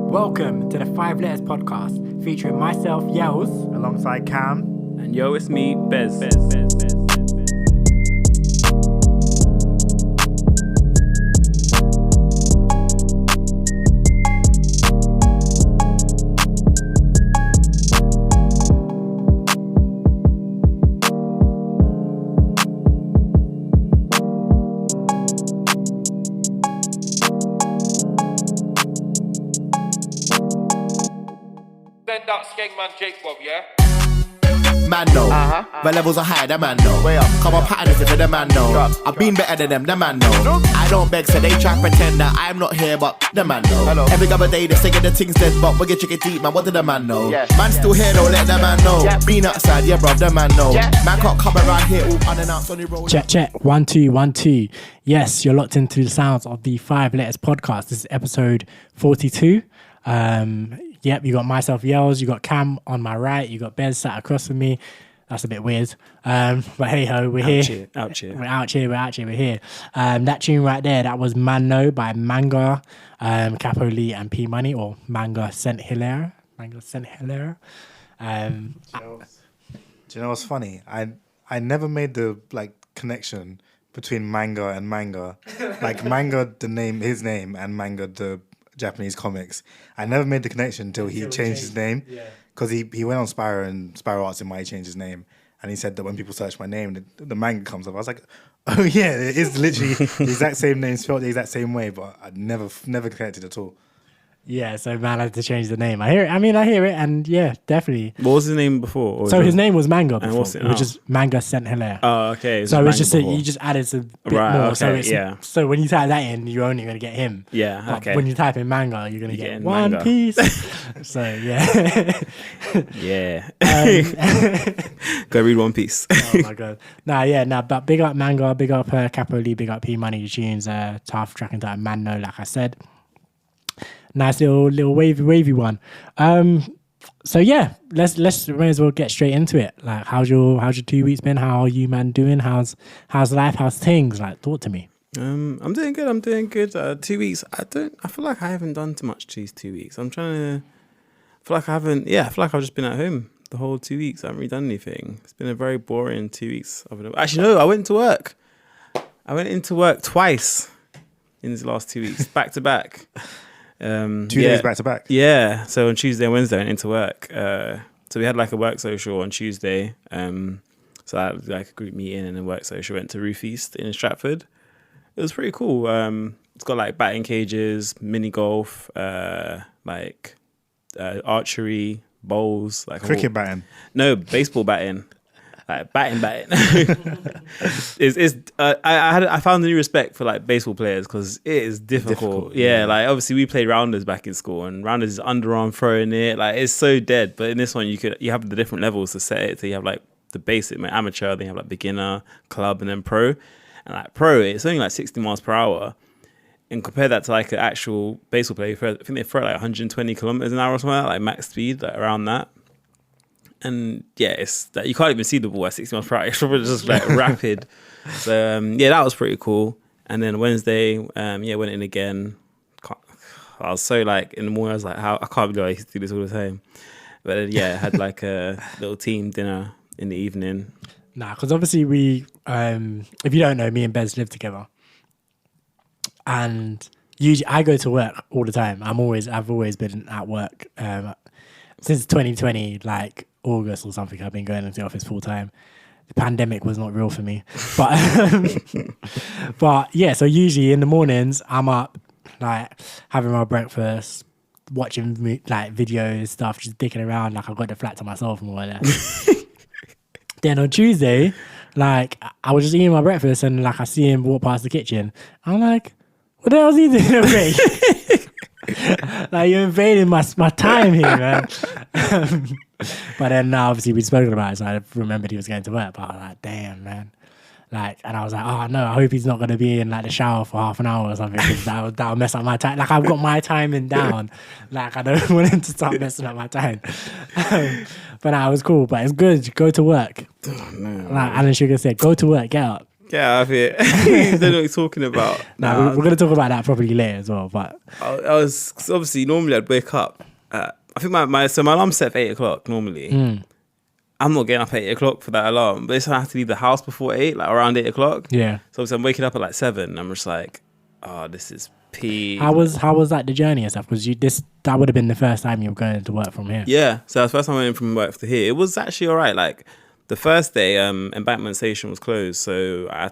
Welcome to the 5 Letters Podcast, featuring myself, Yels, alongside Cam. And yo, it's me, Bez. That Skegman Jake Bob, yeah? Man, no. My levels are higher, that man, no. Way up. Come on, pattern this if the man, no. Drop. I've been better than them, that man, no. I don't beg, so they try to pretend that I'm not here, but the man, no. Hello. Every other day, they're singing the things dead, but we get chicken deep, man. What did the man know? Yes. Man still here, though, let the man know. Yeah. Been outside, yeah, bruv, the man know. Yeah. Man can't come around here all unannounced on the road. Check. 1 2 1 2. Yes, you're locked into the sounds of the 5 Letters Podcast. This is episode 42. Yep, you got myself, Yels, you got Cam on my right, you got Bez sat across from me. That's a bit weird. But hey ho, we're here. We're out here. That tune right there, that was Man No by Manga, Capo, Lee, and P Money, or Manga sent Hilare. Do you know what's funny? I never made the connection between manga and manga. Like manga, the name, his name, and manga, the Japanese comics. I never made the connection until he changed his name. Because he went on Spyro and Spyro Arts and why he changed his name. And he said that when people search my name, the manga comes up. I was like, oh yeah, it is literally the exact same name, spelled the exact same way, but I never connected at all. Yeah, so man had to change the name. I hear it, and yeah, definitely. What was his name before? So his name was Manga before, what's it which now? is Manga sent Hilare. Oh, okay. So it's just you just added a bit Right, more. okay, So it's yeah. So when you type that in, you're only going to get him. Yeah, But okay. when you type in Manga, you're going to get getting One Manga. Piece. So yeah. Yeah. Go read One Piece. Oh my god. But big up Manga, big up Capo Lee, big up P Money. The tunes, tough tracking time, Man No, like I said. Nice little wavy one. So yeah, let's may as well get straight into it. Like, how's your 2 weeks been? How are you, man, doing? How's life? How's things? Like, talk to me. I'm doing good. 2 weeks. I feel like I haven't done too much these 2 weeks. I feel like I've just been at home the whole 2 weeks. I haven't really done anything. It's been a very boring 2 weeks. Actually, no, I went to work. I went into work twice in these last 2 weeks, back to back. 2 days back to back. Yeah. So on Tuesday and Wednesday I went into work. So we had like a work social on Tuesday. So I had like a group meeting and a work social. Went to Roof East in Stratford. It was pretty cool. It's got like batting cages, mini golf, archery, bowls, like Cricket batting. No, baseball batting. Like batting. I found a new respect for like baseball players because it is difficult. Yeah, like obviously we played rounders back in school, and rounders is underarm throwing it. Like it's so dead. But in this one, you have the different levels to set it. So you have like the basic, like, amateur. Then you have like beginner, club, and then pro. And like pro, it's only like 60 miles per hour. And compare that to like an actual baseball player, I think they throw like 120 kilometers an hour or something, like max speed, like around that. And yeah, it's like you can't even see the ball at 60 miles per hour. It's probably just like rapid. So that was pretty cool. And then Wednesday, went in again. I was so like in the morning, I was like, I can't believe I used to do this all the time. But then, had like a little team dinner in the evening. Nah, because obviously we, if you don't know, me and Bez live together, and usually I go to work all the time. I've always been at work since 2020, like August or something. I've been going into the office full time. The pandemic was not real for me, but yeah. So usually in the mornings, I'm up, like having my breakfast, watching like videos, stuff, just dicking around. Like I've got the flat to myself more or less. Then on Tuesday, like I was just eating my breakfast and like I see him walk past the kitchen. I'm like, what the hell is he doing over here? Like you're invading my time here, man. But then obviously we'd spoken about it, so I remembered he was going to work. But I was like, damn, man. Like, and I was like, oh no, I hope he's not going to be in like the shower for half an hour or something, because that'll mess up my time. Like I've got my timing down. Like I don't want him to start messing up my time. But no, it was cool. But it's good. Go to work. Oh, no. Like Alan Sugar said, go to work, get up. Get out of here. You don't know what you're talking about. We're going to talk about that probably later as well. But I was, 'cause obviously, normally I'd wake up. I think my alarm's set for 8 o'clock normally. I'm not getting up at 8 o'clock for that alarm, but it's I have to leave the house before 8, like around 8 o'clock. Yeah. So obviously I'm waking up at like 7. I'm just like, oh, this is pee. How was like the journey and stuff? Because that would have been the first time you were going to work from here. Yeah. So the first time I went from work to here, it was actually all right. Like the first day, Embankment Station was closed, so I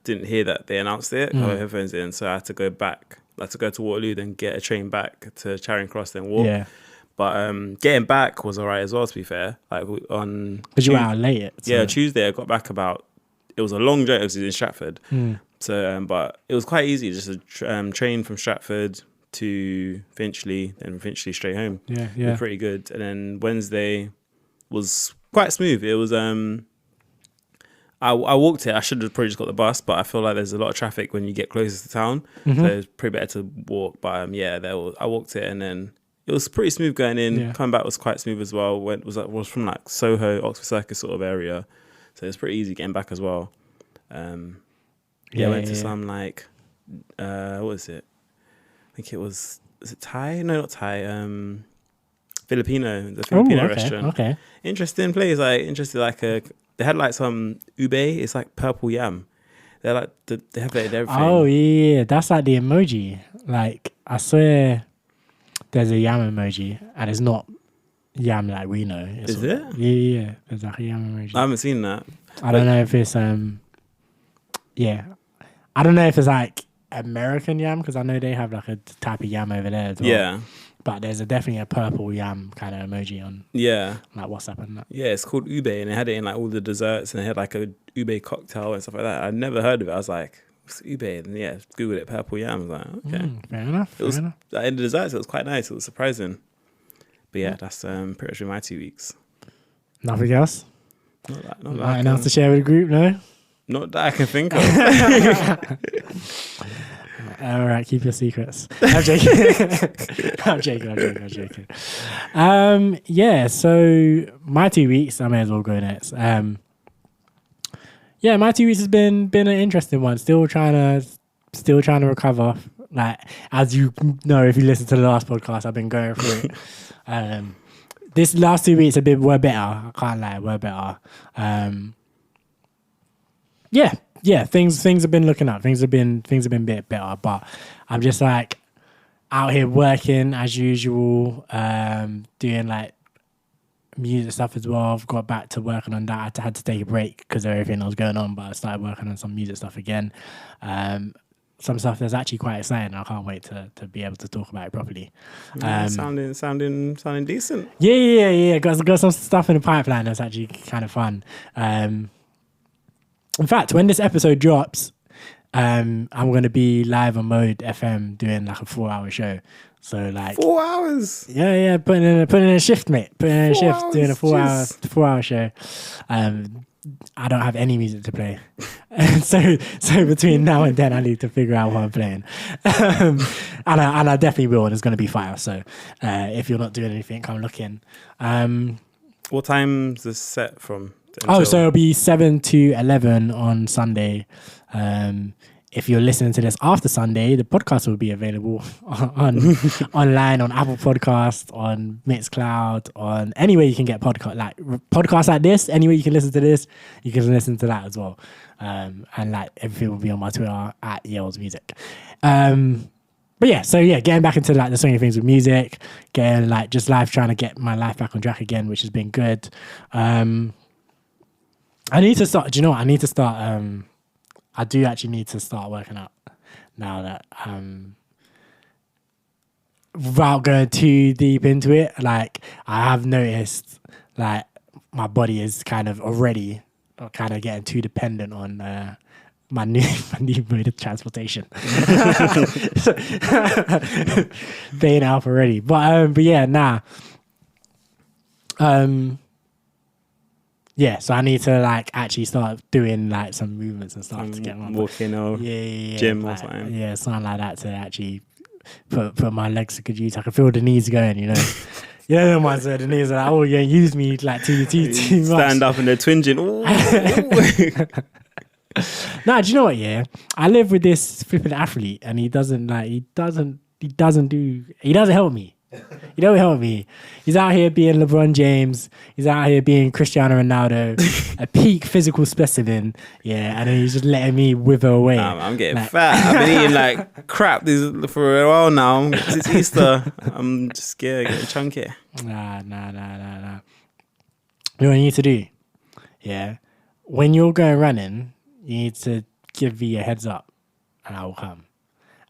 didn't hear that they announced it. I had headphones in, so I had to go back. I had to go to Waterloo, then get a train back to Charing Cross, then walk. Yeah. But getting back was all right as well, to be fair. Like on... Because you were out late. So. Yeah, Tuesday I got back it was a long journey, it was in Stratford. So, but it was quite easy, just a train from Stratford to Finchley, then Finchley straight home. Yeah. It was pretty good. And then Wednesday was quite smooth. It was... I walked it. I should have probably just got the bus, but I feel like there's a lot of traffic when you get closer to town. So it's pretty better to walk. But I walked it, and then it was pretty smooth going in. Yeah. Coming back was quite smooth as well. Was from like Soho, Oxford Circus sort of area, so it's pretty easy getting back as well. I went to some like what was it? I think it was it Thai? No, not Thai. Filipino restaurant. Okay. Interesting place. They had like some ube. It's like purple yam. They're like they have like everything. Oh yeah, that's like the emoji. Like I swear, there's a yam emoji, and it's not yam like we know. Is it? Yeah. There's like a yam emoji. I haven't seen that. I don't know if it's yeah. I don't know if it's like American yam, because I know they have like a type of yam over there as well. Yeah. But there's definitely a purple yam kind of emoji on like WhatsApp and that. Yeah, it's called ube, and they had it in like all the desserts, and they had like a ube cocktail and stuff like that. I'd never heard of it. I was like, what's ube? And yeah, Googled it, purple yam. I was like, okay. Fair enough. Like, in the desserts, it was quite nice. It was surprising. But yeah, that's pretty much my 2 weeks. Nothing else? Not Nothing else to share with the group, no? Not that I can think of. All right, keep your secrets. I'm joking. I'm joking. Yeah, so my 2 weeks, I may as well go next. Yeah, my 2 weeks has been an interesting one. Still trying to recover. Like, as you know, if you listen to the last podcast, I've been going through it. This last 2 weeks were better. I can't lie, were better. Yeah, things have been looking up. Things have been a bit better, but I'm just like out here working as usual, doing like music stuff as well. I've got back to working on that. I had to take a break because of everything that was going on, but I started working on some music stuff again. Some stuff that's actually quite exciting. I can't wait to be able to talk about it properly. Sounding decent. Yeah. Got some stuff in the pipeline that's actually kind of fun. In fact, when this episode drops, I'm going to be live on Mode FM doing like a 4-hour show. So like 4 hours. Yeah, putting in a shift, mate. Putting in a shift, hours, doing a 4-hour show. I don't have any music to play, and so between now and then, I need to figure out what I'm playing. And I definitely will. And it's going to be fire. So if you're not doing anything, come look in. What time's the set from? So it'll be 7 to 11 on Sunday. If you're listening to this after Sunday, the podcast will be available on online on Apple Podcast, on Mixcloud, on anywhere you can get podcasts like this. Anywhere you can listen to this, you can listen to that as well. And like everything will be on my Twitter at Yale's Music. But yeah, getting back into like the swing of things with music, getting like just trying to get my life back on track again, which has been good. I need to start. Do you know what? I need to start. I do actually need to start working out now that without going too deep into it. Like I have noticed, like my body is kind of already kind of getting too dependent on my new mode of transportation. Paying out already, but yeah, nah. Yeah, so I need to like actually start doing like some movements and stuff to get my walking or gym or something. Yeah, something like that to actually put my legs to good use. I can feel the knees going, you know. You know the ones where the knees are like, oh yeah, use me like too much. Stand up and they're twinging. Ooh. No, do you know what? Yeah, I live with this flipping athlete, and he doesn't help me. He don't help me. He's out here being LeBron James. He's out here being Cristiano Ronaldo, a peak physical specimen. Yeah, and then he's just letting me wither away. I'm getting fat. I've been eating like crap for a while now. It's Easter. I'm just scared getting chunky. Nah. You know what you need to do? Yeah. When you're going running, you need to give me a heads up and I will come.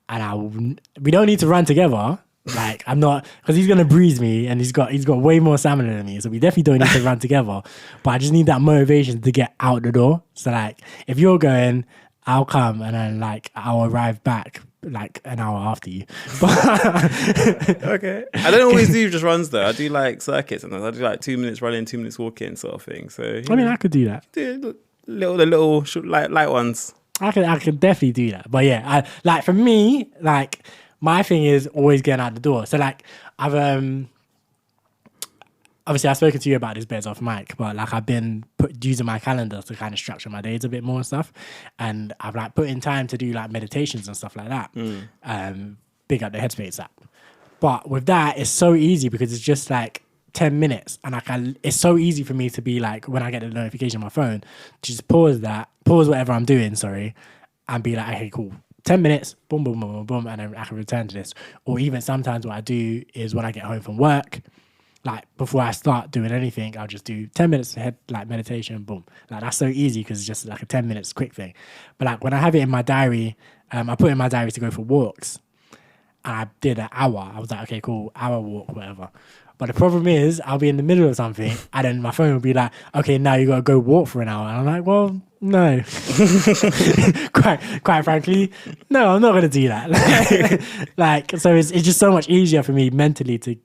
And we don't need to run together. Like, I'm not, because he's gonna bruise me, and he's got way more stamina than me, so we definitely don't need to run together. But I just need that motivation to get out the door. So like, if you're going, I'll come, and then like I'll arrive back like an hour after you. Okay. I don't always do just runs though. I do like circuits, and I do like 2 minutes running, 2 minutes walking, sort of thing. So I mean, I could do that. Do the little light ones. I could definitely do that. But yeah, for me, like, my thing is always getting out the door. So like, I've obviously I've spoken to you about this beds off mic, but like I've been using my calendar to kind of structure my days a bit more and stuff, and I've like put in time to do like meditations and stuff like that. Big up the Headspace app. But with that, it's so easy because it's just like 10 minutes, and it's so easy for me to be like, when I get the notification on my phone, to just pause whatever I'm doing, and be like, okay, cool. 10 minutes, boom, boom, boom, boom, boom, and then I can return to this. Or even sometimes what I do is when I get home from work, like before I start doing anything, I'll just do 10 minutes ahead, like meditation, boom. Like that's so easy because it's just like a 10 minutes quick thing. But like when I have it in my diary, I put in my diary to go for walks, and I did an hour. I was like, okay, cool, hour walk, whatever. But the problem is, I'll be in the middle of something, and then my phone will be like, okay, now you got to go walk for an hour. And I'm like, well, no. quite frankly, no, I'm not going to do that. So it's just so much easier for me mentally to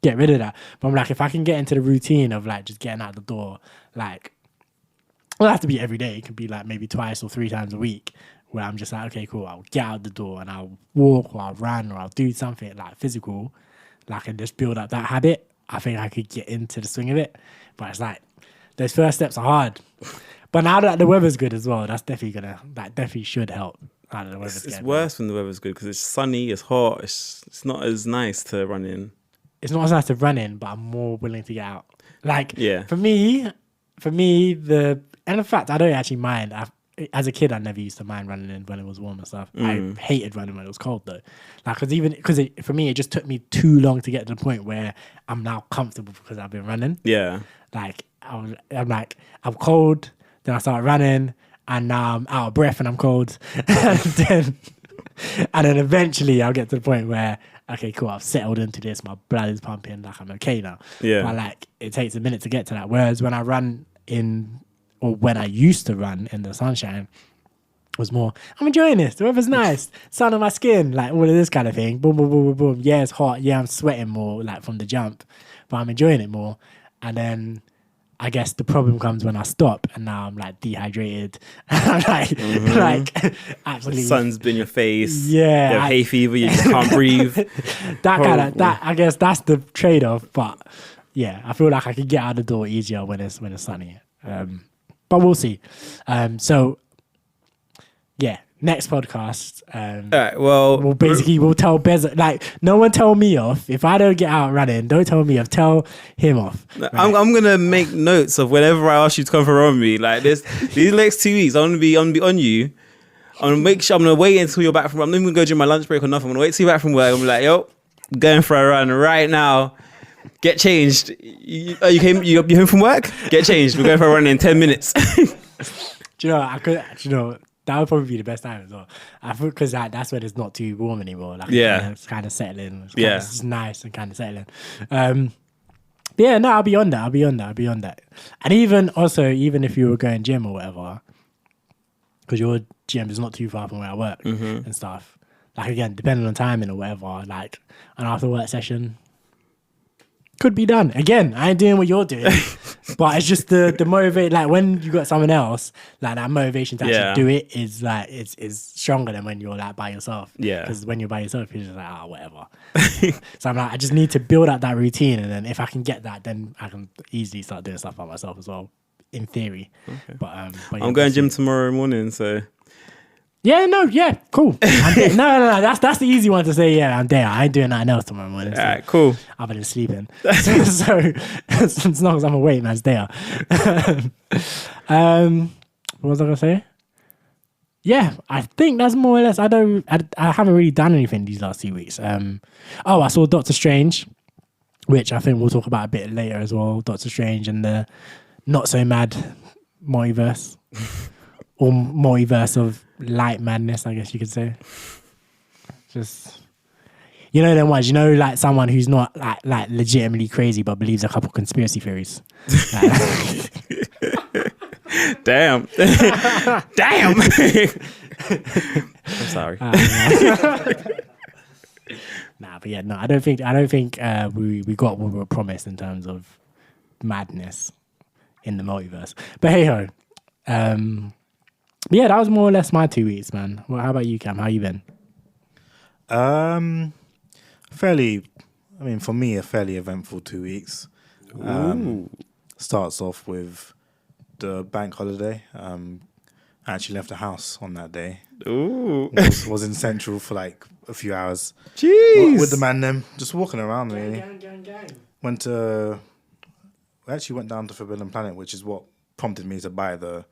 get rid of that. But I'm like, if I can get into the routine of like just getting out the door, like, it doesn't have to be every day. It could be like maybe 2 or 3 times a week, where I'm just like, okay, cool, I'll get out the door and I'll walk or I'll run or I'll do something like physical. Like, and just build up that habit. I think I could get into the swing of it. But it's like, those first steps are hard. But now that the weather's good as well, that's definitely should help. Now that the weather's It's worse when the weather's good because it's sunny, it's hot, it's not as nice to run in. It's not as nice to run in, but I'm more willing to get out. Like, yeah. For me, and in fact, I don't actually mind. As a kid, I never used to mind running in when it was warm and stuff. I hated running when it was cold though. Like, because for me, it just took me too long to get to the point where I'm now comfortable because I've been running. Yeah. Like, I'm cold, then I start running, and now I'm out of breath and I'm cold. and then eventually I'll get to the point where, okay, cool, I've settled into this, my blood is pumping, like I'm okay now. Yeah. But like, it takes a minute to get to that. Whereas when I run or when I used to run in the sunshine, was more, I'm enjoying this, the weather's nice, sun on my skin, like all of this kind of thing. Boom, boom, boom, boom, boom. Yeah, it's hot. Yeah, I'm sweating more, like from the jump, but I'm enjoying it more. And then I guess the problem comes when I stop, and now I'm like dehydrated. I'm like absolutely. The sun's been in your face. Yeah. You have hay fever, you just can't breathe. I guess that's the trade-off. But yeah, I feel like I could get out the door easier when it's sunny. But we'll see. So yeah, next podcast. All right, well, we'll tell Bez, like, no one tell me off. If I don't get out running, don't tell me off. Tell him off. Right? I'm gonna make notes of whenever I ask you to come for run with me. Like these next 2 weeks, I'm gonna be on you. I'm gonna make sure. I'm gonna wait until you're back from. I'm not even gonna go during my lunch break or nothing. I'm gonna wait till you're back from work. I'm gonna be like, yo, going for a run right now. Get changed. You home from work? Get changed. We're going for a run in 10 minutes. Do you know, that would probably be the best time as well. I think because that's when it's not too warm anymore. Like, yeah. It's kind of settling. It's just nice and kind of settling. Yeah, no, I'll be on that. And even if you were going gym or whatever, because your gym is not too far from where I work and stuff. Like, again, depending on timing or whatever, like an after work session could be done. Again, I ain't doing what you're doing, but it's just the motivate. Like when you got someone else, like that motivation to actually do it is like it's stronger than when you're like by yourself. Yeah, because when you're by yourself, you're just like, whatever. So I'm like, I just need to build up that routine, and then if I can get that, then I can easily start doing stuff by myself as well. In theory, okay. But yeah, I'm going gym tomorrow morning, so Yeah, no, yeah, cool. No. That's the easy one to say. Yeah, I'm there. I ain't doing nothing else tomorrow morning. All right, cool. Other than sleeping. so as long as I'm awake, man, it's there. What was I gonna say? Yeah, I think that's more or less. I haven't really done anything these last 2 weeks. I saw Doctor Strange, which I think we'll talk about a bit later as well. Doctor Strange and the not so mad multiverse, or multiverse of light madness, I guess you could say. Just, you know them ones. You know, like someone who's not like legitimately crazy but believes a couple conspiracy theories. Damn. Damn. I'm sorry. But yeah, no, I don't think we got what we were promised in terms of madness in the multiverse. But hey ho. Yeah, that was more or less my 2 weeks, man. Well, how about you, Cam? How you been? For me, a fairly eventful 2 weeks. Starts off with the bank holiday. I actually left the house on that day. Ooh. Was in Central for like a few hours. Jeez. With the man them, just walking around really. Gang. We actually went down to Forbidden Planet, which is what prompted me to buy the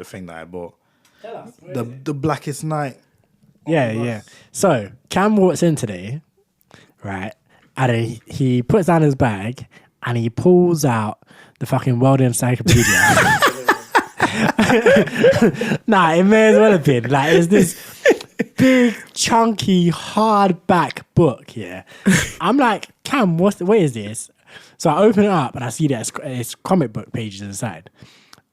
thing that I bought. Tell us. The Blackest Night. Yeah. So Cam walks in today, right? And he puts down his bag and he pulls out the fucking World Encyclopedia. Nah, it may as well have been. Like, it's this big, chunky, hardback book, yeah. I'm like, Cam, what is this? So I open it up and I see that it's comic book pages inside.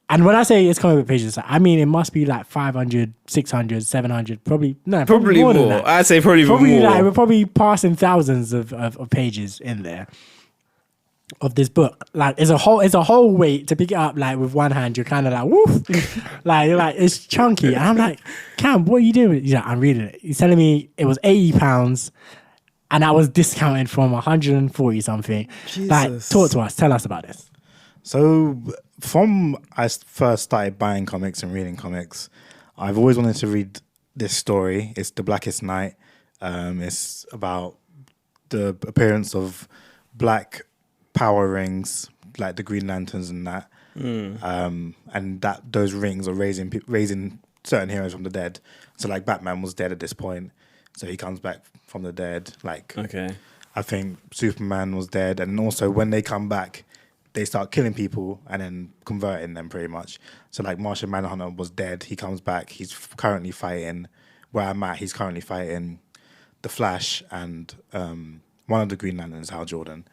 And when I say it's comic book pages, I mean it must be like 500, 600, 700, probably more than that. I'd say probably more. Like, we're probably passing thousands of pages in there of this book. Like, it's a whole weight to pick it up. Like, with one hand, you're kind of like, woof. like it's chunky. And I'm like, Cam, what are you doing? He's like, I'm reading it. He's telling me it was £80 and that was discounted from 140 something. Jesus. Like, talk to us. Tell us about this. So from I first started buying comics and reading comics, I've always wanted to read this story. It's The Blackest Night. It's about the appearance of black power rings, like the Green Lanterns and that. And that those rings are raising certain heroes from the dead. So like Batman was dead at this point, so he comes back from the dead. Like, okay, I think Superman was dead, and also when they come back, they start killing people and then converting them pretty much. So like Martian Manhunter was dead. He comes back. He's currently fighting where I'm at. He's currently fighting the Flash and one of the Green Lanterns, Hal Jordan.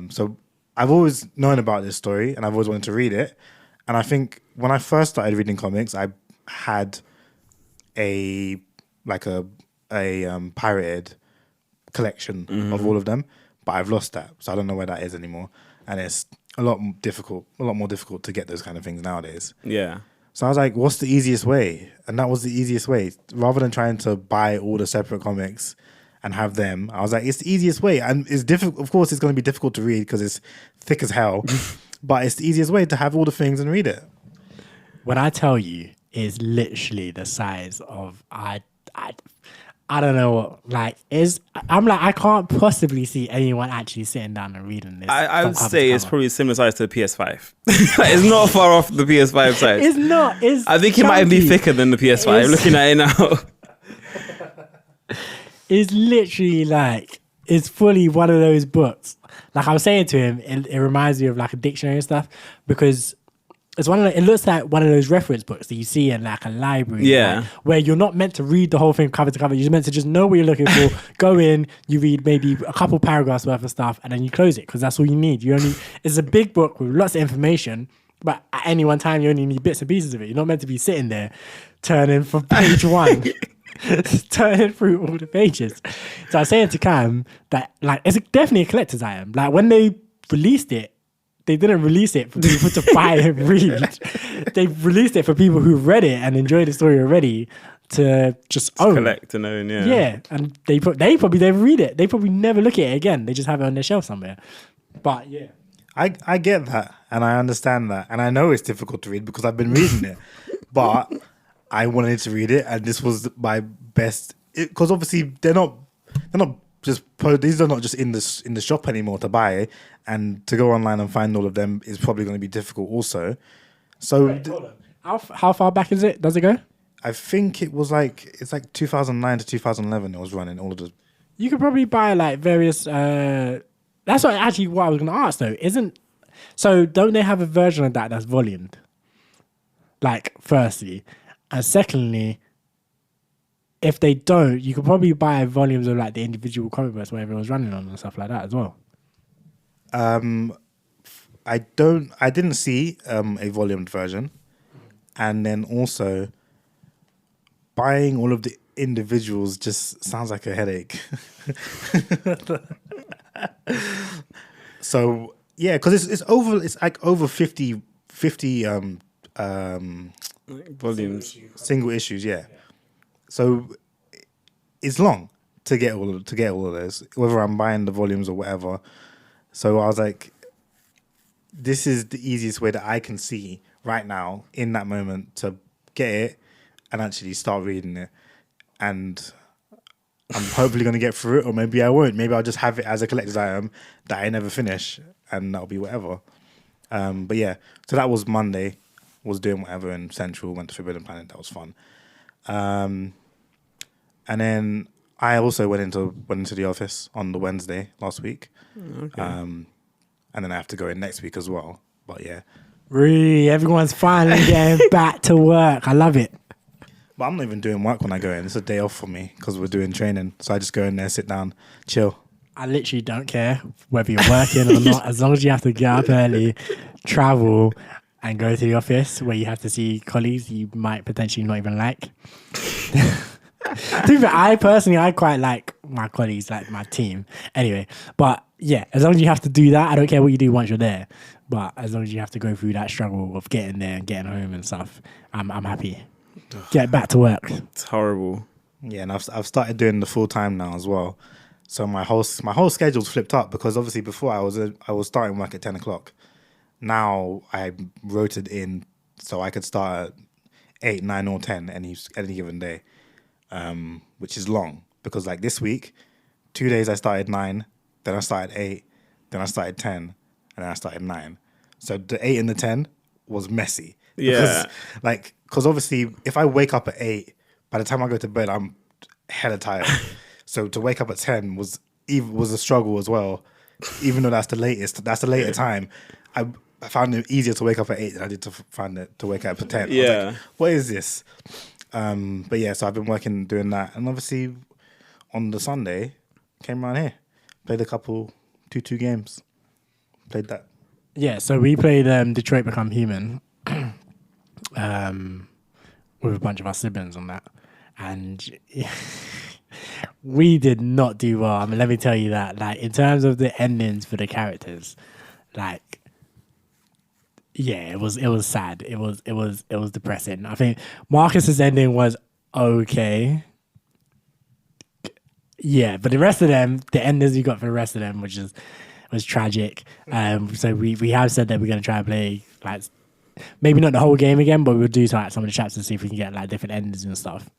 So I've always known about this story and I've always wanted to read it. And I think when I first started reading comics, I had a pirated collection of all of them, but I've lost that, so I don't know where that is anymore. And it's a lot more difficult to get those kind of things nowadays. Yeah. So I was like, what's the easiest way? And that was the easiest way. Rather than trying to buy all the separate comics and have them, I was like, it's the easiest way. And it's difficult. Of course, it's going to be difficult to read because it's thick as hell. But it's the easiest way to have all the things and read it. When I tell you, it's literally the size of I don't know what, like, I'm like, I can't possibly see anyone actually sitting down and reading this. I would say it's probably similar size to the PS5. It's not far off the PS5 size. It's not. I think it might be thicker than the PS5. Looking at it now. It's literally like, it's fully one of those books. Like I was saying to him, it reminds me of like a dictionary and stuff, because it looks like one of those reference books that you see in like a library. Yeah. Like, where you're not meant to read the whole thing cover to cover. You're meant to just know what you're looking for. Go in, you read maybe a couple paragraphs worth of stuff, and then you close it because that's all you need. It's a big book with lots of information, but at any one time you only need bits and pieces of it. You're not meant to be sitting there turning from page one, turning through all the pages. So I was saying to Cam that like it's definitely a collector's item. Like when they released it, they didn't release it for people to buy and read. They released it for people who read it and enjoyed the story already to just own. Collect and own, yeah. Yeah, and they probably never read it. They probably never look at it again. They just have it on their shelf somewhere. But yeah. I get that and I understand that. And I know it's difficult to read because I've been reading it. But I wanted to read it, and this was my best because obviously they're not just these are not just in the shop anymore to buy, and to go online and find all of them is probably going to be difficult also. So How far back is it? Does it go? I think it's like 2009 to 2011. It was running all of the. You could probably buy like various. That's what I was going to ask though. Don't they have a version of that that's volumed? Like, firstly, and secondly, if they don't, you could probably buy volumes of like the individual comic books whatever it was running on and stuff like that as well. I didn't see a volumed version, and then also buying all of the individuals just sounds like a headache. So yeah, because it's like over 50 volumes, single issues. Yeah, so it's long to get all of those, whether I'm buying the volumes or whatever. So I was like, this is the easiest way that I can see right now in that moment to get it and actually start reading it. And I'm hopefully going to get through it, or maybe I won't. Maybe I'll just have it as a collector's item that I never finish, and that'll be whatever. But yeah, so that was Monday. Was doing whatever in Central, went to Forbidden Planet. That was fun. And then I also went into the office on the Wednesday last week. Okay. And then I have to go in next week as well. But yeah. Really, everyone's finally getting back to work. I love it. But I'm not even doing work when I go in. It's a day off for me because we're doing training. So I just go in there, sit down, chill. I literally don't care whether you're working or not, as long as you have to get up early, travel, and go to the office where you have to see colleagues you might potentially not even like. I quite like my colleagues, like my team. Anyway, but yeah, as long as you have to do that, I don't care what you do once you're there. But as long as you have to go through that struggle of getting there and getting home and stuff, I'm happy. Get back to work. It's horrible. Yeah, and I've started doing the full time now as well. So my whole schedule's flipped up because obviously before I was starting work at 10 o'clock. Now I wrote it in so I could start at 8, 9, or 10 any given day, which is long because like this week, 2 days I started 9, then I started 8, then I started 10, and then I started 9. So the 8 and the 10 was messy. Yeah. Because obviously if I wake up at 8, by the time I go to bed, I'm hella tired. So to wake up at 10 was a struggle as well, even though that's the later time. I found it easier to wake up at 8 than I did to wake up at 10. Yeah. I was like, what is this? But yeah, so I've been doing that. And obviously on the Sunday, came around here, played a couple 2-2 games. Played that. Yeah, so we played Detroit Become Human with a bunch of our siblings on that. And we did not do well. I mean, let me tell you that. Like, in terms of the endings for the characters, like, yeah, it was sad. It was depressing. I think Marcus's ending was okay. Yeah, but the rest of them, the endings we got for the rest of them, was tragic. So we have said that we're gonna try and play like maybe not the whole game again, but we'll do like some of the chapters and see if we can get like different endings and stuff.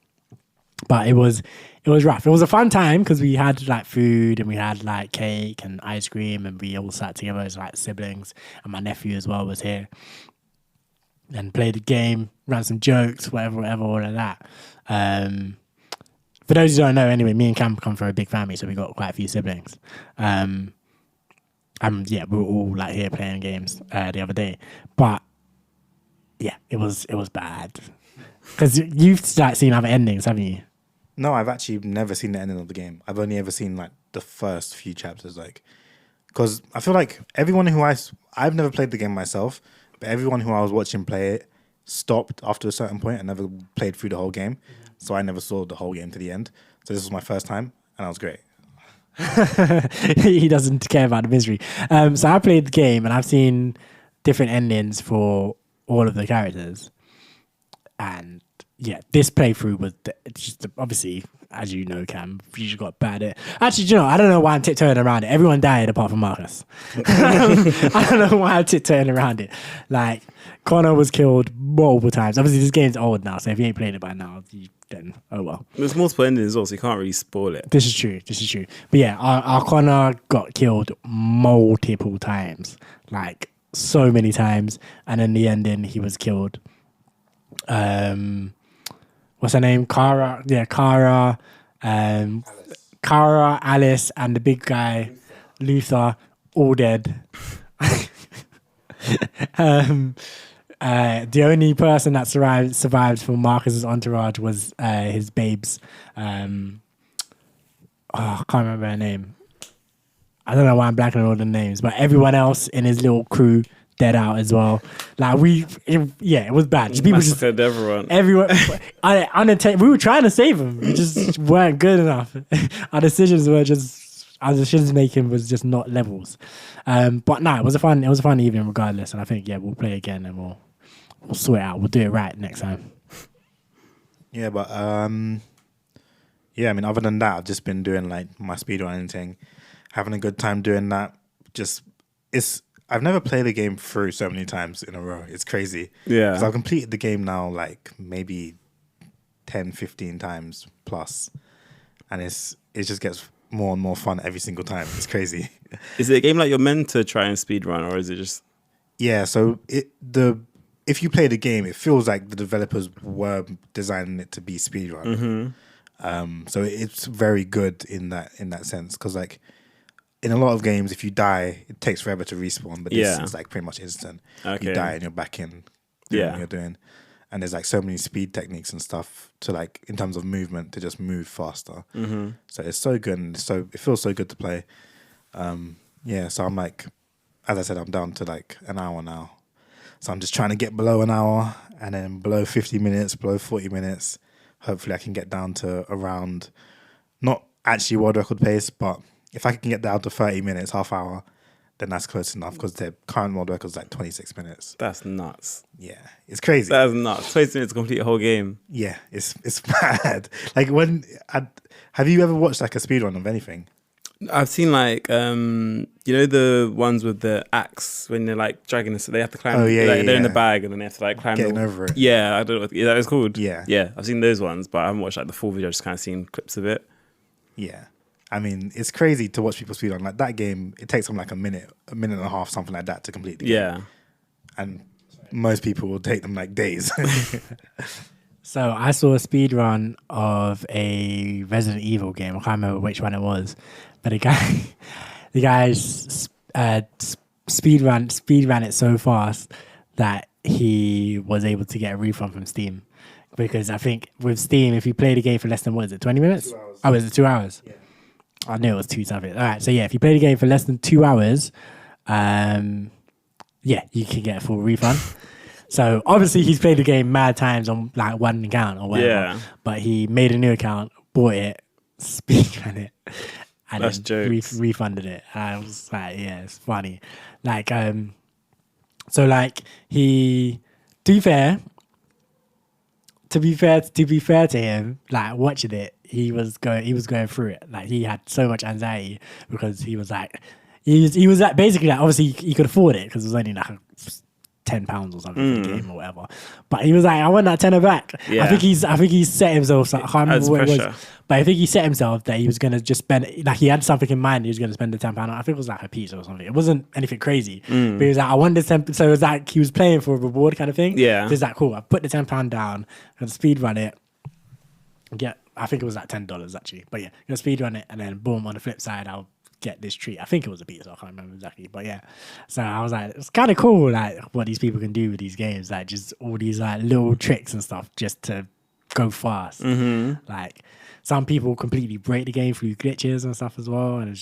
But it was rough. It was a fun time because we had like food and we had like cake and ice cream and we all sat together as like siblings, and my nephew as well was here and played the game, ran some jokes, whatever, all of that. For those who don't know, anyway, me and Cam come from a big family, so we got quite a few siblings. Yeah, we were all like here playing games the other day, but yeah, it was bad because you've like seen other endings, haven't you? No, I've actually never seen the ending of the game. I've only ever seen like the first few chapters, like because I feel like everyone who I've never played the game myself, but everyone who I was watching play it stopped after a certain point and never played through the whole game. So I never saw the whole game to the end. So this was my first time, and that was great. He doesn't care about the misery. So I played the game, and I've seen different endings for all of the characters, and yeah, this playthrough was it's just obviously, as you know, Cam, you just got bad at it. Actually, you know, I don't know why I'm tiptoeing around it. Everyone died apart from Marcus. I don't know why I'm tiptoeing around it. Like, Connor was killed multiple times. Obviously, this game's old now, so if you ain't played it by now, then oh well. There's multiple endings as well, so you can't really spoil it. This is true. But yeah, our Connor got killed multiple times, like so many times, and in the ending, he was killed. What's her name? Kara. Yeah, Kara. Kara, Alice, and the big guy, Luther, all dead. The only person that survived from Marcus's entourage was his babes. I can't remember her name. I don't know why I'm blanking on all the names, but everyone else in his little crew dead out as well. Like it was bad. Just people Massacred everyone. Everyone, we were trying to save him. We just weren't good enough. Our decisions making was just not levels. But no, it was a fun evening regardless. And I think we'll play again and we'll sort it out. We'll do it right next time. Yeah, but I mean, other than that, I've just been doing like my speedrunning thing, having a good time doing that. I've never played a game through so many times in a row. It's crazy. Yeah. Because I've completed the game now like maybe 10, 15 times plus. And it just gets more and more fun every single time. It's crazy. Is it a game like you're meant to try and speedrun, or is it just... Yeah, so if you play the game, it feels like the developers were designing it to be speedrun. Mm-hmm. So it's very good in that sense. Because like, in a lot of games, if you die, it takes forever to respawn, but this is like pretty much instant. Okay. You die and you're back in doing what you're doing. And there's like so many speed techniques and stuff to like, in terms of movement, to just move faster. Mm-hmm. So it's so good and it feels so good to play. So I'm like, as I said, I'm down to like an hour now. So I'm just trying to get below an hour and then below 50 minutes, below 40 minutes. Hopefully I can get down to around, not actually world record pace, but if I can get down to 30 minutes, half hour, then that's close enough because the current world record is like 26 minutes. That's nuts. Yeah, it's crazy. That's nuts. 20 minutes to complete a whole game. Yeah, it's mad. Like have you ever watched like a speedrun of anything? I've seen like the ones with the axe when they're like dragging this, they have to climb. They're in the bag and then they have to like climb. Getting over it. Yeah, I don't know. Is that what it's called? Yeah. I've seen those ones, but I haven't watched like the full video. Just kind of seen clips of it. Yeah. I mean, it's crazy to watch people speedrun. Like that game, it takes them like a minute and a half, something like that to complete the game. Yeah. And most people will take them like days. So I saw a speed run of a Resident Evil game. I can't remember which one it was, but the guy's speed ran it so fast that he was able to get a refund from Steam. Because I think with Steam, if you play the game for less than 20 minutes? 2 hours. Oh, is it 2 hours? Yeah. I knew it was 2 something. All right, so if you play the game for less than 2 hours, you can get a full refund. So obviously he's played the game mad times on like one account or whatever. Yeah. But he made a new account, bought it, speedran it, and that's then refunded it. And I was like, yeah, it's funny. Like, so like he, to be fair to him, like watching it, he was going through it. Like he had so much anxiety because he was like, he was like basically like obviously he could afford it because it was only like £10 or something for the game or whatever. But he was like, I want that tenner back. Yeah. I think he set himself. I can't remember what it was, but I think he set himself that he was gonna just spend. Like he had something in mind. He was gonna spend the £10. I think it was like a pizza or something. It wasn't anything crazy. But he was like, I want this 10. So it was like he was playing for a reward kind of thing. Yeah. So he's like, cool. I put the £10 down and speed run it. I think it was like $10 actually. But yeah, gonna speed run it and then boom. On the flip side, I'll get this treat. I think it was a pizza. I can't remember exactly, but yeah. So I was like, it's kind of cool, like what these people can do with these games, like just all these like little tricks and stuff, just to go fast. Mm-hmm. Like some people completely break the game through glitches and stuff as well, and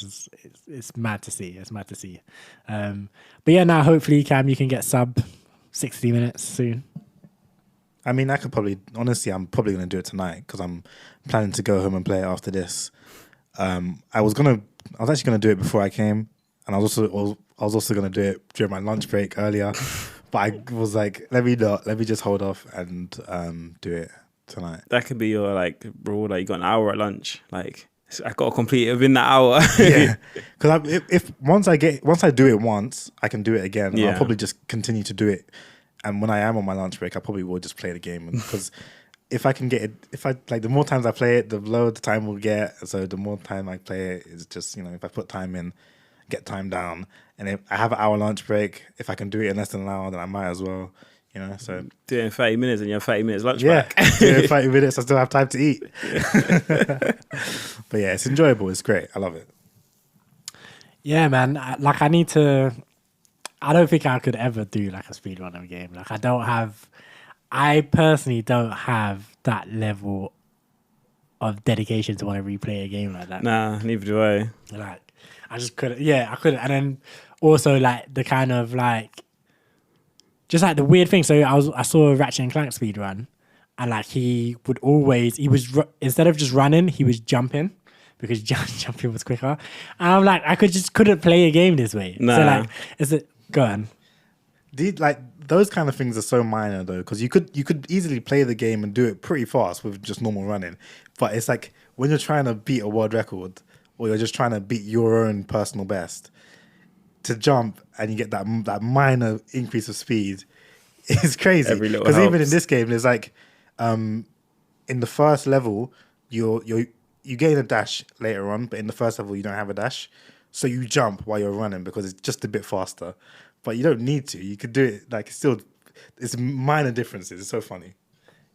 it's mad to see. It's mad to see. But yeah, now hopefully, Cam, you can get sub 60 minutes soon. I mean, I'm probably going to do it tonight because I'm planning to go home and play it after this. I was actually going to do it before I came, and I was also going to do it during my lunch break earlier, but I was like, let me just hold off and do it tonight. That could be your like rule. Like you got an hour at lunch. Like I got to complete it within that hour. Yeah, because if once I do it once, I can do it again. Yeah. I'll probably just continue to do it. And when I am on my lunch break, I probably will just play the game because if I can get it, the more times I play it, the lower the time we'll get. So the more time I play it, is just if I put time in, get time down, and if I have an hour lunch break, if I can do it in less than an hour, then I might as well. So do it in 30 minutes and you have 30 minutes lunch yeah, break. do it in 30 minutes. I still have time to eat. But yeah, it's enjoyable. It's great. I love it. Yeah, man. I don't think I could ever do like a speedrun of a game. Like I personally don't have that level of dedication to want to replay a game like that. Nah, neither do I. Like I just couldn't. Yeah, I couldn't. And then also like the kind of like just like the weird thing. So I saw a Ratchet and Clank speedrun, and like instead of just running, he was jumping because jumping was quicker. And I'm like, I couldn't play a game this way. Nah. So like, go on. Those kind of things are so minor though, because you could easily play the game and do it pretty fast with just normal running. But it's like when you're trying to beat a world record or you're just trying to beat your own personal best, to jump and you get that minor increase of speed, it's crazy. Because even in this game, there's like in the first level you gain a dash later on, but in the first level you don't have a dash, so you jump while you're running because it's just a bit faster. But you don't need to. You could do it like it's minor differences. It's so funny.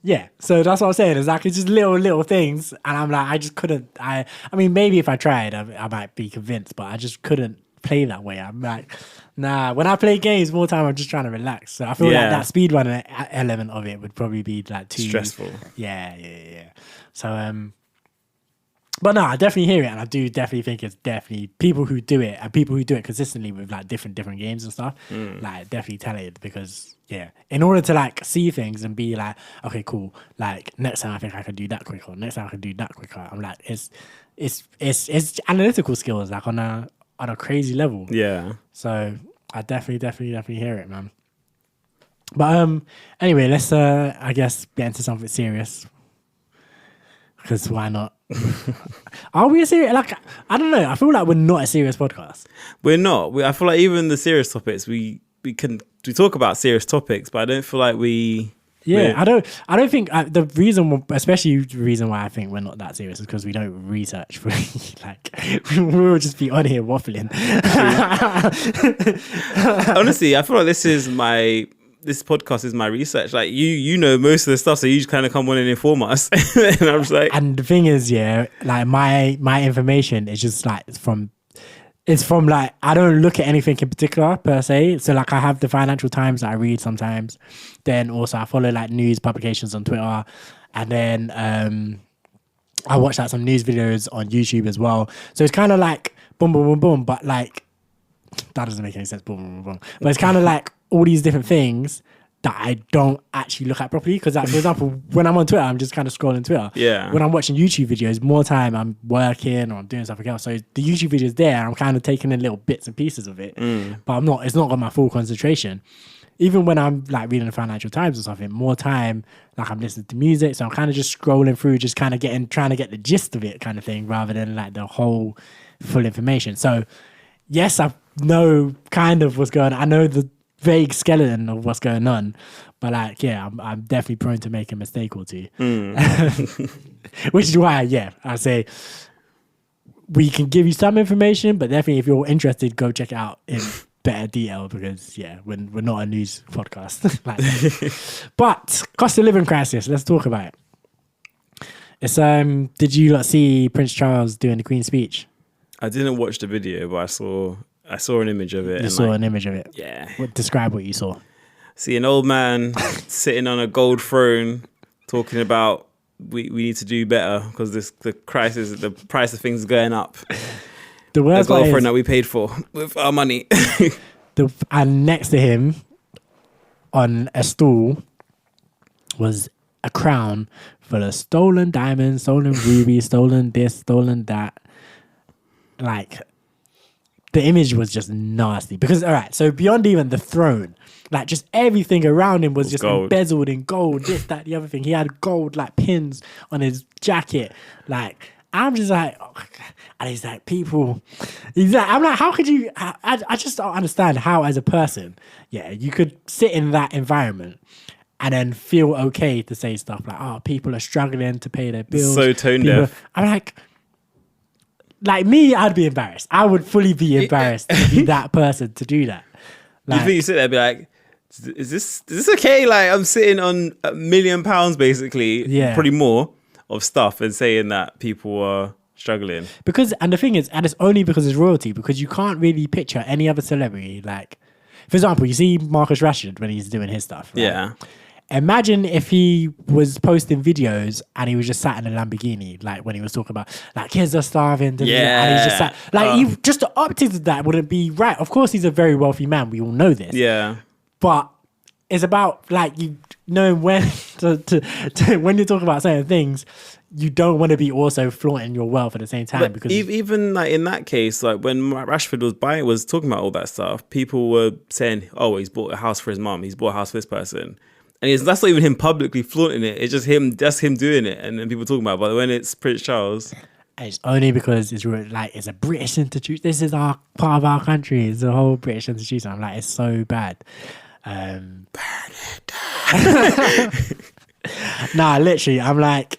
Yeah, so that's what I'm saying. It's like it's just little things, and I'm like, I just couldn't. I mean, maybe if I tried, I might be convinced, but I just couldn't play that way. I'm like, nah. When I play games, more time I'm just trying to relax. So I feel like that speedrun element of it would probably be like too stressful. Yeah. So but no, I definitely hear it, and I do definitely think it's definitely people who do it and people who do it consistently with like different games and stuff, like definitely talented because in order to like see things and be like, okay, cool, like next time I think I can do that quicker, next time I can do that quicker. I'm like, it's analytical skills like on a crazy level. Yeah. So I definitely hear it, man. But anyway, let's I guess get into something serious. Because why not? Are we a serious? Like, I don't know. I feel like we're not a serious podcast. We're not. I feel like even the serious topics, we talk about serious topics, but I don't feel like we. Yeah, I don't think the reason, especially the reason why I think we're not that serious is because we don't research. Like, we'll just be on here waffling. Honestly, I feel like this podcast is my research. Like you know most of the stuff, so you just kind of come on and inform us. And I'm just like, and the thing is, like my information is just like it's from like I don't look at anything in particular per se. So like I have the Financial Times that I read sometimes. Then also I follow like news publications on Twitter, and then I watch like some news videos on YouTube as well. So it's kind of like boom, boom, boom, boom, but like that doesn't make any sense. Boom, boom, boom, boom. But it's kind of like all these different things that I don't actually look at properly. Because, like, for example, when I'm on Twitter, I'm just kind of scrolling Twitter. Yeah. When I'm watching YouTube videos, more time I'm working or I'm doing something else. So the YouTube video's there, I'm kind of taking in little bits and pieces of it. But it's not got my full concentration. Even when I'm like reading the Financial Times or something, more time, like I'm listening to music. So I'm kind of just scrolling through, just kind of trying to get the gist of it kind of thing, rather than like the whole full information. So yes, I know kind of what's going on. I know the vague skeleton of what's going on, but like, yeah, I'm definitely prone to make a mistake or two. Which is why, I say we can give you some information, but definitely if you're interested, go check it out in better detail because we're not a news podcast like that. But cost of living crisis, let's talk about it. It's did you not see Prince Charles doing the Queen's speech? I didn't watch the video, but I saw an image of it. You saw an image of it? Yeah. Describe what you saw. See an old man sitting on a gold throne talking about we need to do better because the price of things is going up. The worst gold throne that we paid for with our money. And next to him on a stool was a crown full of stolen diamonds, stolen rubies, stolen this, stolen that. Like, the image was just nasty. Because, all right, so beyond even the throne, like just everything around him was just gold. embezzled in gold, this, that, the other thing. He had gold like pins on his jacket. Like, I'm just like, oh, and he's like, people, I'm like, how could you, I just don't understand how as a person, you could sit in that environment and then feel okay to say stuff like, oh, people are struggling to pay their bills. So tone deaf. I'm like me, I'd be embarrassed. I would fully be embarrassed to be that person to do that. You think you sit there and be like, is this okay? Like, I'm sitting on £1 million basically, probably more, of stuff, and saying that people are struggling. Because, and the thing is, and it's only because it's royalty, because you can't really picture any other celebrity. Like, for example, you see Marcus Rashford when he's doing his stuff. Right? Yeah. Imagine if he was posting videos and he was just sat in a Lamborghini, like when he was talking about, like, kids are starving. Yeah. And he's just sat, like, just the optics of that wouldn't be right. Of course, he's a very wealthy man. We all know this. Yeah. But it's about, like, you knowing when when you talk about certain things, you don't want to be also flaunting your wealth at the same time. But because even like in that case, like when Rashford was talking about all that stuff, people were saying, oh, he's bought a house for his mum, he's bought a house for this person. And that's not even him publicly flaunting it. It's just him doing it. And then people talking about it. But when it's Prince Charles, it's only because it's a British institution. This is our part of our country. It's a whole British institution. I'm like, it's so bad. Burn it down. Nah, literally, I'm like,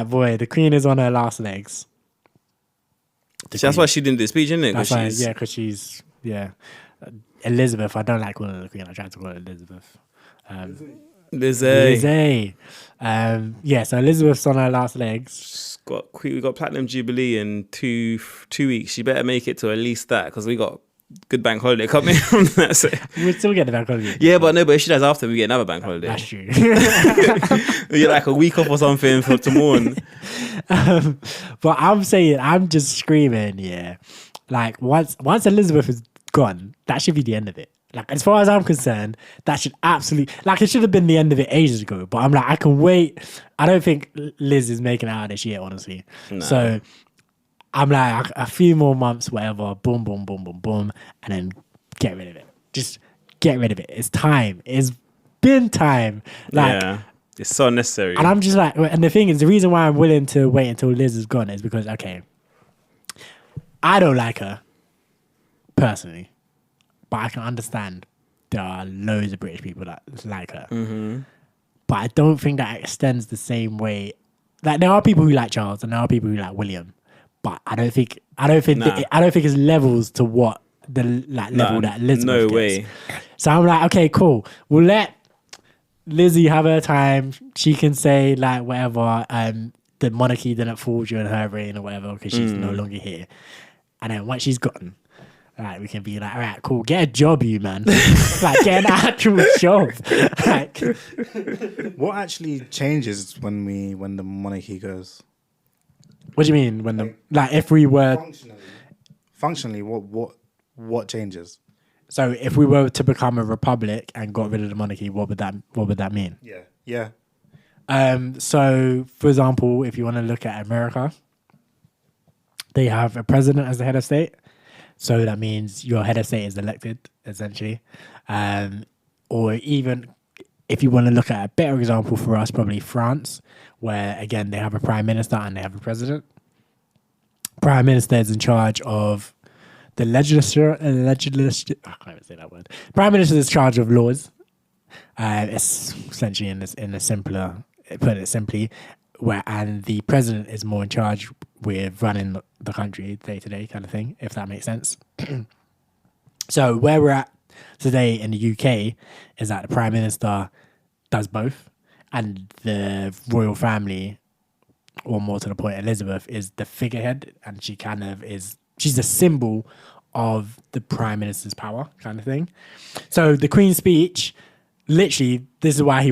boy, the Queen is on her last legs. That's why she didn't do the speech, isn't it? Because she's Elizabeth. I don't like calling her the Queen. I tried to call her Elizabeth. Lizzie. So Elizabeth's on her last legs. We got Platinum Jubilee in two weeks. She better make it to at least that, because we got good bank holiday coming from that. So. We'll still get the bank holiday. Yeah, but if she does after, we get another bank holiday. That's true. We get like a week off or something for tomorrow. But I'm just screaming, like once Elizabeth is gone, that should be the end of it. Like, as far as I'm concerned, that should absolutely, like, it should have been the end of it ages ago. But I'm like, I can wait. I don't think Liz is making it out of this year, honestly. No. So I'm like, a few more months, whatever, boom, boom, boom, boom, boom, and then get rid of it. Just get rid of it. It's time. It's been time. Like, it's so necessary. And I'm just like, and the thing is, the reason why I'm willing to wait until Liz is gone is because, okay, I don't like her personally. But I can understand there are loads of British people that like her. Mm-hmm. But I don't think that extends the same way. Like, there are people who like Charles and there are people who like William. But I don't think it's levels to what the level that Elizabeth gets. Way. So I'm like, okay, cool. We'll let Lizzie have her time. She can say like whatever. The monarchy didn't fall during her reign or whatever because she's no longer here. And then once she's gone, like, we can be like, all right, cool, get a job, you man. Like, get an actual job. Like, what actually changes when the monarchy goes? What do you mean if we were functionally, what changes? So if we were to become a republic and got rid of the monarchy, what would that mean? Yeah. So for example, if you want to look at America, they have a president as the head of state. So that means your head of state is elected, essentially. Or even if you want to look at a better example for us, probably France, where, again, they have a prime minister and they have a president. Prime minister is in charge of the legislature. I can't even say that word. Prime minister is in charge of laws. It's essentially putting it simply, and the president is more in charge with running the country day to day kind of thing, if that makes sense. So where we're at today in the UK is that the Prime Minister does both, and the royal family, or more to the point, Elizabeth, is the figurehead, and she's a symbol of the Prime Minister's power kind of thing. So the Queen's speech, literally, this is why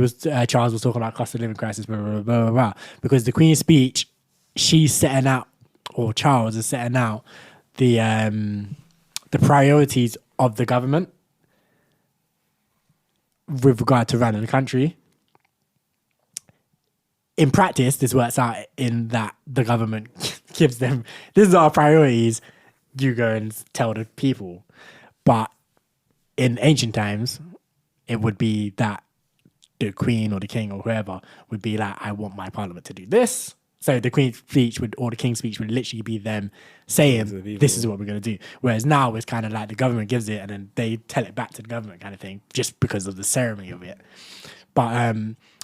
Charles was talking about cost of living crisis, blah, blah, blah, blah, blah, because the Queen's speech, Charles is setting out the priorities of the government with regard to running the country. In practice, this works out in that the government gives them, this is our priorities, you go and tell the people. But in ancient times, it would be that the queen or the king or whoever would be like, I want my parliament to do this. So the queen's speech or the king's speech would literally be them saying, this is what we're going to do. Whereas now it's kind of like the government gives it and then they tell it back to the government kind of thing, just because of the ceremony of it. But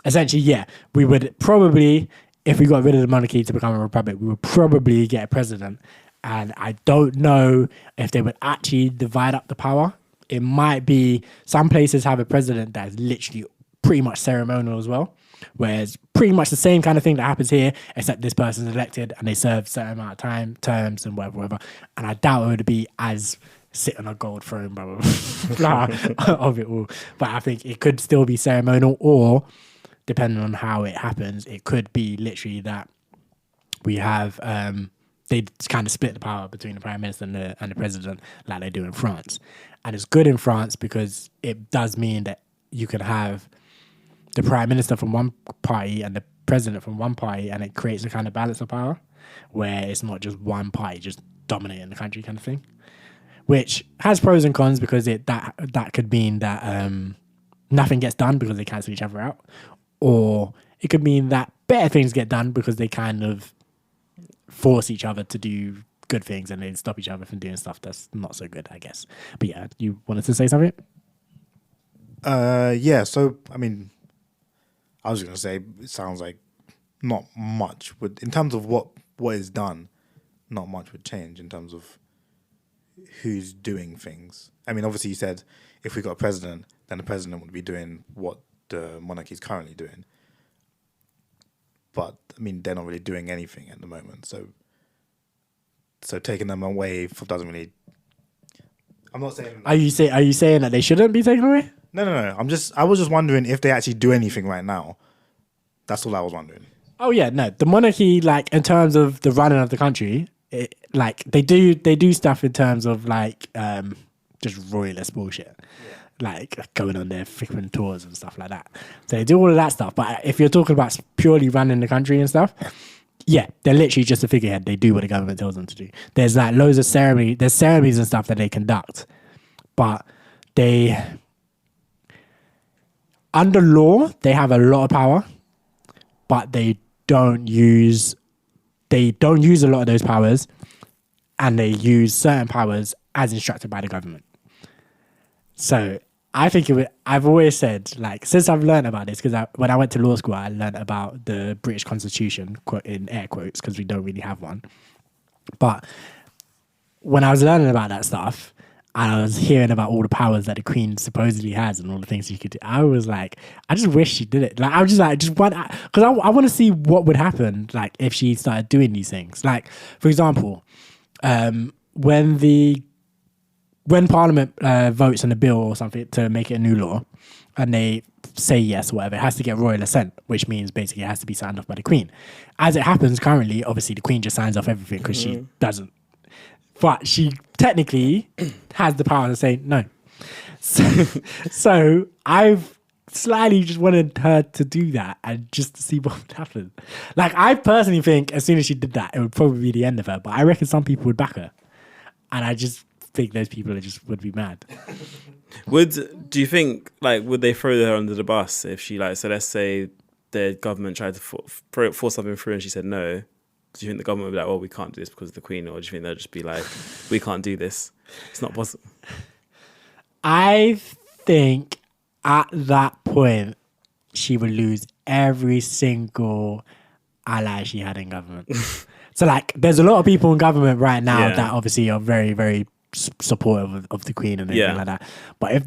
essentially, yeah, we would probably, if we got rid of the monarchy to become a republic, we would probably get a president. And I don't know if they would actually divide up the power. It might be, some places have a president that's literally pretty much ceremonial as well, whereas pretty much the same kind of thing that happens here, except this person's elected and they serve a certain amount of time, terms and whatever. And I doubt it would be as sit on a gold throne, blah, blah, blah, of it all. But I think it could still be ceremonial, or depending on how it happens, it could be literally that we have, they kind of split the power between the prime minister and the president like they do in France. And it's good in France because it does mean that you can have the prime minister from one party and the president from one party, and it creates a kind of balance of power where it's not just one party just dominating the country kind of thing, which has pros and cons because that could mean that nothing gets done because they cancel each other out, or it could mean that better things get done because they kind of force each other to do good things and they stop each other from doing stuff that's not so good, I guess. But yeah, you wanted to say something? Yeah, so I mean, I was going to say, it sounds like not much would, in terms of what is done, not much would change in terms of who's doing things. I mean, obviously you said if we got a president, then the president would be doing what the monarchy is currently doing. But I mean, they're not really doing anything at the moment. So taking them away doesn't really. I'm not saying. Are you saying that they shouldn't be taken away? No. I was just wondering if they actually do anything right now. That's all I was wondering. Oh yeah, no. The monarchy, like in terms of the running of the country, like they do stuff in terms of like just royalist bullshit, like going on their frequent tours and stuff like that. So they do all of that stuff. But if you're talking about purely running the country and stuff, yeah, they're literally just a figurehead. They do what the government tells them to do. There's like loads of ceremony. There's ceremonies and stuff that they conduct, but under law they have a lot of power, but they don't use a lot of those powers, and they use certain powers as instructed by the government. So I think I've always said, like, since I've learned about this, because when I went to law school, I learned about the British Constitution, in air quotes, because we don't really have one. But when I was learning about that stuff, and I was hearing about all the powers that the Queen supposedly has and all the things she could do, I was like, I just wish she did it. Like, I was just like, because I want to see what would happen, like, if she started doing these things. Like, for example, when Parliament votes on a bill or something to make it a new law, and they say yes or whatever, it has to get royal assent, which means basically it has to be signed off by the Queen. As it happens currently, obviously the Queen just signs off everything because she doesn't. But she technically has the power to say no. So I've slightly just wanted her to do that and just to see what would happen. Like, I personally think as soon as she did that, it would probably be the end of her. But I reckon some people would back her. And I just think those people would be mad. Do you think, like, would they throw her under the bus if she, like, so let's say the government tried to force something through and she said no? Do you think the government would be like, well, we can't do this because of the Queen? Or do you think they'll just be like, we can't do this? It's not possible. I think at that point, she would lose every single ally she had in government. So, like, there's a lot of people in government right now that obviously are very, very supportive of the Queen and everything like that. But if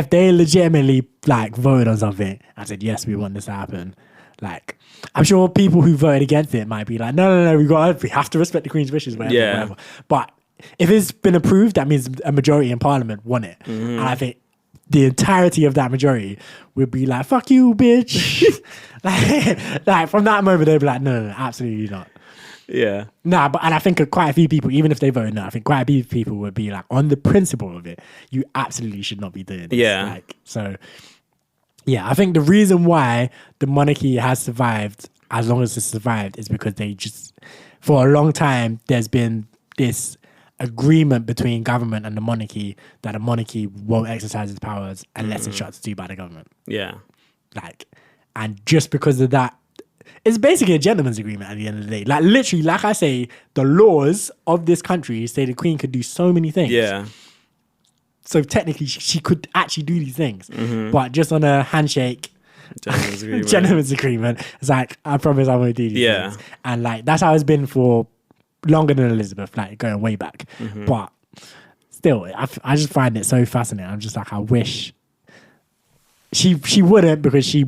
they legitimately, like, voted on something and said, yes, we want this to happen, like, I'm sure people who voted against it might be like, no, we have to respect the Queen's wishes, whatever. But if it's been approved, that means a majority in Parliament want it. And I think the entirety of that majority would be like, fuck you, bitch. like from that moment, they'd be like, no, absolutely not. Yeah. Nah, and I think quite a few people, even if they voted no, I think quite a few people would be like, on the principle of it, you absolutely should not be doing this. Yeah. Like, so, yeah, I think the reason why the monarchy has survived as long as it's survived is because they just, for a long time, there's been this agreement between government and the monarchy that the monarchy won't exercise its powers unless it's shut to by the government. Yeah. Like, and just because of that, it's basically a gentleman's agreement at the end of the day. Like, literally, like I say, the laws of this country say the Queen could do so many things. Yeah. So technically, she could actually do these things. But just on a handshake, gentleman's agreement, it's like, I promise I won't do these things. And like, that's how it's been for longer than Elizabeth, like going way back. But still, I just find it so fascinating. I'm just like, I wish she wouldn't, because she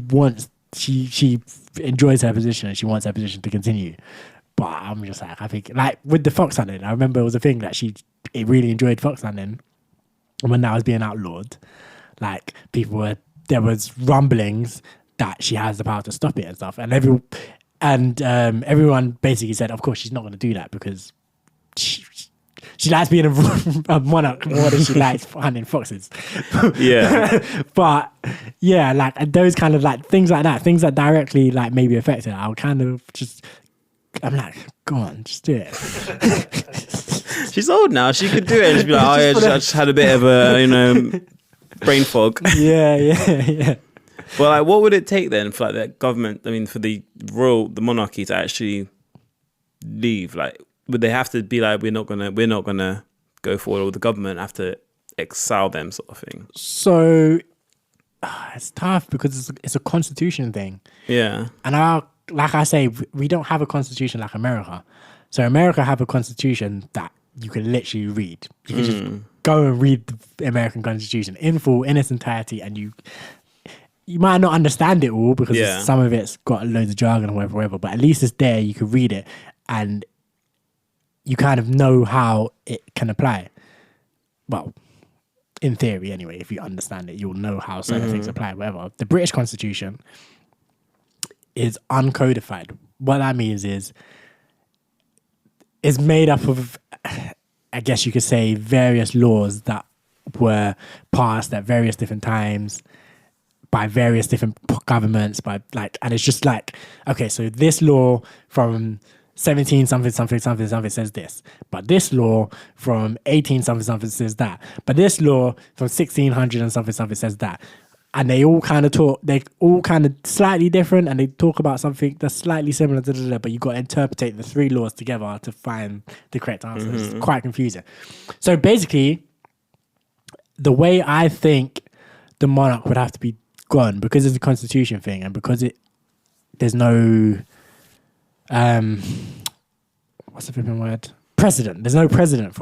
enjoys her position and she wants her position to continue. But I'm just like, I think, like with the fox hunting, I remember it was a thing that she really enjoyed fox hunting. And when that was being outlawed, like there was rumblings that she has the power to stop it and stuff. And everyone basically said, of course, she's not going to do that because she likes being a monarch more than she likes hunting foxes. Yeah. But yeah, like those kind of like things like that, things that directly like maybe affect her, I'll kind of just, I'm like, go on, just do it. She's old now. She could do it and she'd be like, I just had a bit of a, brain fog. Yeah. Well, like, what would it take then for like the government, for the monarchy to actually leave? Like, would they have to be like, we're not gonna go forward, or the government have to exile them, sort of thing? So it's tough because it's a constitution thing. Yeah. And like I say, we don't have a constitution like America. So America have a constitution that you can literally read. You can just go and read the American Constitution in full, in its entirety, and you might not understand it all because some of it's got loads of jargon or whatever, but at least it's there. You can read it and you kind of know how it can apply. Well, in theory anyway, if you understand it, you'll know how certain things apply, whatever. The British Constitution is uncodified. What that means is it's made up of, I guess you could say, various laws that were passed at various different times by various different governments, and it's just like, okay, so this law from 17 something says this, but this law from 18 something says that, but this law from 1600 and something says that. And they all kind of slightly different, and they talk about something that's slightly similar to but you've got to interpret the three laws together to find the correct answer. It's quite confusing. So basically, the way I think the monarch would have to be gone, because it's a constitution thing, and because there's no what's the flipping word? Precedent. There's no precedent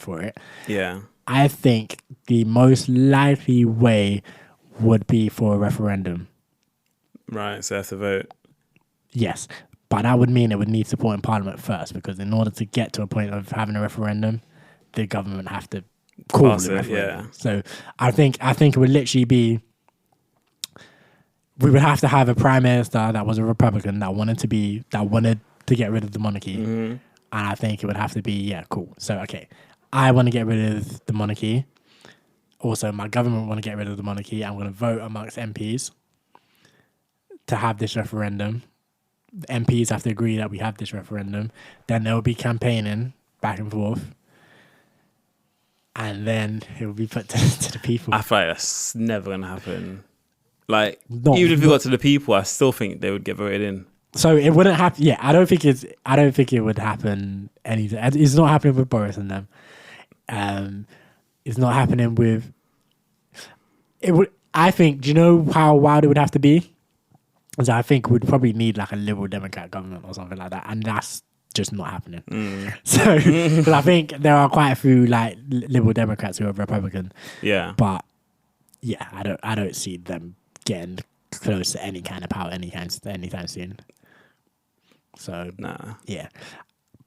for it. Yeah. I think the most likely way would be for a referendum. Right, so they have to vote. Yes, but that would mean it would need support in Parliament first, because in order to get to a point of having a referendum, the government have to call the referendum. So I think it would literally be, we would have to have a prime minister that was a Republican that wanted to get rid of the monarchy, and I think it would have to be So okay, I want to get rid of the monarchy. Also, my government want to get rid of the monarchy. I'm going to vote amongst MPs to have this referendum. The MPs have to agree that we have this referendum. Then there will be campaigning back and forth. And then it will be put to the people. I feel like that's never going to happen. Like, even if it got to the people, I still think they would get voted in. So it wouldn't happen. Yeah, I don't think it would happen. It's not happening with Boris and them. It's not happening with. It would. I think. Do you know how wild it would have to be? So I think we'd probably need like a Liberal Democrat government or something like that, and that's just not happening. So, because I think there are quite a few like Liberal Democrats who are Republican. Yeah. But yeah, I don't see them getting close to any kind of power anytime soon. So yeah.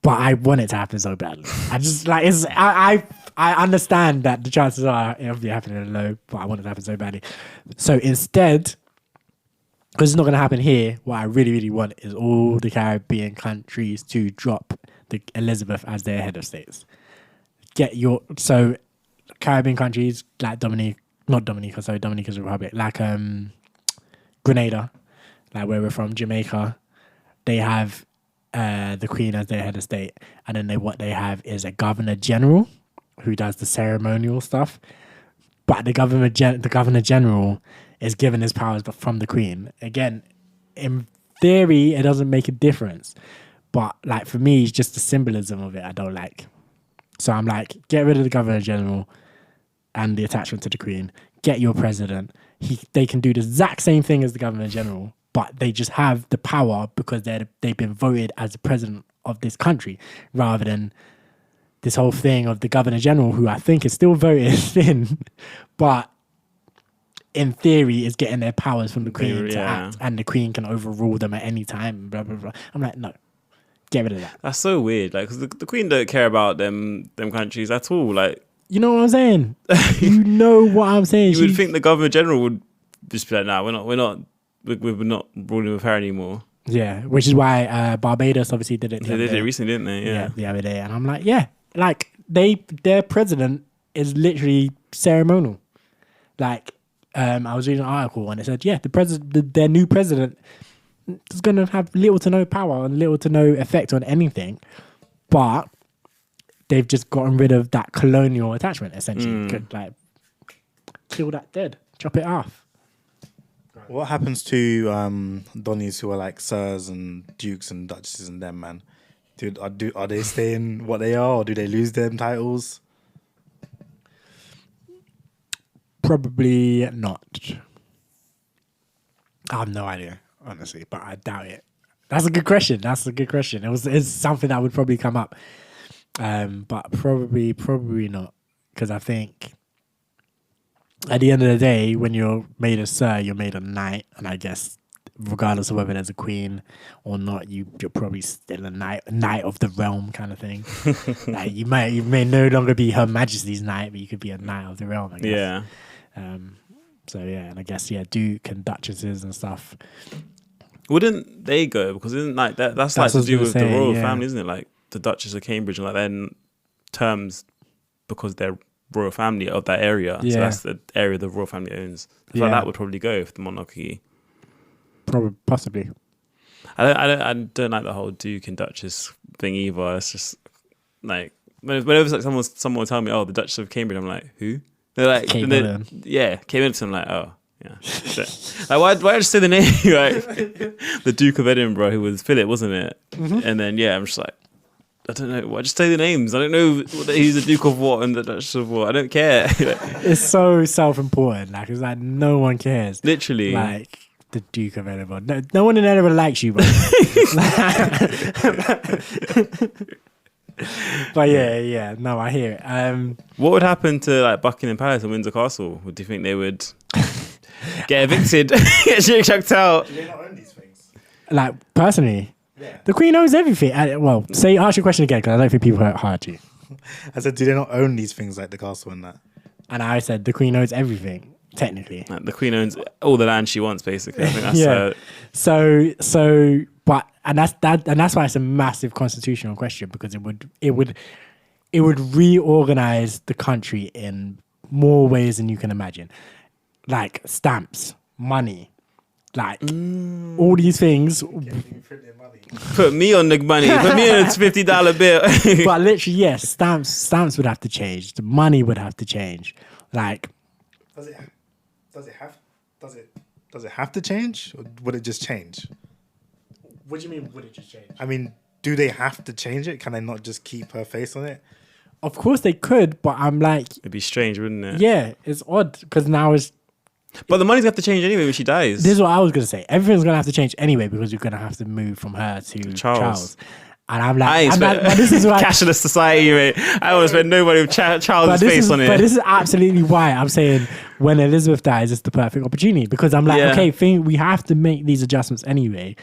But I want it to happen so badly. I just like I understand that the chances are it'll be happening low, but I want it to happen so badly. So instead, because it's not going to happen here, what I really, really want is all the countries to drop the Elizabeth as their head of states. So Caribbean countries like Dominica's Republic, like Grenada, like where we're from, Jamaica, they have the Queen as their head of state, and then what they have is a Governor General who does the ceremonial stuff. But the Governor General is given his powers from the Queen. Again, in theory, it doesn't make a difference. But like for me, it's just the symbolism of it I don't like. So I'm like, get rid of the Governor General and the attachment to the Queen. Get your president. They can do the exact same thing as the Governor General, but they just have the power because they've been voted as the president of this country, rather than this whole thing of the Governor General, who I think is still voted in, but in theory is getting their powers from the Queen to act, and the Queen can overrule them at any time. Blah blah blah. I'm like, no, get rid of that. That's so weird. Like, because the Queen don't care about them countries at all. Like, you know what I'm saying? You know what I'm saying? You would think the Governor General would just be like, nah, we're not ruling with her anymore. Yeah, which is why Barbados obviously did it. They did it recently, didn't they? Yeah, the other day, and I'm like, yeah. Like their president is literally ceremonial. Like I was reading an article and it said, yeah, their new president is going to have little to no power and little to no effect on anything, but they've just gotten rid of that colonial attachment. Essentially, could like kill that dead, chop it off. What happens to Donnies who are like sirs and dukes and duchesses and them, man? Are they staying what they are, or do they lose them titles? Probably not. I have no idea, honestly, but I doubt it. That's a good question. It's something that would probably come up, but probably not, because I think at the end of the day, when you're made a sir, you're made a knight, and I guess regardless of whether there's a queen or not, you're probably still a knight of the realm kind of thing. Like you may no longer be Her Majesty's knight, but you could be a knight of the realm, I guess. Yeah. So yeah, and I guess duke and duchesses and stuff. Wouldn't they go? Because isn't like that's like to do with the royal family, isn't it? Like the Duchess of Cambridge and like then terms because they're royal family of that area. Yeah. So that's the area the royal family owns. I feel like that would probably go if the monarchy. Probably, possibly. I don't like the whole Duke and Duchess thing either. It's just like whenever it's like someone will tell me, oh, the Duchess of Cambridge, I'm like, who? They're like, Kate Middleton. I'm like, oh, yeah. Like why just say the name? Like the Duke of Edinburgh, who was Philip, wasn't it? Mm-hmm. And then I'm just like, I don't know. Why just say the names? I don't know he's the Duke of what and the Duchess of what. I don't care. It's so self-important. Like it's like no one cares. Literally, like. The Duke of Edinburgh. No one in Edinburgh likes you, bro. But yeah, no, I hear it. What would happen to like Buckingham Palace and Windsor Castle? Do you think they would get evicted, get chucked out? Do they not own these things? Like personally, yeah. The Queen owns everything. Ask your question again because I don't think people heard you. I said, do they not own these things like the castle and that? And I said the Queen owns everything. Technically, like the Queen owns all the land she wants. Basically, I think that's that's why it's a massive constitutional question, because it would reorganize the country in more ways than you can imagine, like stamps, money, like all these things. Put me on the money. Put me on a $50 bill. But literally, yes, stamps would have to change. The money would have to change. Like, Does it have to change, or would it just change? What do you mean, would it just change? I mean, do they have to change it? Can they not just keep her face on it? Of course they could, but I'm like... It'd be strange, wouldn't it? Yeah, it's odd, because now it's... But the money's going to have to change anyway when she dies. This is what I was going to say. Everything's going to have to change anyway, because you're going to have to move from her to Charles. And I'm like... this is why... Cashless society, mate. I always spend nobody with Charles' face on it. But this is absolutely why I'm saying when Elizabeth dies, it's the perfect opportunity. Because I'm like, okay, we have to make these adjustments anyway.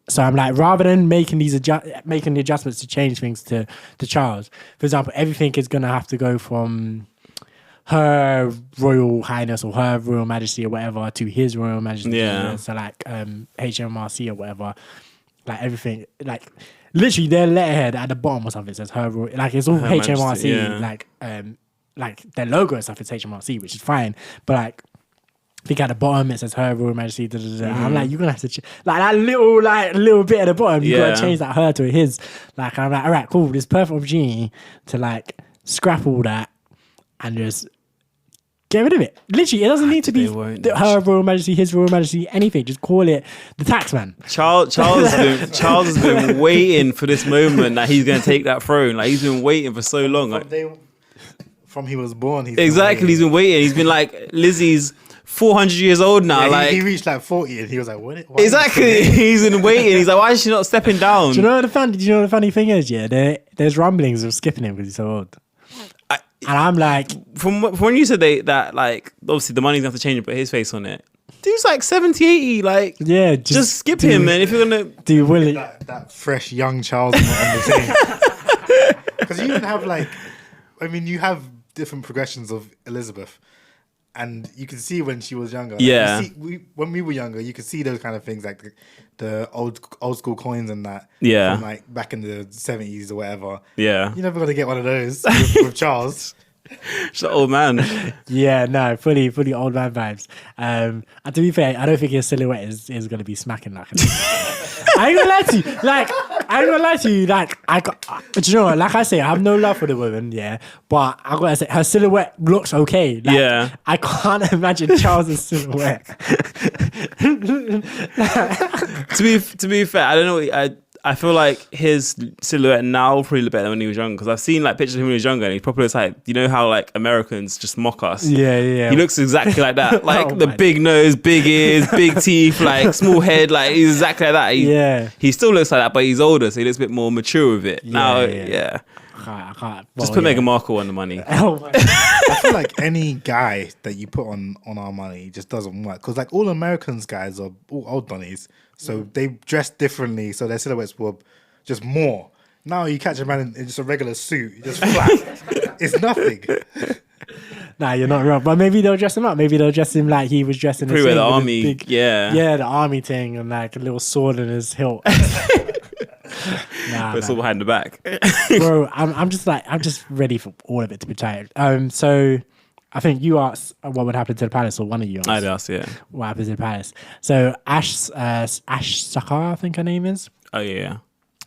So I'm like, rather than making the adjustments to change things to Charles, for example, everything is going to have to go from Her Royal Highness or Her Royal Majesty or whatever to His Royal Majesty. Yeah. So like HMRC or whatever, like everything, like literally their letterhead at the bottom or something says Her Royal, like it's all Her HMRC, Majesty, yeah. Like their logo and stuff is HMRC, which is fine, but like I think at the bottom it says Her Royal Majesty. Da, da, da. I'm like, you're gonna have to like that little bit at the bottom. You gotta change that her to a his. Like, I'm like, all right, cool. This perfect opportunity to like scrap all that and just get rid of it. Literally, it doesn't need to be Her Royal Majesty, His Royal Majesty, anything. Just call it the Taxman. Charles has been waiting for this moment that he's going to take that throne. Like, he's been waiting for so long. From he was born. He's he's been waiting. He's been like, Lizzie's 400 years old now. Yeah, like he reached like 40 and he was like, what? Exactly. He's been waiting. He's like, why is she not stepping down? Do you know what the funny thing is? Yeah, there's rumblings of skipping him because he's so old. And I'm like, from when you said that, like, obviously the money's going to have to change and put his face on it. Dude's like 70, 80. Like, yeah, just skip him, man. If you're gonna do Willie that fresh young Charles on the team, because you even have like, I mean, you have different progressions of Elizabeth. And you can see when she was younger. Yeah. When we were younger, you could see those kind of things like the old school coins and that. Yeah. From like back in the 70s or whatever. Yeah. You're never gonna get one of those with Charles. She's an old man. Yeah, no, fully old man vibes. And to be fair, I don't think his silhouette is gonna be smacking like. I ain't gonna lie to you. But you know what? Like I say, I have no love for the woman, yeah. But I gotta say, her silhouette looks okay. Like, yeah. I can't imagine Charles's silhouette. To be fair, I don't know. I feel like his silhouette now will probably look better than when he was young, because I've seen like pictures of him when he was younger and he probably looks like, you know how like Americans just mock us. Yeah. He looks exactly like that. Like the my big nose, big ears, big teeth, like small head. Like he's exactly like that. He still looks like that, but he's older, so he looks a bit more mature with it. Yeah. I can't. Just put Meghan Markle on the money. Oh my I feel like any guy that you put on our money just doesn't work, because like all Americans guys are all old bunnies, so they dress differently, so their silhouettes were just more. Now you catch a man in just a regular suit, just flat. It's nothing. Nah, you're not wrong. But maybe they'll dress him up. Maybe they'll dress him like he was dressed in Pretty well the army. big, yeah, the army thing and like a little sword in his hilt. But it's all behind the back. Bro, I'm just ready for all of it to be tired. So I think you asked what would happen to the palace, or one of you asked. I'd ask, yeah. What happens to the palace? So Ash Sakar, I think her name is. Oh yeah.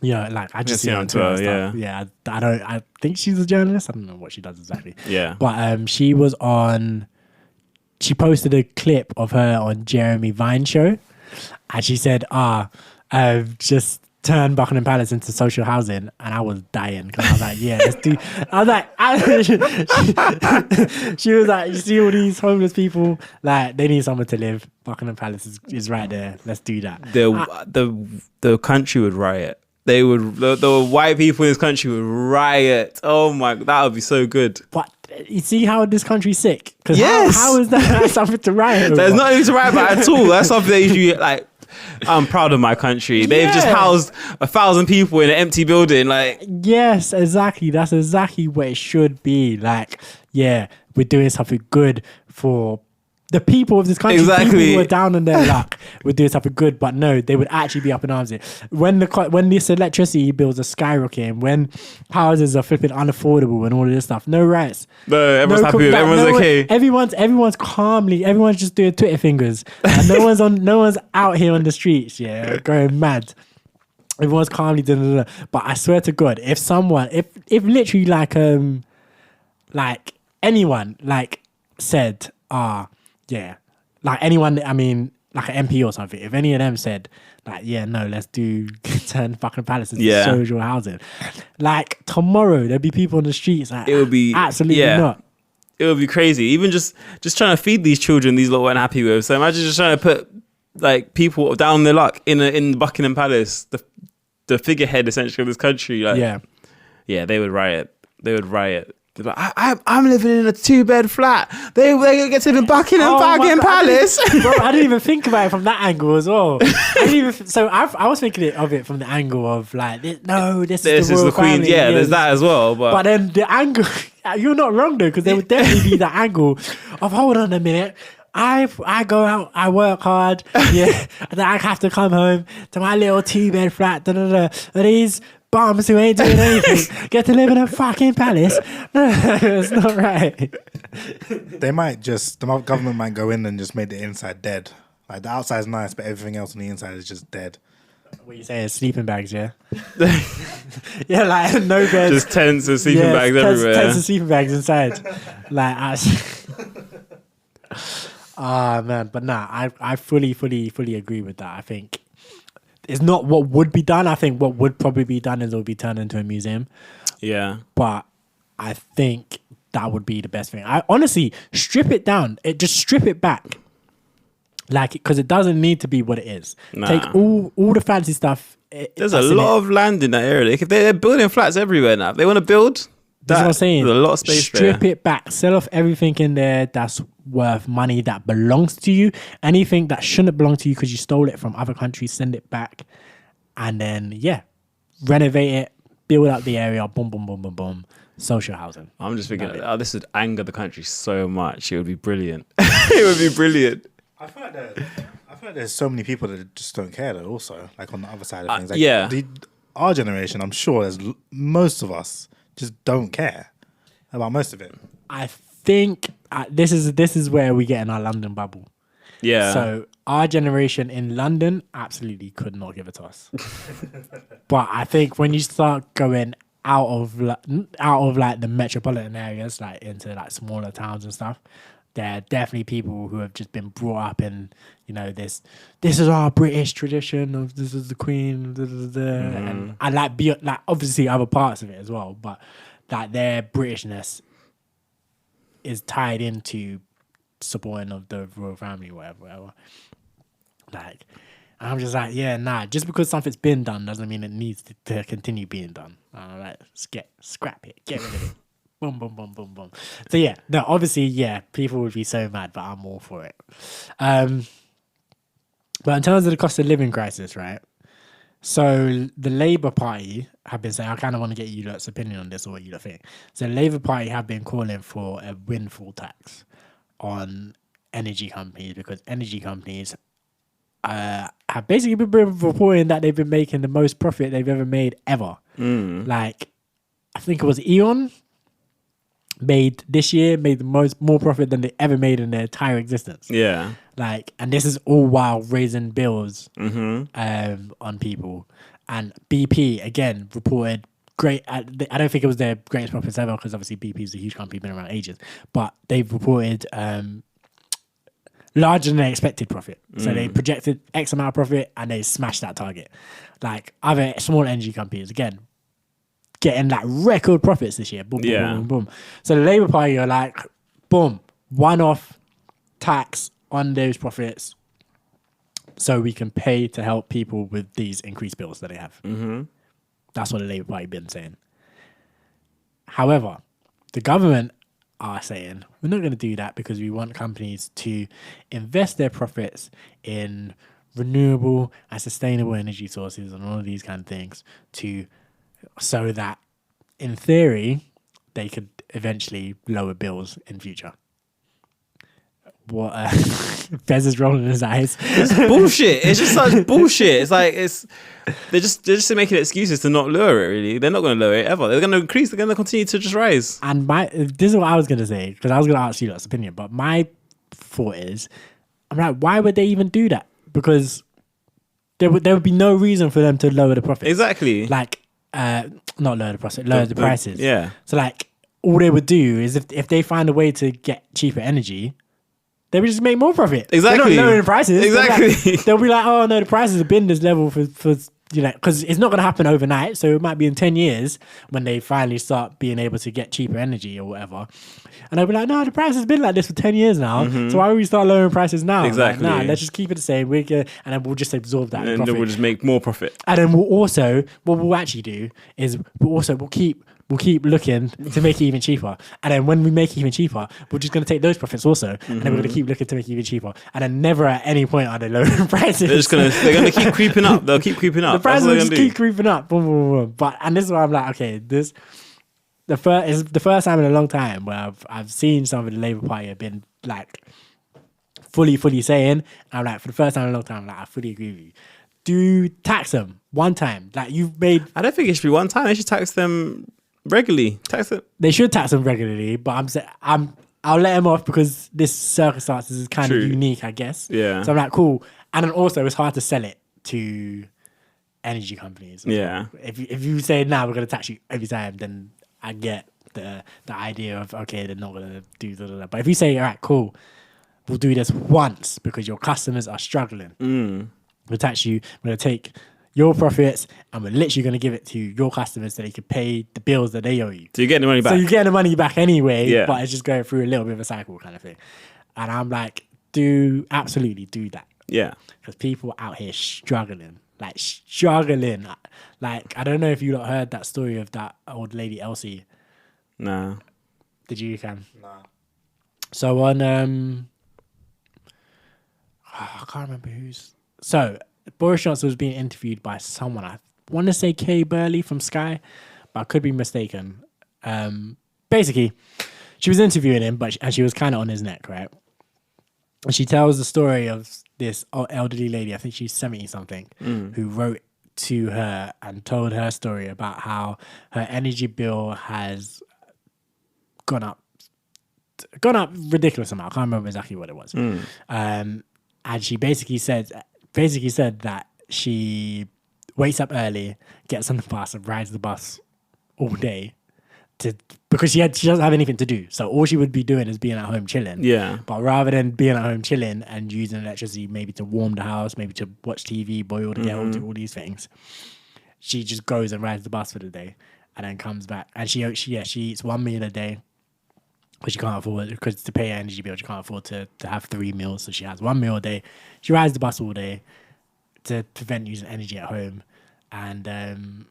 Yeah, like I just see her her on on Twitter. Twitter, Yeah, I think she's a journalist. I don't know what she does exactly. Yeah. But she posted a clip of her on Jeremy Vine's show, and she said, just turn Buckingham Palace into social housing, and I was dying because I was like, yeah, let's do. She was like, you see all these homeless people, like they need somewhere to live. Buckingham Palace is right there. Let's do that. The country would riot. They would. The white people in this country would riot. Oh my, that would be so good. But you see how this country's sick? Because yes. how is that something to riot over? There's nothing to riot about at all. That's something that you like. I'm proud of my country. They've just housed 1,000 people in an empty building. Like, yes, exactly. That's exactly what it should be. Like, yeah, we're doing something good for the people of this country. Exactly. People who are down on their luck would do something good, but no, they would actually be up in arms. When this electricity bills are skyrocketing, when houses are flipping unaffordable and all of this stuff, no riots. No, everyone's happy with it. Everyone's okay. Everyone's calmly. Everyone's just doing Twitter fingers. And no one's out here on the streets, yeah, going mad. Everyone's calmly doing. But I swear to God, if literally like anyone like said, yeah, like anyone, I mean, like an MP or something, if any of them said, like, yeah, no, let's turn fucking Palace into social housing, like tomorrow there'd be people on the streets. Like, it would be absolutely not. It would be crazy. Even just trying to feed these children, these lot weren't happy with. So imagine just trying to put like people down on their luck in Buckingham Palace, the figurehead essentially of this country. Like, yeah, they would riot. Like, I'm living in a 2-bed flat. They get to live in Buckingham Palace. Bro, I didn't even think about it from that angle as well. I was thinking of it from the angle of like, this is the Queen. Family. Yeah, there's that as well. But then the angle, you're not wrong though, because there would definitely be the angle of, hold on a minute, I go out, I work hard, yeah, and then I have to come home to my little 2-bed flat. These bums who ain't doing anything get to live in a fucking palace. No, it's not right. The government might go in and just make the inside dead. Like the outside's nice, but everything else on the inside is just dead. What you say is sleeping bags, yeah? Yeah, like no beds. Just tents and sleeping bags everywhere. Tents and sleeping bags inside. Like, man. But nah, I fully agree with that. I think it's not what would be done. I think what would probably be done is it would be turned into a museum. Yeah. But I think that would be the best thing. I honestly strip it down. Just strip it back. Like, because it doesn't need to be what it is. Nah. Take all the fancy stuff. There's a lot of land in that area. They're building flats everywhere now. If they want to build, that's what I'm saying. There's a lot of space Strip there. it back. Sell off everything in there that's worth money that belongs to you. Anything that shouldn't belong to you because you stole it from other countries, send it back. And then, renovate it, build up the area, boom, boom, boom, boom, boom. Social housing. I'm just thinking, this would anger the country so much. It would be brilliant. It would be brilliant. I feel like there's so many people that just don't care though also, like on the other side of things. Like yeah. Our generation, I'm sure most of us just don't care about most of it. I think this is where we get in our London bubble. Yeah. So our generation in London absolutely could not give it to us. But I think when you start going out of like the metropolitan areas, like into like smaller towns and stuff, there are definitely people who have just been brought up in, this is our British tradition of this is the Queen, and like obviously other parts of it as well, but that their Britishness is tied into supporting of the royal family, whatever. Like, I'm just like, just because something's been done doesn't mean it needs to continue being done. Like, scrap it, get rid of it. Boom, boom, boom, boom, boom. So obviously, people would be so mad, but I'm all for it. But in terms of the cost of living crisis, right? So the Labour Party have been saying, I kind of want to get you lot's opinion on this or what you lot think. So the Labour Party have been calling for a windfall tax on energy companies because energy companies have basically been reporting that they've been making the most profit they've ever made ever. Like, I think it was E.ON made more profit than they ever made in their entire existence. Yeah. Like, and this is all while raising bills on people. And BP again reported great. I don't think it was their greatest profits ever because obviously BP is a huge company, been around ages. But they've reported larger than they expected profit. So they projected X amount of profit and they smashed that target. Like other small energy companies again, getting like record profits this year. Boom, boom, boom, boom, boom. So the Labour Party are like, boom, one-off tax on those profits so we can pay to help people with these increased bills that they have. That's what the Labour Party been saying. However, the government are saying, we're not going to do that because we want companies to invest their profits in renewable and sustainable energy sources and all of these kind of things so that, in theory, they could eventually lower bills in future. What Fez is rolling his eyes. It's bullshit. It's just such bullshit. It's like they're just making excuses to not lower it. Really, they're not going to lower it ever. They're going to increase. They're going to continue to just rise. And this is what I was going to say because I was going to ask you lot's opinion. But my thought is, I'm like, why would they even do that? Because there would be no reason for them to lower the profits. Exactly. Like, not lower the profit, lower the prices. Yeah. So like, all they would do is if they find a way to get cheaper energy, they would just make more profit. Exactly. They're not lowering prices. Exactly. They'll be like, oh no, the prices have been this level for because it's not going to happen overnight. So it might be in 10 years when they finally start being able to get cheaper energy or whatever. And they'll be like, no, the price has been like this for 10 years now. So why would we start lowering prices now? Exactly. Like, nah, let's just keep it the same. And then we'll just absorb that And profit. then we'll just make more profit. And then what we'll actually do is we'll keep looking to make it even cheaper. And then when we make it even cheaper, we're just going to take those profits also. And then we're going to keep looking to make it even cheaper. And then never at any point are they lowering prices. They're going to keep creeping up. They'll keep creeping up. The prices will just keep creeping up. Boom, boom, boom. And this is why I'm like, okay, this is the first time in a long time where I've seen some of the Labour Party have been like fully saying, I'm like, for the first time in a long time, I'm like, I fully agree with you. do tax them one time. Like you've made. I don't think it should be one time. They should tax them regularly. Tax it. They should tax them regularly, but I'll let them off because this circumstance is kind of unique, I guess. Yeah. So I'm like, cool. And then also, it's hard to sell it to energy companies. Yeah. If you say, nah, we're going to tax you every time, then I get the idea of, okay, they're not going to do that. But if you say, all right, cool, we'll do this once because your customers are struggling. We'll tax you. We're going to take your profits and we're literally going to give it to your customers so they can pay the bills that they owe you. So you're getting the money back. So you're getting the money back anyway, but it's just going through a little bit of a cycle kind of thing. And I'm like, absolutely do that. Yeah. Because people out here struggling. Like, struggling. Like, I don't know if you lot heard that story of that old lady, Elsie. Nah. Did you, Cam? Nah. So on, I can't remember who's. So, Boris Johnson was being interviewed by someone. I want to say Kay Burley from Sky, but I could be mistaken. Basically, she was interviewing him, and she was kind of on his neck, right? And she tells the story of this elderly lady, I think she's 70-something, who wrote to her and told her story about how her energy bill has gone up ridiculous amount. I can't remember exactly what it was. And she basically said that she wakes up early, gets on the bus and rides the bus all day because she doesn't have anything to do. So all she would be doing is being at home chilling. Yeah. But rather than being at home chilling and using electricity maybe to warm the house, maybe to watch TV, boil the kettle, do all these things, she just goes and rides the bus for the day and then comes back. And she eats one meal a day because she can't afford, because to pay her energy bill, she can't afford to have 3 meals. So she has 1 meal a day. She rides the bus all day to prevent using energy at home. And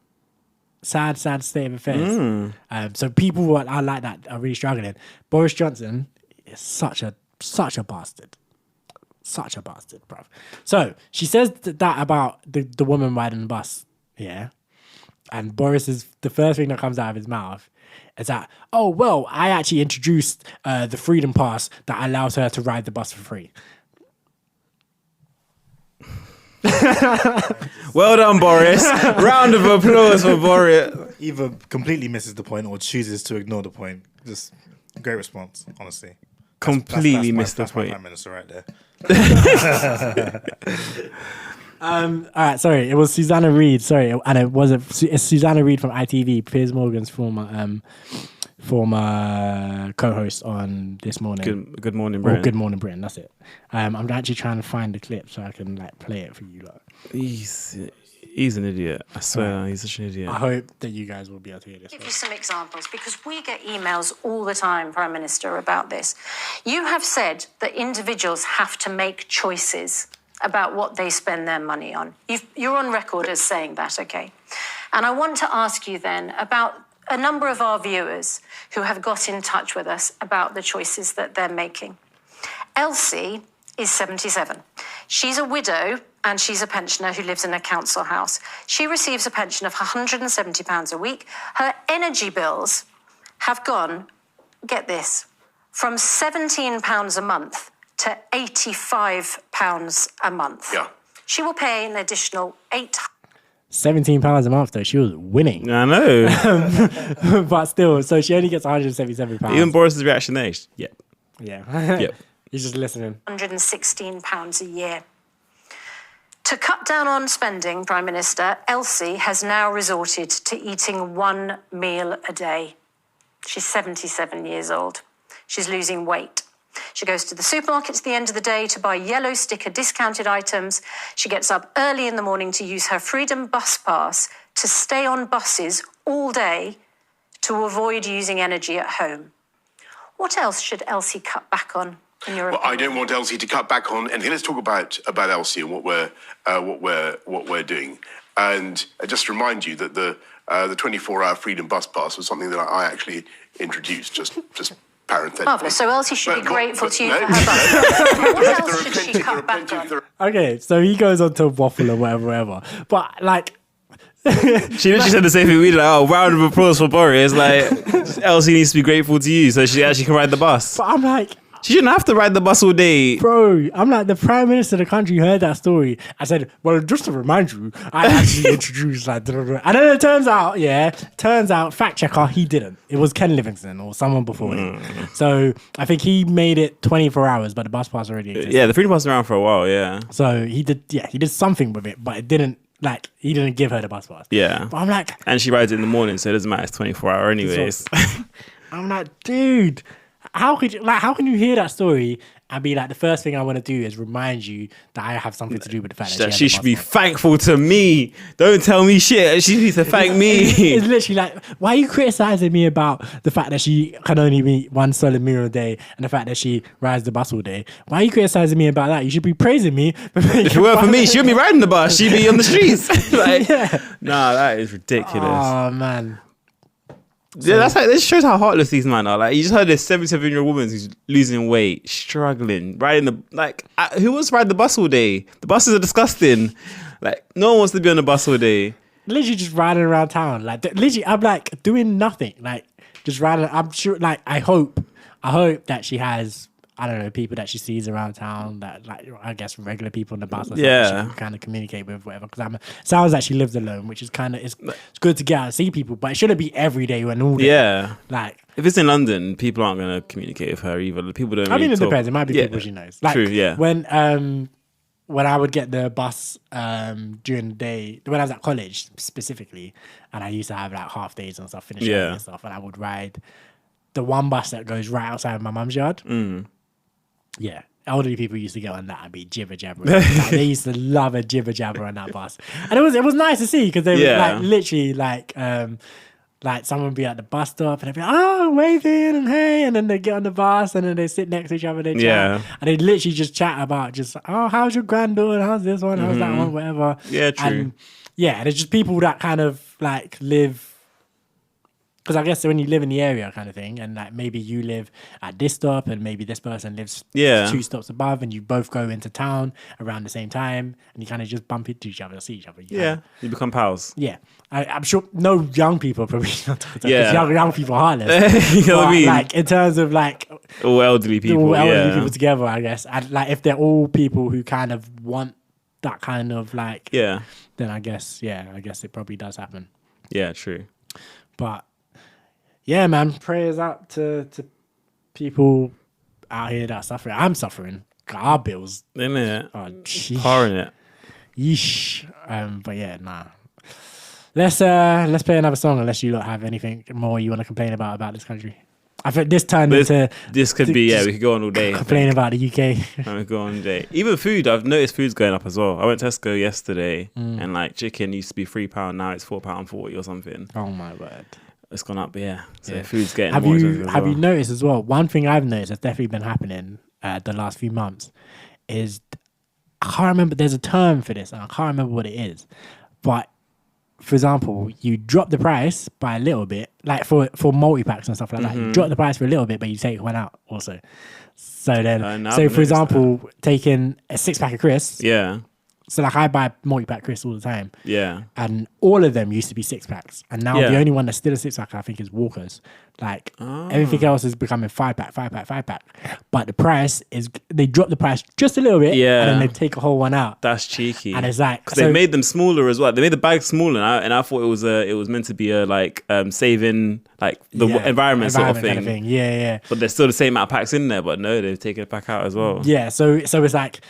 sad state of affairs. So people who are like that are really struggling. Boris Johnson is such a bastard. Such a bastard, bruv. So she says that about the woman riding the bus, yeah? And Boris the first thing that comes out of his mouth is that, oh, well, I actually introduced the Freedom Pass that allows her to ride the bus for free. Well done, Boris. Round of applause for Boris. Either completely misses the point or chooses to ignore the point. Just great response, honestly. Completely missed the That's my point. Prime Minister right there. All right, sorry, it was Susanna Reid. Sorry, and it's Susanna Reid from ITV, Piers Morgan's former co-host on This Morning. Good morning, Britain. Good Morning Britain. That's it. I'm actually trying to find the clip so I can play it for you lot. He's an idiot. I swear, he's such an idiot. I hope that you guys will be able to hear this. Give you some examples because we get emails all the time, Prime Minister, about this. You have said that individuals have to make choices about what they spend their money on. You're on record as saying that, okay? And I want to ask you then about a number of our viewers who have got in touch with us about the choices that they're making. Elsie is 77. She's a widow and she's a pensioner who lives in a council house. She receives a pension of £170 a week. Her energy bills have gone, get this, from £17 a month to £85 a month. Yeah. She will pay an additional £17 a month though, she was winning. I know. But still, so she only gets £177. Even Boris's reaction there, yep. Yeah. Yep. He's just listening. £116 a year. To cut down on spending, Prime Minister, Elsie has now resorted to eating 1 meal a day. She's 77 years old. She's losing weight. She goes to the supermarket at the end of the day to buy yellow sticker discounted items. She gets up early in the morning to use her Freedom Bus Pass to stay on buses all day to avoid using energy at home. What else should Elsie cut back on, in your opinion? I don't want Elsie to cut back on anything. Let's talk about Elsie and what we're doing. And just remind you that the 24-hour Freedom Bus Pass was something that I actually introduced. Just parenthetically. Marvellous. So Elsie should be grateful to you for her bus. What else should she cut back on? Okay, so he goes on to waffle or whatever. But she literally said the same thing we did. Round of applause for Boris. Elsie needs to be grateful to you so she actually can ride the bus. But I'm like, She shouldn't have to ride the bus all day. Bro, I'm like, the Prime Minister of the country heard that story. I said, well, just to remind you, I actually introduced like, and then it turns out, fact checker, he didn't. It was Ken Livingston or someone before him. So I think he made it 24 hours, but the bus pass already existed. Yeah, the freedom pass was around for a while, yeah. So he did something with it, but it didn't, like, he didn't give her the bus pass. Yeah. But I'm like... And she rides it in the morning, so it doesn't matter, it's 24 hour anyways. I'm like, dude... How can you hear that story and be like, the first thing I want to do is remind you that I have something to do with the fact that she should be thankful to me. Don't tell me shit. She needs to thank me. It's literally like, why are you criticizing me about the fact that she can only meet one solid meal a day and the fact that she rides the bus all day? Why are you criticizing me about that? You should be praising me. If it weren't for me, she wouldn't be riding the bus. She'd be on the streets. Like, yeah. Nah, that is ridiculous. Oh, man. Yeah, that's like, this shows how heartless these men are. Like, you just heard this 77-year-old woman who's losing weight, struggling, riding who wants to ride the bus all day? The buses are disgusting. Like, no one wants to be on the bus all day. Literally just riding around town. Like, literally, I'm like doing nothing. Like, just riding. I'm sure, like, I hope that she has, I don't know, people that she sees around town that, like, I guess regular people on the bus or something she can kind of communicate with, whatever. Because sounds like she lives alone, which is kind of, it's good to get out and see people, but it shouldn't be every day and all day. Yeah. Like, if it's in London, people aren't going to communicate with her either. People don't. I mean, really it talk. depends. It might be people she knows. Like, true. Yeah. When I would get the bus during the day, when I was at college specifically, and I used to have like half days and stuff, finish early and stuff, and I would ride the one bus that goes right outside my mum's yard. Yeah, elderly people used to get on that and be jibber jabbering. Like, they used to love a jibber jabber on that bus, and it was nice to see because they were like literally like someone would be at the bus stop and they'd be like, oh, waving and hey, and then they get on the bus and then they sit next to each other, they chat, and they literally just chat about just, oh, how's your granddaughter, how's this one, how's that one, whatever. Yeah, true. And yeah, there's just people that kind of like live. Because I guess when you live in the area kind of thing, and like maybe you live at this stop and maybe this person lives 2 stops above and you both go into town around the same time and you kind of just bump into each other, see each other. You become pals. Yeah. I'm sure no young people probably not because young people are heartless. You know what I mean? Like in terms of like all elderly people. People together, I guess. And like if they're all people who kind of want that kind of like, then I guess it probably does happen. Yeah, true. But yeah, man, prayers out to people out here that are suffering. I'm suffering. Our bills. Isn't it? Oh, jeez. Pouring it. Yeesh. But yeah, nah. Let's play another song unless you lot have anything more you want to complain about this country. I think this turned into... This could be, we could go on all day. Complain about the UK. We could go on all day. Even food, I've noticed food's going up as well. I went to Tesco yesterday and like chicken used to be £3, now it's £4.40 or something. Oh my word. It's gone up, So food's getting have more you expensive as have well. you noticed as well? One thing I've noticed that's definitely been happening the last few months is I can't remember. There's a term for this, and I can't remember what it is. But for example, you drop the price by a little bit, like for multi packs and stuff like that. You drop the price for a little bit, but you take one out also. So then, for example, taking a 6-pack of crisps. Yeah. So like I buy multi-pack crisps all the time. Yeah. And all of them used to be 6-packs. And now the only one that's still a 6-pack I think is Walker's. Like everything else is becoming 5-pack. But the price is, they drop the price just a little bit and then they take a whole one out. That's cheeky. And it's like, because they made them smaller as well. They made the bag smaller and I thought it was meant to be a like saving like the environment sort of thing. Kind of thing. Yeah. But there's still the same amount of packs in there, but no, they've taken it back out as well. Yeah, so it's like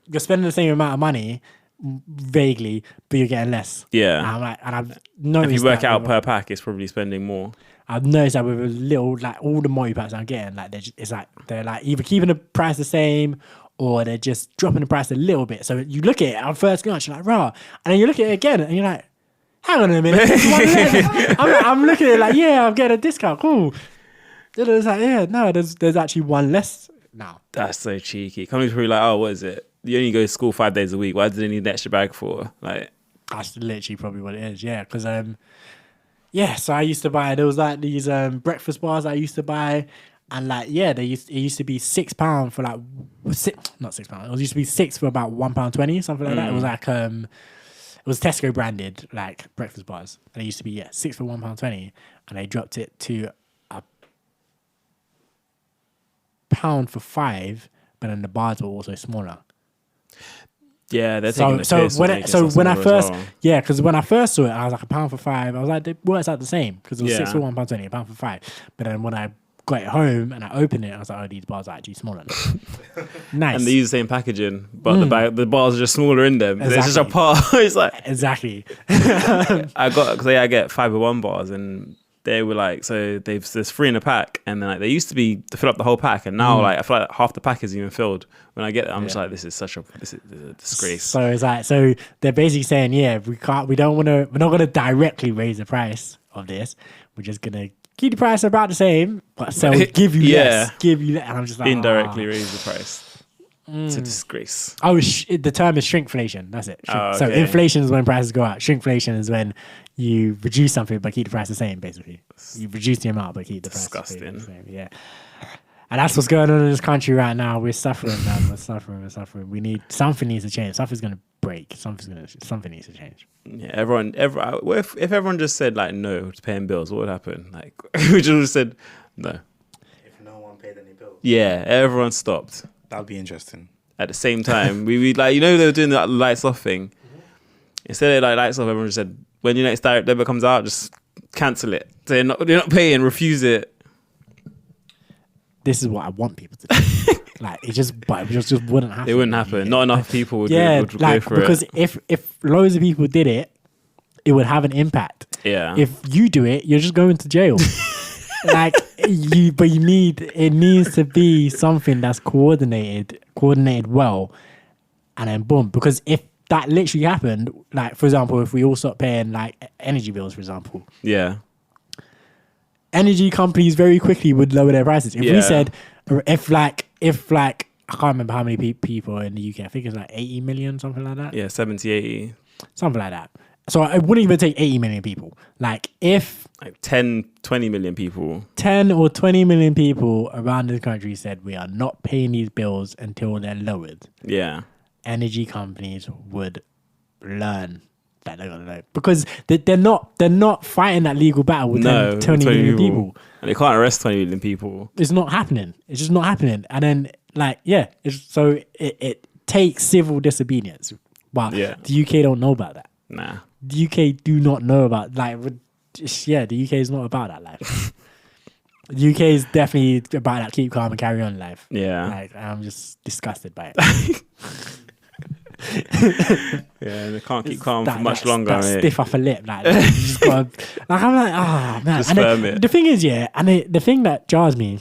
you're spending the same amount of money vaguely, but you're getting less. Yeah. And I've noticed if you work that out per pack, it's probably spending more. I've noticed that with a little, like all the multi packs I'm getting, like they're like either keeping the price the same or they're just dropping the price a little bit. So you look at it at first glance, you're like, rah, and then you look at it again and you're like, hang on a minute. I'm looking at it like, yeah, I'm getting a discount, cool. Then it's like, yeah, no, there's actually one less now. That's so cheeky. Companies probably like, oh, what is it? You only go to school 5 days a week. Why do they need the extra bag for? Like, that's literally probably what it is. Yeah, because so I used to buy. There was like these breakfast bars I used to buy, and like it used to be £6 for like not £6. It used to be 6 for about £1.20, something like that. It was like it was Tesco branded like breakfast bars, and it used to be 6 for £1.20, and they dropped it to £1 for 5, but then the bars were also smaller. Yeah, they're taking the piss. When I first, because when I first saw it, I was like £1 for 5. I was like, it works out the same because it was 6 for £1.20, £1 for 5. But then when I got it home and I opened it, I was like, oh, these bars are actually smaller now. Nice. And they use the same packaging, but the bars are just smaller in them. Exactly. There's just a part. It's like exactly. I get 501 bars, and they were like, so there's 3 in a pack, and then like they used to be to fill up the whole pack, and now like I feel like half the pack is even filled. When I get it, I'm just like, this is a disgrace. So it's like, so they're basically saying, we're not gonna directly raise the price of this. We're just gonna keep the price about the same, but give you less. And I'm just like, indirectly raise the price. It's a disgrace. Oh, the term is shrinkflation. That's it. Okay. So inflation is when prices go up. Shrinkflation is when you reduce something but keep the price the same. Basically, you reduce the amount but keep the price the same. Yeah. And that's what's going on in this country right now. We're suffering, man. We're suffering. Something needs to change. Something's going to break. Something needs to change. Yeah, if everyone just said like no to paying bills, what would happen? Like, we just said no. If no one paid any bills. Yeah, everyone stopped. That would be interesting. At the same time, we like, they were doing that lights off thing. Instead of like lights off, everyone just said, when your next direct debit comes out, just cancel it. So you're not paying, refuse it. This is what I want people to do. Like it just wouldn't happen. It wouldn't happen. Not enough people would go for because it. Because if loads of people did it, it would have an impact. Yeah. If you do it, you're just going to jail. It needs to be something that's coordinated well, and then boom. Because if that literally happened, like for example, if we all start paying like energy bills, for example, energy companies very quickly would lower their prices. If we said, if I can't remember how many people in the UK, I think it's like 80 million, something like that. Yeah, 70, 80. Something like that. So it wouldn't even take 80 million people. Like if 10, 20 million people. 10 or 20 million people around the country said we are not paying these bills until they're lowered. Yeah. Energy companies would learn that they're gonna know. Because they're not fighting that legal battle with 20 million people. And they can't arrest 20 million people. It's not happening. It's just not happening. And then it takes civil disobedience. But the UK don't know about that. Nah. The UK do not know about the UK is not about that life. The UK is definitely about that keep calm and carry on life. Yeah. Like I'm just disgusted by it. Yeah, they can't keep calm for much longer. That stiff upper lip, like you just gotta, like I'm like, man. Just firm it. The thing is, and the thing that jars me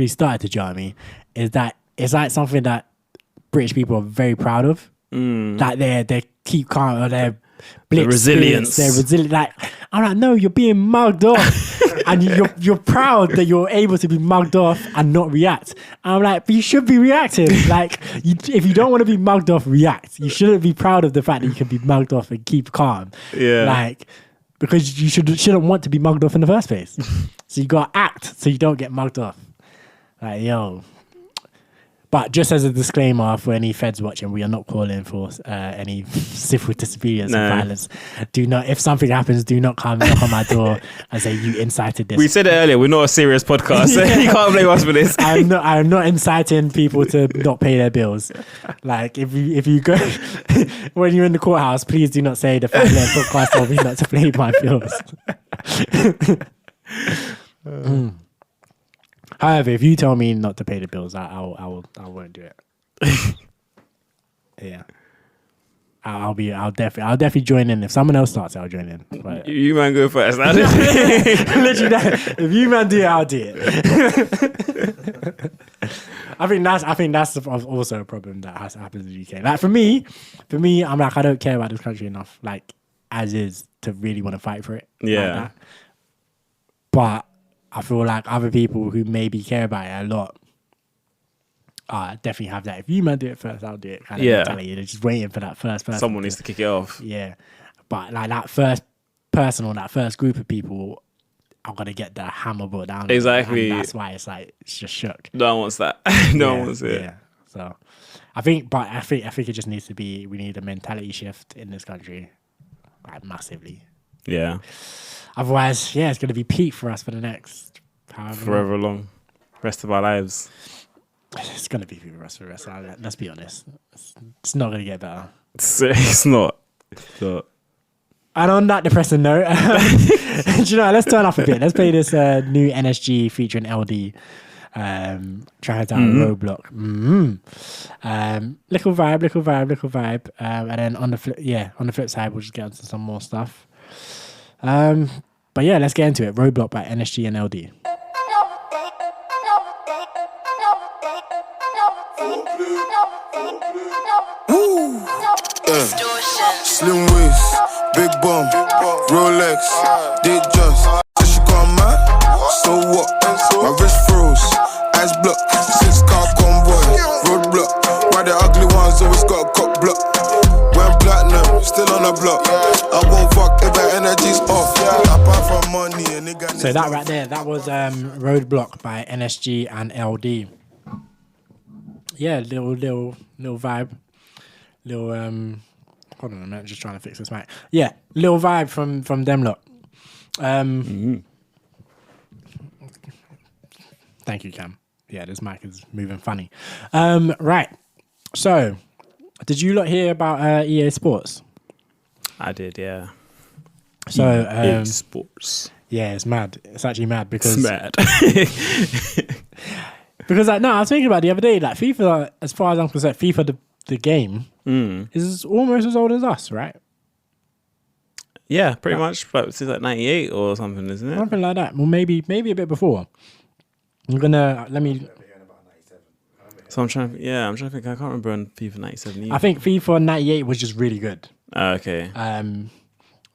started to jar me is that it's like something that British people are very proud of. Like they keep calm, or they're resilience. They're resilient. Like I'm like, no, you're being mugged off, and you're proud that you're able to be mugged off and not react. And I'm like, but you should be reacting. Like if you don't want to be mugged off, react. You shouldn't be proud of the fact that you can be mugged off and keep calm. Yeah, like because you shouldn't want to be mugged off in the first place. So you gotta act so you don't get mugged off. Like yo. But just as a disclaimer for any feds watching, we are not calling for any civil disobedience or violence. Do not, if something happens, do not come knock on my door and say you incited this. We said it earlier, we're not a serious podcast, so you can't blame us for this. I'm not inciting people to not pay their bills. Like if you go when you're in the courthouse, please do not say the Family Podcast told me not to pay my bills. However, if you tell me not to pay the bills, I won't do it. Yeah, I'll definitely join in. If someone else starts, I'll join in. But you man go first. Literally, if you man do it, I'll do it. I think that's also a problem that happens in the UK. Like for me, I'm like I don't care about this country enough, like as is, to really want to fight for it. Yeah, like that. But I feel like other people who maybe care about it a lot definitely have that. If you man do it first, I'll do it. Kind of mentality. They're just waiting for that first person. Someone needs to kick it off. Yeah. But like that first person or that first group of people are going to get the hammer brought down. Exactly. And that's why it's just shook. No one wants that. No one wants it. Yeah. So I think it just needs to be, we need a mentality shift in this country. Like massively. Yeah. Otherwise, it's going to be peak for us for the next forever long. rest of our lives. It's gonna be for the rest of our lives. Let's be honest. It's not gonna get better. It's not. And on that depressing note, do you know, let's turn off a bit. Let's play this new NSG featuring LD. Track it out Roadblock. Little vibe. And then on the flip side, we'll just get onto some more stuff. But yeah, let's get into it. Roadblock by NSG and LD. Slim waist, big bum, Rolex, did just. So she got mad, so what? My wrist froze, eyes blocked, 6-car convoy, roadblock. Why the ugly ones always got a cop block? Went platinum, still on the block. I won't fuck if the energy's off. Apart from money, a nigga. So that right there, that was Roadblock by NSG and LD. Yeah, little vibe, little hold on a minute, just trying to fix this mic. Yeah, little vibe from them lot. Thank you, Cam. Yeah, this mic is moving funny. Right. So, did you lot hear about EA Sports? I did, yeah. So, EA Sports. Yeah, it's mad. It's actually mad because It's mad. because I was thinking about it the other day. Like FIFA, as far as I'm concerned, FIFA the game is almost as old as us, right? Yeah, pretty much. Like, since like 98 or something, isn't it? Something like that. Well, maybe a bit before. I'm gonna let me. So I'm trying to think. I can't remember on FIFA 97 either. I think FIFA 98 was just really good. Okay.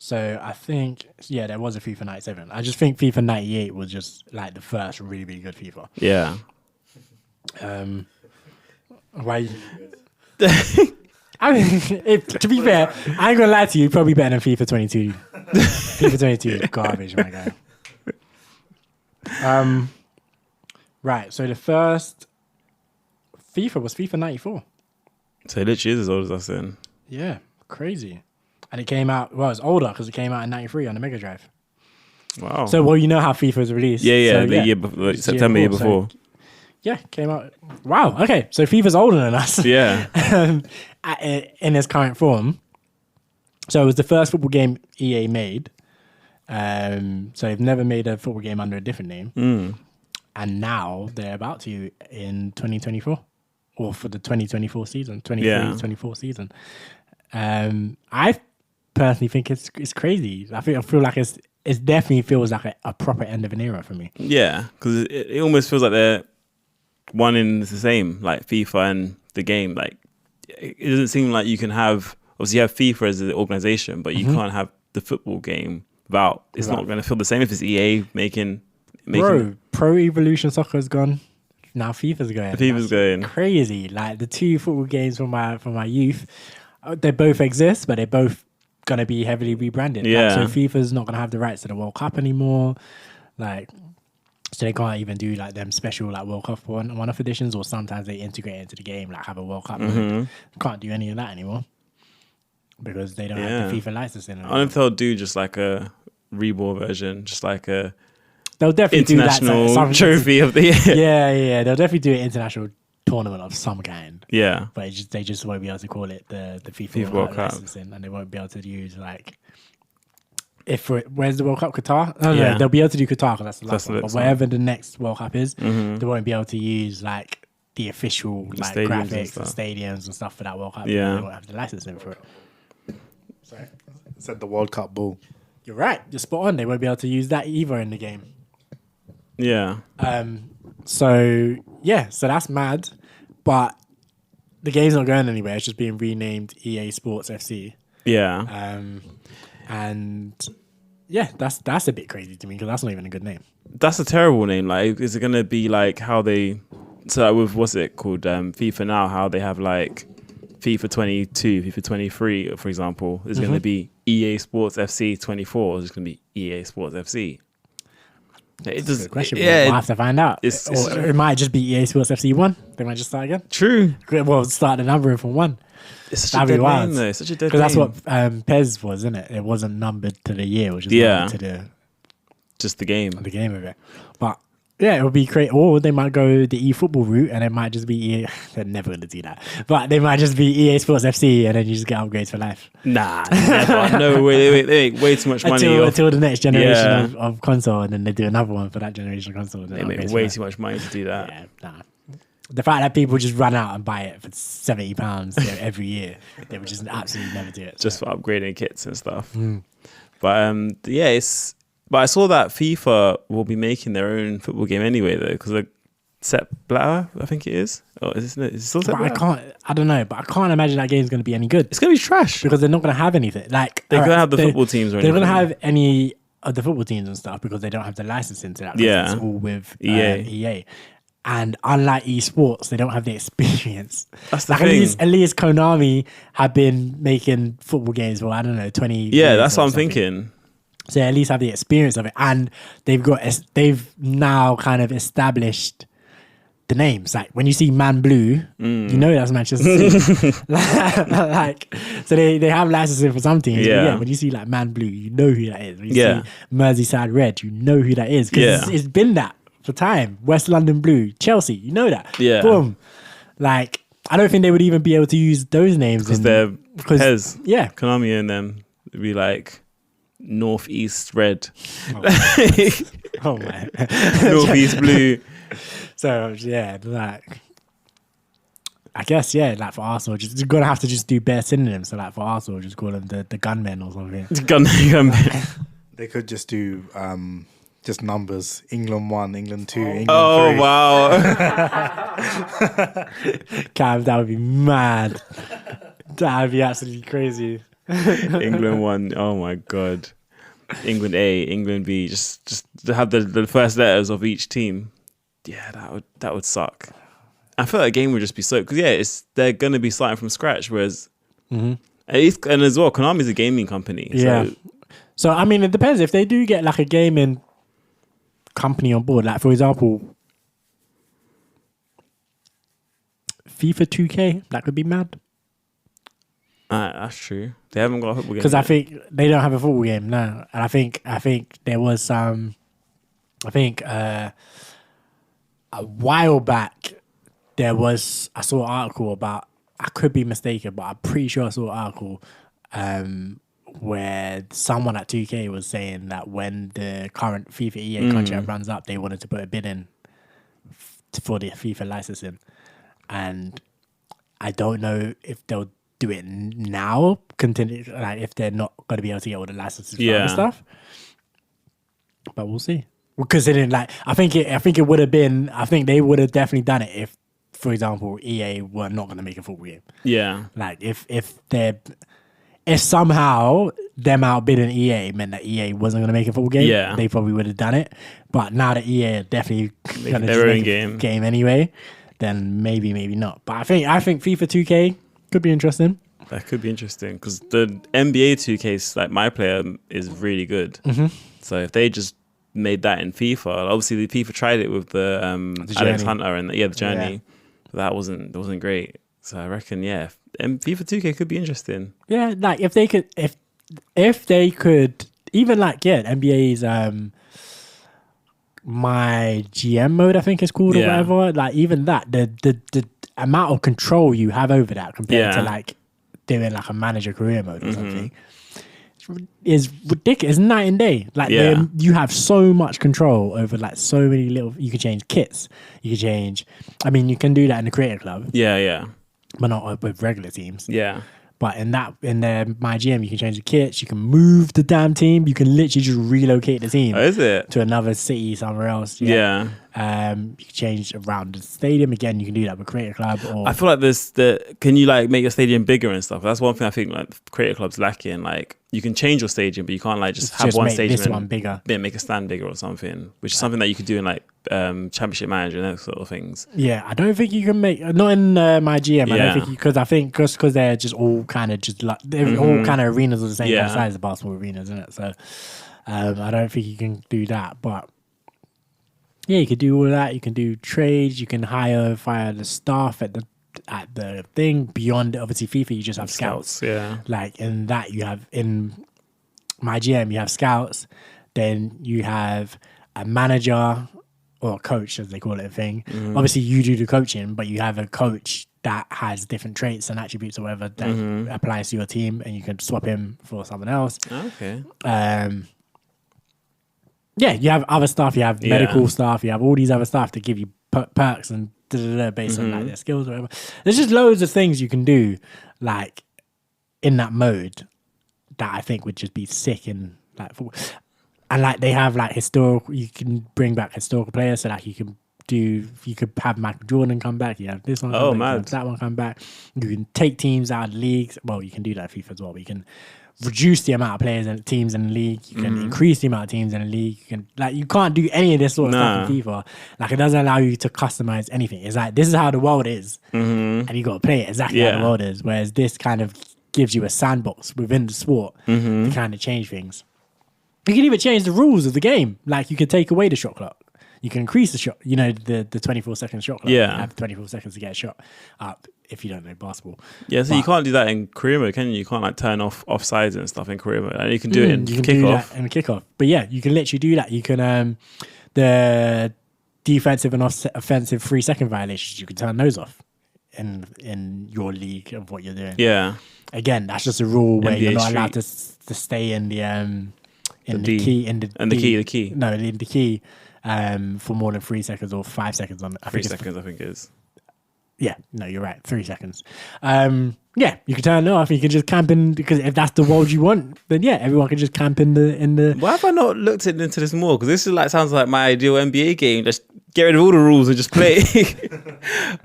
So I think there was a FIFA 97. I just think FIFA 98 was just like the first really really good FIFA. Yeah. Why? I mean, to be fair, I ain't gonna lie to you. Probably better than FIFA 22. FIFA 22 is garbage, my guy. Right. So the first FIFA was FIFA 94. So it literally is as old as us then. Yeah, crazy. And it came out. Well, it's older because it came out in 93 on the Mega Drive. Wow. So, you know how FIFA was released. Yeah, So, the year before, September year before. So, yeah, came out. Wow. Okay, so FIFA's older than us. Yeah. In its current form. So it was the first football game EA made. So they've never made a football game under a different name. And now they're about to in 2024. Or for the 2024 season. 23-24 season. I personally think it's crazy. I feel like it definitely feels like a proper end of an era for me. Yeah, because it almost feels like they're one in the same, like FIFA and the game. Like, it doesn't seem like you can have, obviously you have FIFA as an organization, but you can't have the football game without, it's not going to feel the same if it's EA making Bro, Pro Evolution Soccer is gone. Now FIFA's going. FIFA's going. Crazy. Like the two football games from my youth, they both exist, but they're both going to be heavily rebranded. Yeah. Like, so FIFA's not going to have the rights to the World Cup anymore. Like, so they can't even do like them special like World Cup one-off editions, or sometimes they integrate it into the game, like have a World Cup mode. Can't do any of that anymore because they don't have the FIFA license in it. I don't know if they'll do just like a reborn version, just like a they'll definitely international do that, trophy of the year. Yeah. They'll definitely do an international tournament of some kind. Yeah. But they just won't be able to call it the FIFA World Cup licensing, and they won't be able to use like where's the World Cup? Qatar? No, they'll be able to do Qatar because that's the last one. But wherever the next World Cup is, they won't be able to use like the official like graphics and stadiums and stuff for that World Cup. Yeah. They won't have the licensing for it. Sorry. Said the World Cup bull. You're right. You're spot on. They won't be able to use that either in the game. Yeah. So that's mad. But the game's not going anywhere. It's just being renamed EA Sports FC. Yeah. And yeah, that's a bit crazy to me because that's not even a good name. That's a terrible name. Like, is it going to be like how they... So like with, what's it called? FIFA now, how they have like FIFA 22, FIFA 23, for example, is going to be EA Sports FC 24, or is it going to be EA Sports FC? It does. Good question. Yeah, We'll have to find out. Or it might just be EA Sports FC 1. They might just start again. True. Well, start the numbering from 1. It's such a dead name, though. Such a dead name. Because that's what PES was, isn't it? It wasn't numbered to the year, it was just numbered to just the game. the game of it. But Yeah, it would be great. Or they might go the eFootball route, and it might just be EA. They're never going to do that, but they might just be EA Sports FC, and then you just get upgrades for life. Nah, never. No way. They make way too much money until the next generation of console, and then they do another one for that generation of console. They make way too much money to do that. Yeah, nah. The fact that people just run out and buy it for £70 every year, they would just absolutely never do it. Just for upgrading kits and stuff. But But I saw that FIFA will be making their own football game anyway, though, because Sepp Blatter, I think it is. Oh, isn't it? Is it still Sepp Blatter? I don't know, but I can't imagine that game's going to be any good. It's going to be trash. Because they're not going to have anything. Like they're going to have the football teams or anything. They're going to have any of the football teams and stuff because they don't have the licensing to that. Yeah. It's all with EA. And unlike esports, they don't have the experience. That's the thing. At least Konami have been making football games for, 20 years. Yeah, that's what I'm thinking. So at least have the experience of it, and they've now kind of established the names. Like when you see Man Blue, you know that's Manchester City. So they have licensing for some teams. Yeah. But when you see like Man Blue, you know who that is. When you see Merseyside Red, you know who that is because it's been that for time. West London Blue, Chelsea, you know that. Yeah. Boom. Like I don't think they would even be able to use those names because they're Pez. Yeah. Konami and them would be like Northeast Red. Oh man. Northeast Blue. So yeah, like I guess like for Arsenal, you're gonna have to just do bare synonyms. So like for Arsenal, just call them the gunmen or something. Gunmen. They could just do just numbers. England 1, England 2, England 3. Oh wow. Cam, that would be mad. That would be absolutely crazy. England 1, oh my god. England A, England B, just to have the first letters of each team. Yeah, that would suck. I feel like the game would just be so because they're gonna be starting from scratch, whereas and as well, Konami's a gaming company. So I mean, it depends if they do get like a gaming company on board. Like for example, FIFA 2K, that could be mad. That's true. They haven't got a football game because I think they don't have a football game now, and I think there was some. I think a while back I saw an article about. I could be mistaken, but I'm pretty sure I saw an article where someone at 2K was saying that when the current FIFA EA contract runs up, they wanted to put a bid in for the FIFA licensing, and I don't know if they'll do it now, continue like if they're not going to be able to get all the licenses for other stuff. But we'll see. Considering like I think it would have been. I think they would have definitely done it if, for example, EA were not going to make a football game. Yeah. Like if somehow them outbidding EA meant that EA wasn't going to make a football game, they probably would have done it. But now that EA are definitely going to their own game anyway, then maybe not. But I think FIFA 2K could be interesting. That could be interesting because the NBA 2K, like my player, is really good. So if they just made that in FIFA, obviously the FIFA tried it with the Alex Hunter and the journey, but that wasn't great. So I reckon FIFA 2K could be interesting. Yeah, like if they could even like NBA's my GM mode, I think it's called or whatever. Like even that, the amount of control you have over that compared to like doing like a manager career mode or something is ridiculous. It's night and day. Like you have so much control over like so many little. You can change kits. You can change. I mean, you can do that in the creative club. But not with regular teams. But in the My GM, you can change the kits. You can move the damn team. You can literally just relocate the team. Oh, is it? To another city somewhere else. You can change around the stadium. Again, you can do that with Creative Club. Or I feel like can you like make your stadium bigger and stuff? That's one thing I think like Creative Club's lacking. Like you can change your stadium, but you can't like just have one make stadium this one bigger. Make a stand bigger or something, which is something that you could do in like Championship Manager and those sort of things. Yeah, I don't think you can make not in My GM. I don't think because they're just all kind of just like they're all kind of arenas of the same size as basketball arenas, isn't it? So I don't think you can do that, but. Yeah, you could do all that. You can do trades. You can fire the staff at the thing. Beyond obviously FIFA, you just have scouts. Like in that you have in My GM, you have scouts. Then you have a manager or coach, as they call it, a thing. Obviously, you do the coaching, but you have a coach that has different traits and attributes or whatever that applies to your team, and you can swap him for someone else. Okay. Yeah, you have other stuff. You have medical stuff. You have all these other stuff to give you perks and based on like their skills or whatever. There's just loads of things you can do, like in that mode, that I think would just be sick in like football. And like they have like historical, you can bring back historical players, so like you could have Michael Jordan come back. You have this one, come back, you have that one come back. You can take teams out of leagues. Well, you can do that in FIFA as well. But you can reduce the amount of players and teams in the league. You can increase the amount of teams in the league. You can't do any of this sort of stuff in FIFA. Like it doesn't allow you to customize anything. It's like this is how the world is, and you got to play it exactly how the world is. Whereas this kind of gives you a sandbox within the sport to kind of change things. You can even change the rules of the game. Like you can take away the shot clock. You can increase the shot. You know the 24-second shot clock. Yeah. You have 24 seconds to get a shot up. If you don't know basketball. Yeah, so you can't do that in career mode, can you? You can't like turn off offsides and stuff in career mode. And you can do it in kickoff. In kickoff. But yeah, you can literally do that. You can the defensive and offensive 3-second violations, you can turn those off in your league of what you're doing. Yeah. Again, that's just a rule where NBA you're not Street. allowed to stay in the D. key The key. No, in the key for more than 3 seconds or 5 seconds on 3 seconds, I think it is. Yeah, no, you're right. 3 seconds. Yeah, you can turn it off. You can just camp in, because if that's the world you want, then yeah, everyone can just camp in the. Why have I not looked into this more? Because this is like sounds like my ideal NBA game. Just get rid of all the rules and just play.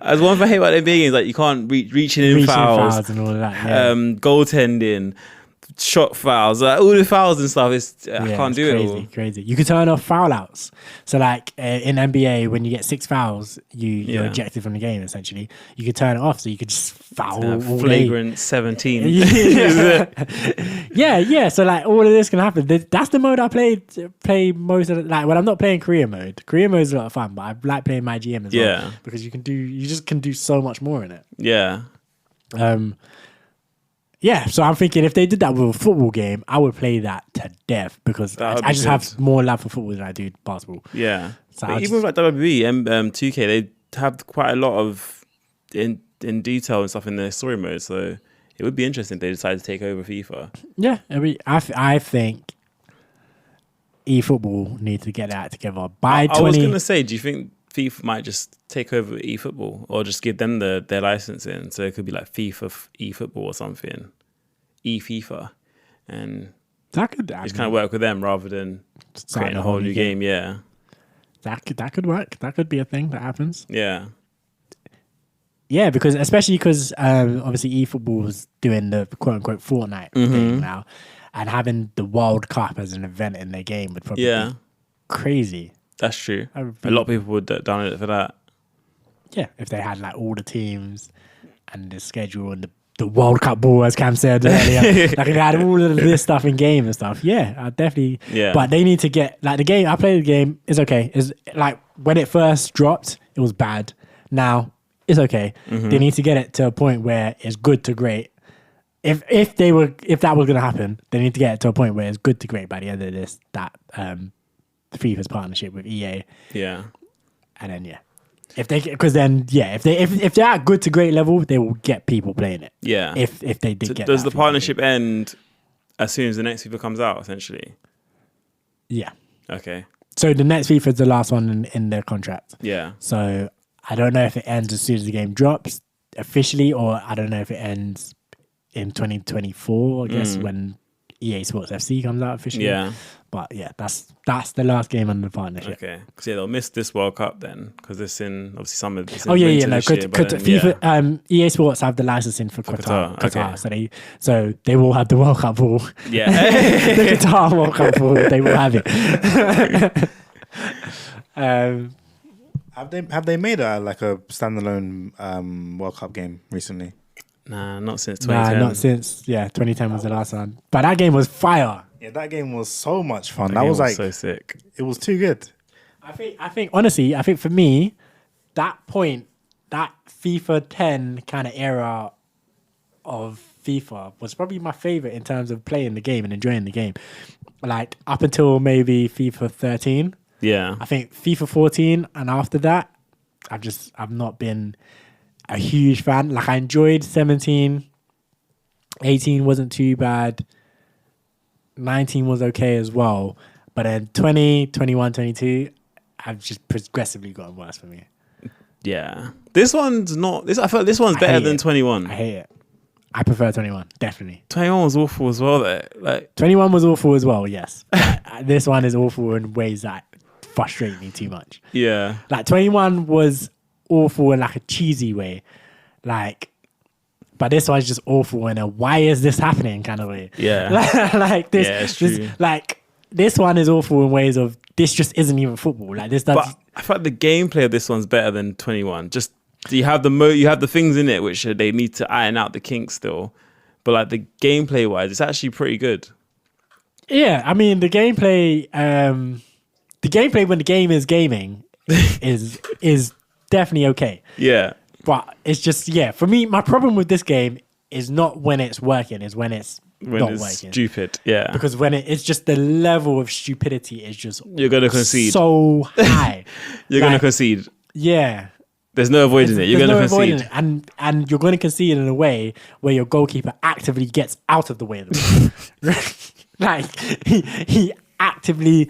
As one thing I hate about NBA games, like you can't reaching in fouls and all of that. Yeah. Goaltending, shot fouls, all the fouls and stuff. I can't do it all. Crazy. You can turn off foul outs. So like in NBA, when you get 6 fouls, you're ejected from the game. Essentially, you could turn it off, so you could just foul all flagrant day. 17. yeah. So like all of this can happen. That's the mode I play most of the, like when I'm not playing career mode. Career mode is a lot of fun, but I like playing my GM as well, because you just can do so much more in it. Yeah. Yeah, so I'm thinking if they did that with a football game, I would play that to death, because I just have more love for football than I do basketball. Yeah. So even with like WWE and 2K, they have quite a lot of in detail and stuff in their story mode. So it would be interesting if they decided to take over FIFA. Yeah, I think eFootball need to get that together by 20. I was going to say, do you think FIFA might just take over eFootball, or just give them their license in? So it could be like FIFA eFootball or something, eFIFA, and that could just kind of work with them rather than creating a whole new game. Yeah, that could work. That could be a thing that happens. Yeah, because especially because obviously eFootball is doing the quote unquote Fortnite thing now, and having the World Cup as an event in their game would probably be crazy. That's true. A lot of people would download it for that. Yeah, if they had like all the teams and the schedule and the World Cup ball, as Cam said earlier, like if they had all of this stuff in game and stuff, I definitely. Yeah. But they need to get like the game. I played the game. It's okay. It's like when it first dropped, it was bad. Now it's okay. They need to get it to a point where it's good to great. If that was gonna happen, they need to get it to a point where it's good to great by the end of this. FIFA's partnership with EA. Yeah. And then if they're at good to great level, they will get people playing it. Yeah. If they did get. Does the partnership end as soon as the next FIFA comes out, essentially? Yeah. Okay. So the next FIFA is the last one in their contract. Yeah. So I don't know if it ends as soon as the game drops officially, or I don't know if it ends in 2024, I guess, when EA Sports FC comes out officially. Yeah. But yeah, that's the last game under the partnership. Okay. Because they'll miss this World Cup then, because it's in obviously summer. FIFA, EA Sports have the licensing for Qatar. Okay. So they will have the World Cup ball. Yeah. The Qatar World Cup ball. They will have it. Have they made a standalone World Cup game recently? Nah, not since 2010. Not since 2010 was the last one. But that game was fire. Yeah, that game was so much fun. That was like so sick. It was too good. I think honestly, for me, that FIFA 10 kind of era of FIFA was probably my favorite in terms of playing the game and enjoying the game. Like up until maybe FIFA 13. Yeah. I think FIFA 14 and after that, I've not been a huge fan. Like I enjoyed 17, 18 wasn't too bad, 19 was okay as well, but then 20, 21, 22, I've just progressively gotten worse for me. Yeah. This one's not. I feel like this one's better than 21. I hate it. I prefer 21, definitely. 21 was awful as well. Though. Like 21 was awful as well, yes. But this one is awful in ways that frustrate me too much. yeah. Like 21 was awful in like a cheesy way, like, but this one's just awful in a why is this happening kind of way. Yeah. Like this, Yeah, it's true. this one is awful in ways of this just isn't even football. Like this does. But I feel like the gameplay of this one's better than 21. Just you have the things in it which they need to iron out the kinks still, but like the gameplay wise, it's actually pretty good. Yeah, I mean the gameplay when the game is gaming is definitely okay. Yeah. But it's just, for me, my problem with this game is not when it's working, is when it's not working. Stupid. Yeah. Because when it's just the level of stupidity is just You're gonna concede. so high. You're gonna concede. Yeah. There's no avoiding it. You're There's gonna no avoiding concede. it. And you're going to concede in a way where your goalkeeper actively gets out of the way of the ball. Like he actively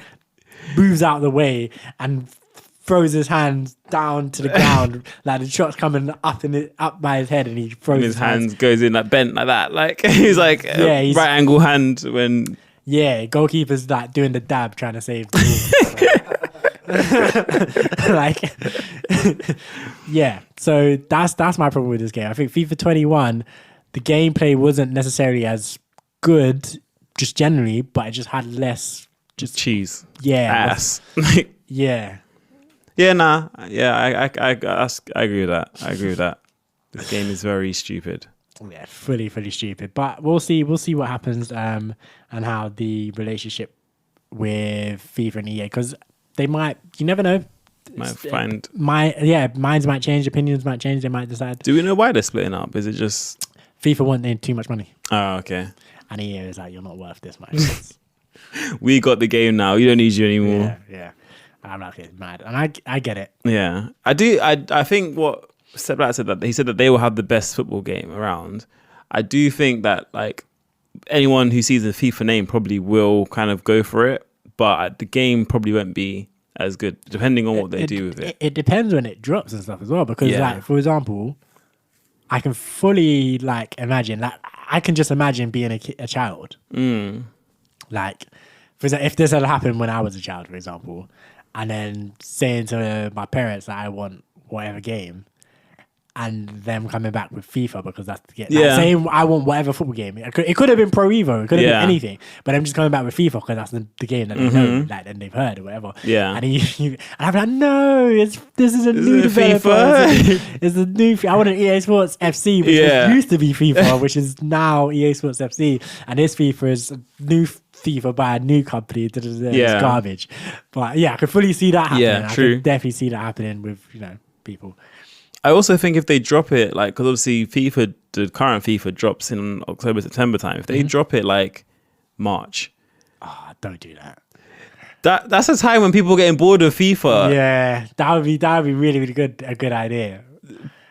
moves out of the way and throws his hands down to the ground, like the shot's coming up by his head, and he throws His hands goes in like bent like that. Like he's like he's right angle hand when. Yeah, goalkeeper's like doing the dab trying to save the ball. Like, yeah. So that's my problem with this game. I think FIFA 21, the gameplay wasn't necessarily as good, just generally, but it just had less just cheese. Yeah, ass. Yeah. Yeah, nah. Yeah, I agree with that. I agree with that. This game is very stupid. Yeah, fully stupid. But we'll see what happens and how the relationship with FIFA and EA, because they might, you never know. Minds might change, opinions might change, they might decide. Do we know why they're splitting up? Is it just FIFA wanting too much money? Oh, okay. And EA is like, you're not worth this much. We got the game now. We don't need you anymore. Yeah. I'm not getting mad. And I get it. Yeah. I do. I think what Sepp Blatter said, that he said that they will have the best football game around. I do think that like anyone who sees the FIFA name probably will kind of go for it, but the game probably won't be as good depending on what they do with it. It depends when it drops and stuff as well, because like, for example, I can fully like imagine, like I can just imagine being a child. Like, if this had happened when I was a child, for example, and then saying to my parents that I want whatever game, and them coming back with FIFA because that's the game. Like saying I want whatever football game. It could have been Pro Evo. It could have been anything. But I'm just coming back with FIFA because that's the game that they know, like, and they've heard or whatever. Yeah. And and I'm like, no, this is a new developer. FIFA? It's a new. I want an EA Sports FC, which used to be FIFA, which is now EA Sports FC, and this FIFA is a new FIFA by a new company. It's garbage. But yeah, I could fully see that happening. Yeah, true. I could definitely see that happening with people. I also think if they drop it, like, because obviously the current FIFA drops in October, September time. If they drop it like March, don't do that. That's a time when people are getting bored of FIFA. Yeah, that would be really, really a good idea.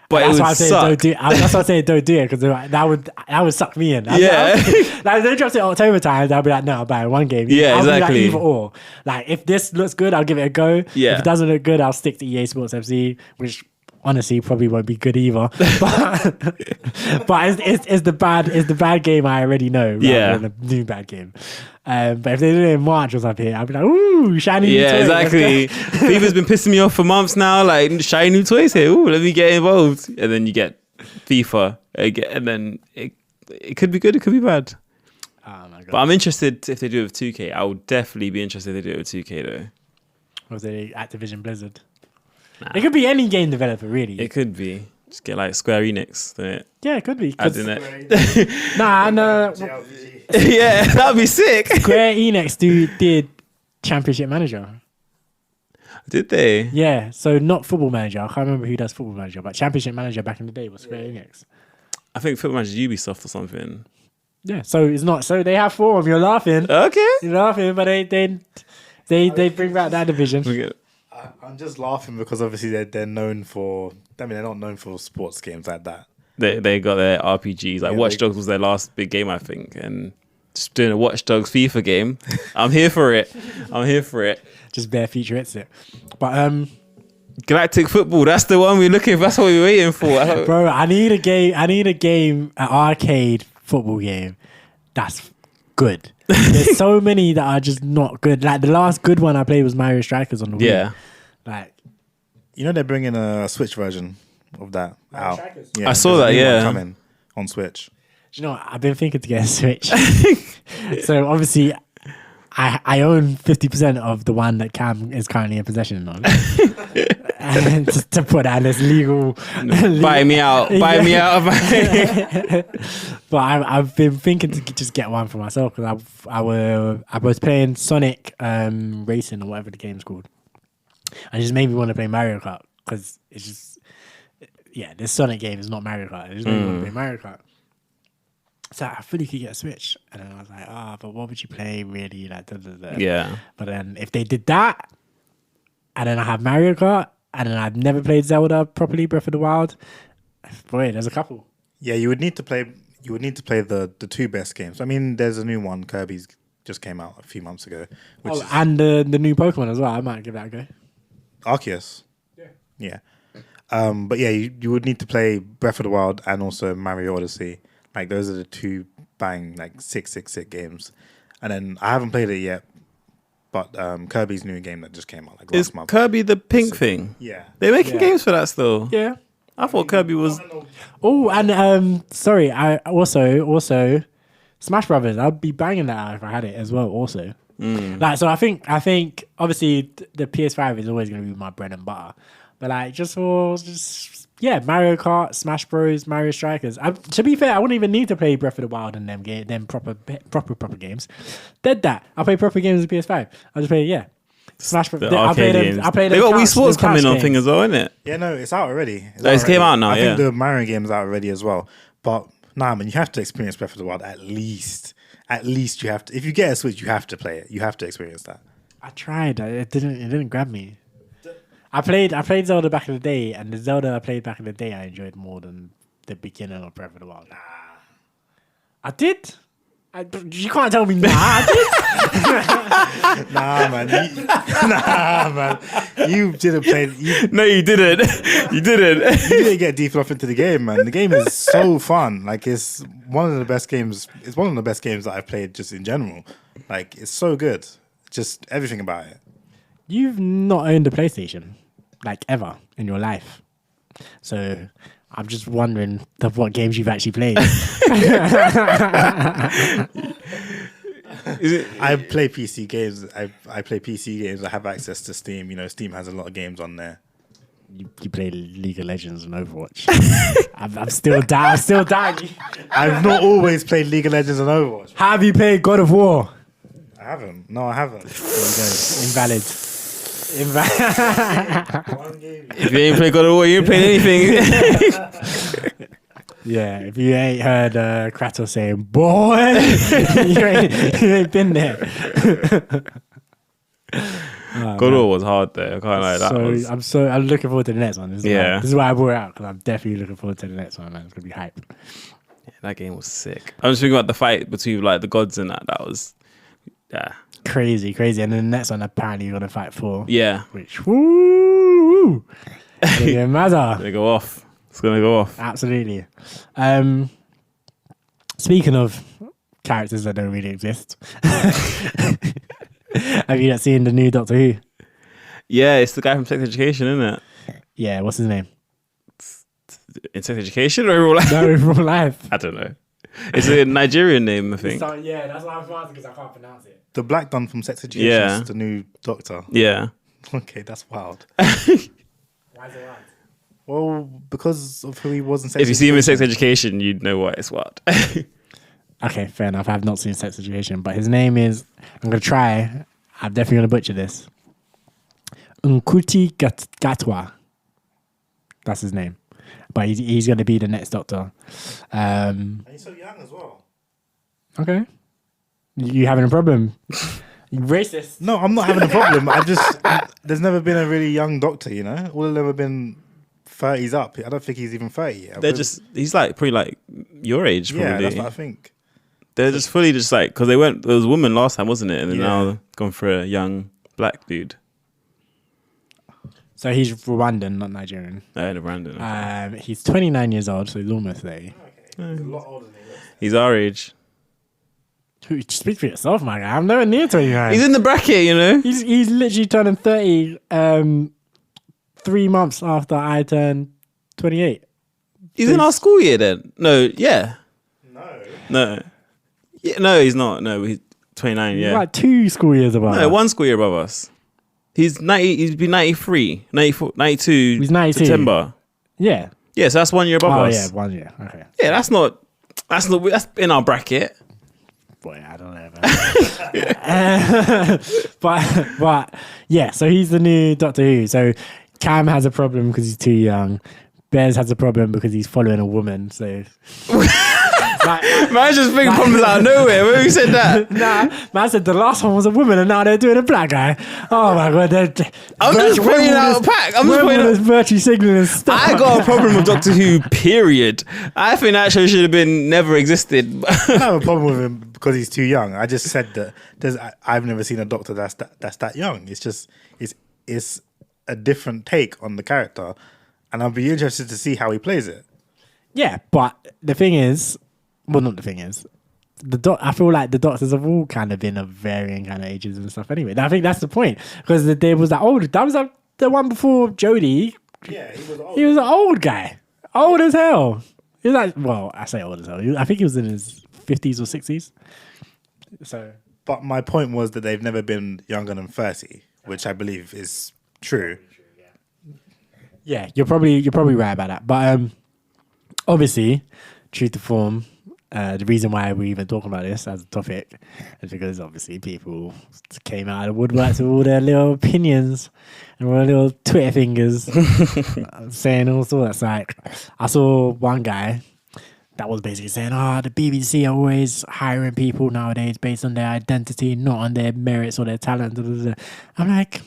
But that's why it would suck. That's why I say don't do it, because that would suck me in. Like, if they dropped it in October times, I'd be like, no, I'll buy one game. Yeah, I'll exactly. Be like, either or. Like, if this looks good, I'll give it a go. Yeah. If it doesn't look good, I'll stick to EA Sports FC, which honestly probably won't be good either. But it's the bad game I already know. Rather than a new bad game. But if they did it in March or something, I'd be like, ooh, shiny new toys. Yeah, exactly. FIFA's been pissing me off for months now. Like, shiny new toys here. Ooh, let me get involved. And then you get FIFA again, and then it could be good, it could be bad. Oh my God. But I'm interested if they do it with 2K. I would definitely be interested if they do it with 2K though. Was it Activision Blizzard? Nah. It could be any game developer, really. It could be. Just get like Square Enix, don't it? Yeah, it could be. Add in it. No. Yeah, that'd be sick. Square Enix did Championship Manager. Did they? Yeah, so not Football Manager. I can't remember who does Football Manager, but Championship Manager back in the day was Square Enix. I think Football Manager Ubisoft or something. Yeah, so it's not. So they have 4 of them. You're laughing. Okay. You're laughing, but they They bring back that division. I'm just laughing because obviously they're known for. I mean, they're not known for sports games like that. They got their RPGs. Like Watch Dogs was their last big game, I think, and just doing a Watch Dogs FIFA game. I'm here for it. Just bare feature hits it. But Galactic Football. That's the one we're looking for. That's what we're waiting for. bro, I need a game, an arcade football game that's good. There's so many that are just not good. Like the last good one I played was Mario Strikers on the Wii. Yeah. Like, You know they're bringing a Switch version of that out. Strikers? Yeah, I saw there's a that, new one yeah. coming on Switch. do you know what? I've been thinking to get a Switch. So obviously, I own 50% of the one that Cam is currently in possession of. And to put that as legal. Buy me out. But I've been thinking to just get one for myself because I was playing Sonic Racing or whatever the game's called. And it just made me want to play Mario Kart because it's just, this Sonic game is not Mario Kart. It just made me want to play Mario Kart. So I fully could get a Switch. And then I was like, but what would you play really? Like, da, da, da. Yeah. But then if they did that, and then I have Mario Kart, and then I've never played Zelda properly, Breath of the Wild, boy, there's a couple. Yeah, you would need to play the two best games. I mean, there's a new one, Kirby's just came out a few months ago. Which is And the new Pokemon as well. I might give that a go. Arceus. Yeah. But yeah, you would need to play Breath of the Wild and also Mario Odyssey. Like those are the two bang like 666 games. And then I haven't played it yet, but Kirby's new game that just came out like last month. Kirby the pink thing? Yeah. They're making games for that still. Yeah. I thought Kirby was. Oh, and sorry, I also Smash Brothers. I'd be banging that out if I had it as well. Also, like so, I think obviously the PS5 is always going to be my bread and butter, but like Mario Kart, Smash Bros, Mario Strikers. To be fair, I wouldn't even need to play Breath of the Wild and them proper games. Did that? I play proper games on PS5. I just play Smash Bros. I play them. They got Wii Sports coming on thing as well, isn't it? Yeah, no, it's out already. It came out now. I think the Mario game is out already as well. But nah, man, you have to experience Breath of the Wild at least. At least you have to. If you get a Switch, you have to play it. You have to experience that. I tried. It didn't grab me. I played Zelda back in the day, and the Zelda I played back in the day I enjoyed more than the beginning of Breath of the Wild. Nah. I did? You can't tell me I did. Nah, man. You didn't play. No, you didn't. You didn't. You didn't get deep enough into the game, man. The game is so fun. Like it's one of the best games. It's one of the best games that I've played just in general. Like it's so good. Just everything about it. You've not owned a PlayStation, like ever in your life. So I'm just wondering what games you've actually played. I play PC games. I play PC games. I have access to Steam. You know, Steam has a lot of games on there. You play League of Legends and Overwatch. I'm still down. I've not always played League of Legends and Overwatch. Have you played God of War? I haven't. No, I haven't. Invalid. If you ain't played God of War, you ain't played anything. Yeah, if you ain't heard Kratos saying, boy, you ain't been there. God of War was hard there. I can't lie. I'm looking forward to the next one. This is why I brought it out, because I'm definitely looking forward to the next one, man. It's going to be hype. Yeah, that game was sick. I'm just thinking about the fight between like the gods and that. That was, crazy. And then the next one, apparently, you're going to fight for. Yeah. Which, woo! It matter. They go off. It's going to go off. Absolutely. Speaking of characters that don't really exist, have you not seen the new Doctor Who? Yeah, it's the guy from Sex Education, isn't it? Yeah, what's his name? In Sex Education or in real life? No, in real life. I don't know. It's a Nigerian name, I think. Yeah, that's why I'm asking, because I can't pronounce it. The black don from Sex Education is the new Doctor. Yeah. Okay, that's wild. Why is it wild? Well, because of who he was in Sex Education. If you see him in Sex Education, you'd know why it's wild. Okay, fair enough. I've not seen Sex Education, but his name is, I'm going to try, I'm definitely going to butcher this. Nkuti Gatwa. That's his name. But he's going to be the next Doctor. And he's so young as well. Okay. You having a problem? Racist. No, I'm not having a problem. There's never been a really young Doctor, you know? All of them have been 30s up. I don't think he's even 30 yet. He's like pretty like your age, probably. Yeah, that's what I think. They're just fully just like, because there was a woman last time, wasn't it? And then now they've gone for a young black dude. So he's Rwandan, not Nigerian. Rwandan. He's 29 years old, so he's almost 30. He's a lot older than he looks. He's our age. Speak for yourself, my guy. I'm nowhere near 29. He's in the bracket, you know? He's literally turning 30 3 months after I turned 28. He's in our school year then? No, yeah. No. Yeah, no, he's not. No, he's 29, yeah. He's like 2 school years above No, us. 1 school year above us. He's 90, he's been 93, 94, 92 He's 92. September. Yeah. Yeah, so that's 1 year above us. Oh, yeah, 1 year. Okay. Yeah, that's in our bracket. Boy, I don't know, man. but yeah, so he's the new Doctor Who. So Cam has a problem because he's too young. Bez has a problem because he's following a woman. So Man just thinking problems out of nowhere. When you said that, man said the last one was a woman and now they're doing a black guy. Oh my god, I'm just pointing out a pack. I'm just pointing out virtue signaling stuff. I got a problem with Doctor Who. Period. I think that show should have been never existed. I don't have a problem with him because he's too young. I just said that I've never seen a Doctor that's that young. It's just it's a different take on the character, and I'll be interested to see how he plays it. Yeah, but the thing is, well, not the thing is, I feel like the Doctors have all kind of been of varying kind of ages and stuff. Anyway, I think that's the point because there was that old. That was the one before Jodie. Yeah, he was old. He was an old guy, old as hell. He was like, well, I say old as hell. I think he was in his 50s or 60s. So, but my point was that they've never been younger than 30, which I believe is true. Yeah, you're probably right about that. But obviously, true to form, the reason why we're even talking about this as a topic is because obviously people came out of the woodworks with all their little opinions and all their little Twitter fingers saying all sorts. Like, I saw one guy that was basically saying, the BBC are always hiring people nowadays based on their identity, not on their merits or their talent. I'm like,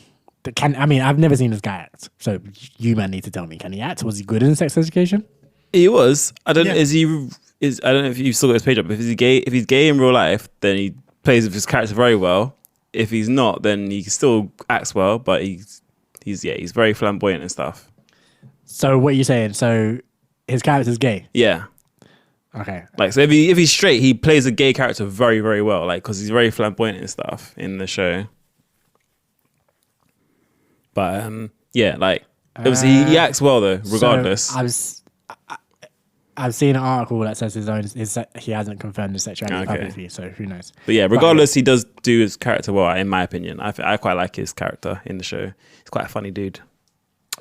I've never seen this guy act. So you man need to tell me, can he act? Was he good in Sex Education? He was. I don't know. I don't know if you still got his page up. If he's gay in real life, then he plays with his character very well. If he's not, then he still acts well, but he's very flamboyant and stuff. So what are you saying? So his character's gay? Yeah. Okay. Like, so if he's straight, he plays a gay character very, very well. Like, because he's very flamboyant and stuff in the show. But yeah, like obviously he acts well though, regardless. So I've seen an article that says he hasn't confirmed his sexuality publicly, so who knows? But yeah, regardless, he does do his character well, in my opinion. I quite like his character in the show. He's quite a funny dude.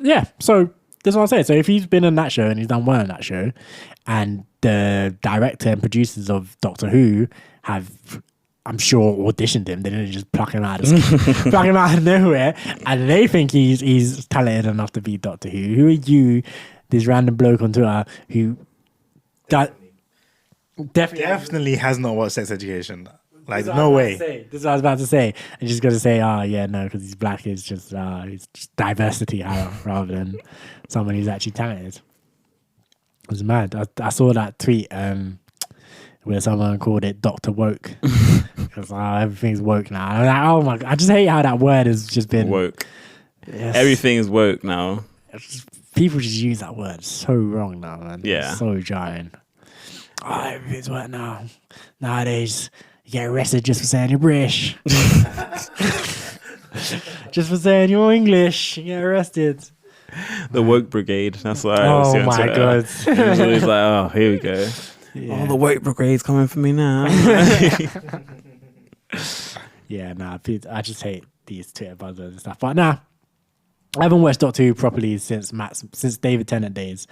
Yeah, so that's what I'm saying. So if he's been in that show and he's done well in that show, and the director and producers of Doctor Who have, I'm sure, auditioned him, they didn't just pluck him out of nowhere, and they think he's talented enough to be Doctor Who. Who are you, this random bloke on Twitter who definitely has not watched Sex Education? Like, no way. This is what I was about to say. I'm just gonna say, no, because he's black. It's just diversity rather than someone who's actually talented. It was mad. I saw that tweet where someone called it Dr. Woke because everything's woke now. I'm like, oh my god! I just hate how that word has just been woke. Yes. Everything is woke now. People just use that word so wrong now, man. Yeah, it's so jarring. Everything's woke now. Nowadays, you get arrested just for saying you're British. Just for saying you're English, you get arrested. The woke brigade. That's what I always see on Twitter. God. It's always like, oh, here we go. Yeah. Oh, the woke brigade's coming for me now. Yeah, I just hate these Twitter buzzers and stuff. But I haven't watched Doctor Who properly since David Tennant days.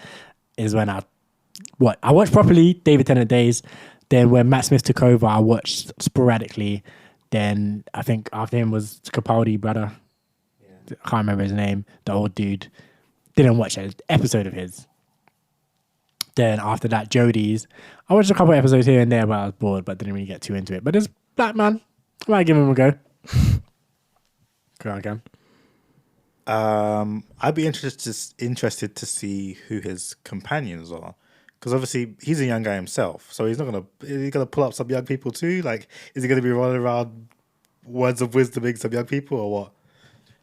Is when I watched properly David Tennant days. Then when Matt Smith took over, I watched sporadically. Then I think after him was Capaldi brother. Yeah. I can't remember his name. The old dude. Didn't watch an episode of his. Then after that, Jodie's. I watched a couple of episodes here and there, but I was bored, but didn't really get too into it. But it's Black Man. I might give him a go. Go on, Cam. I'd be interested to see who his companions are, because obviously he's a young guy himself, so he's gonna pull up some young people too. Like, is he gonna be running around words of wisdoming some young people or what?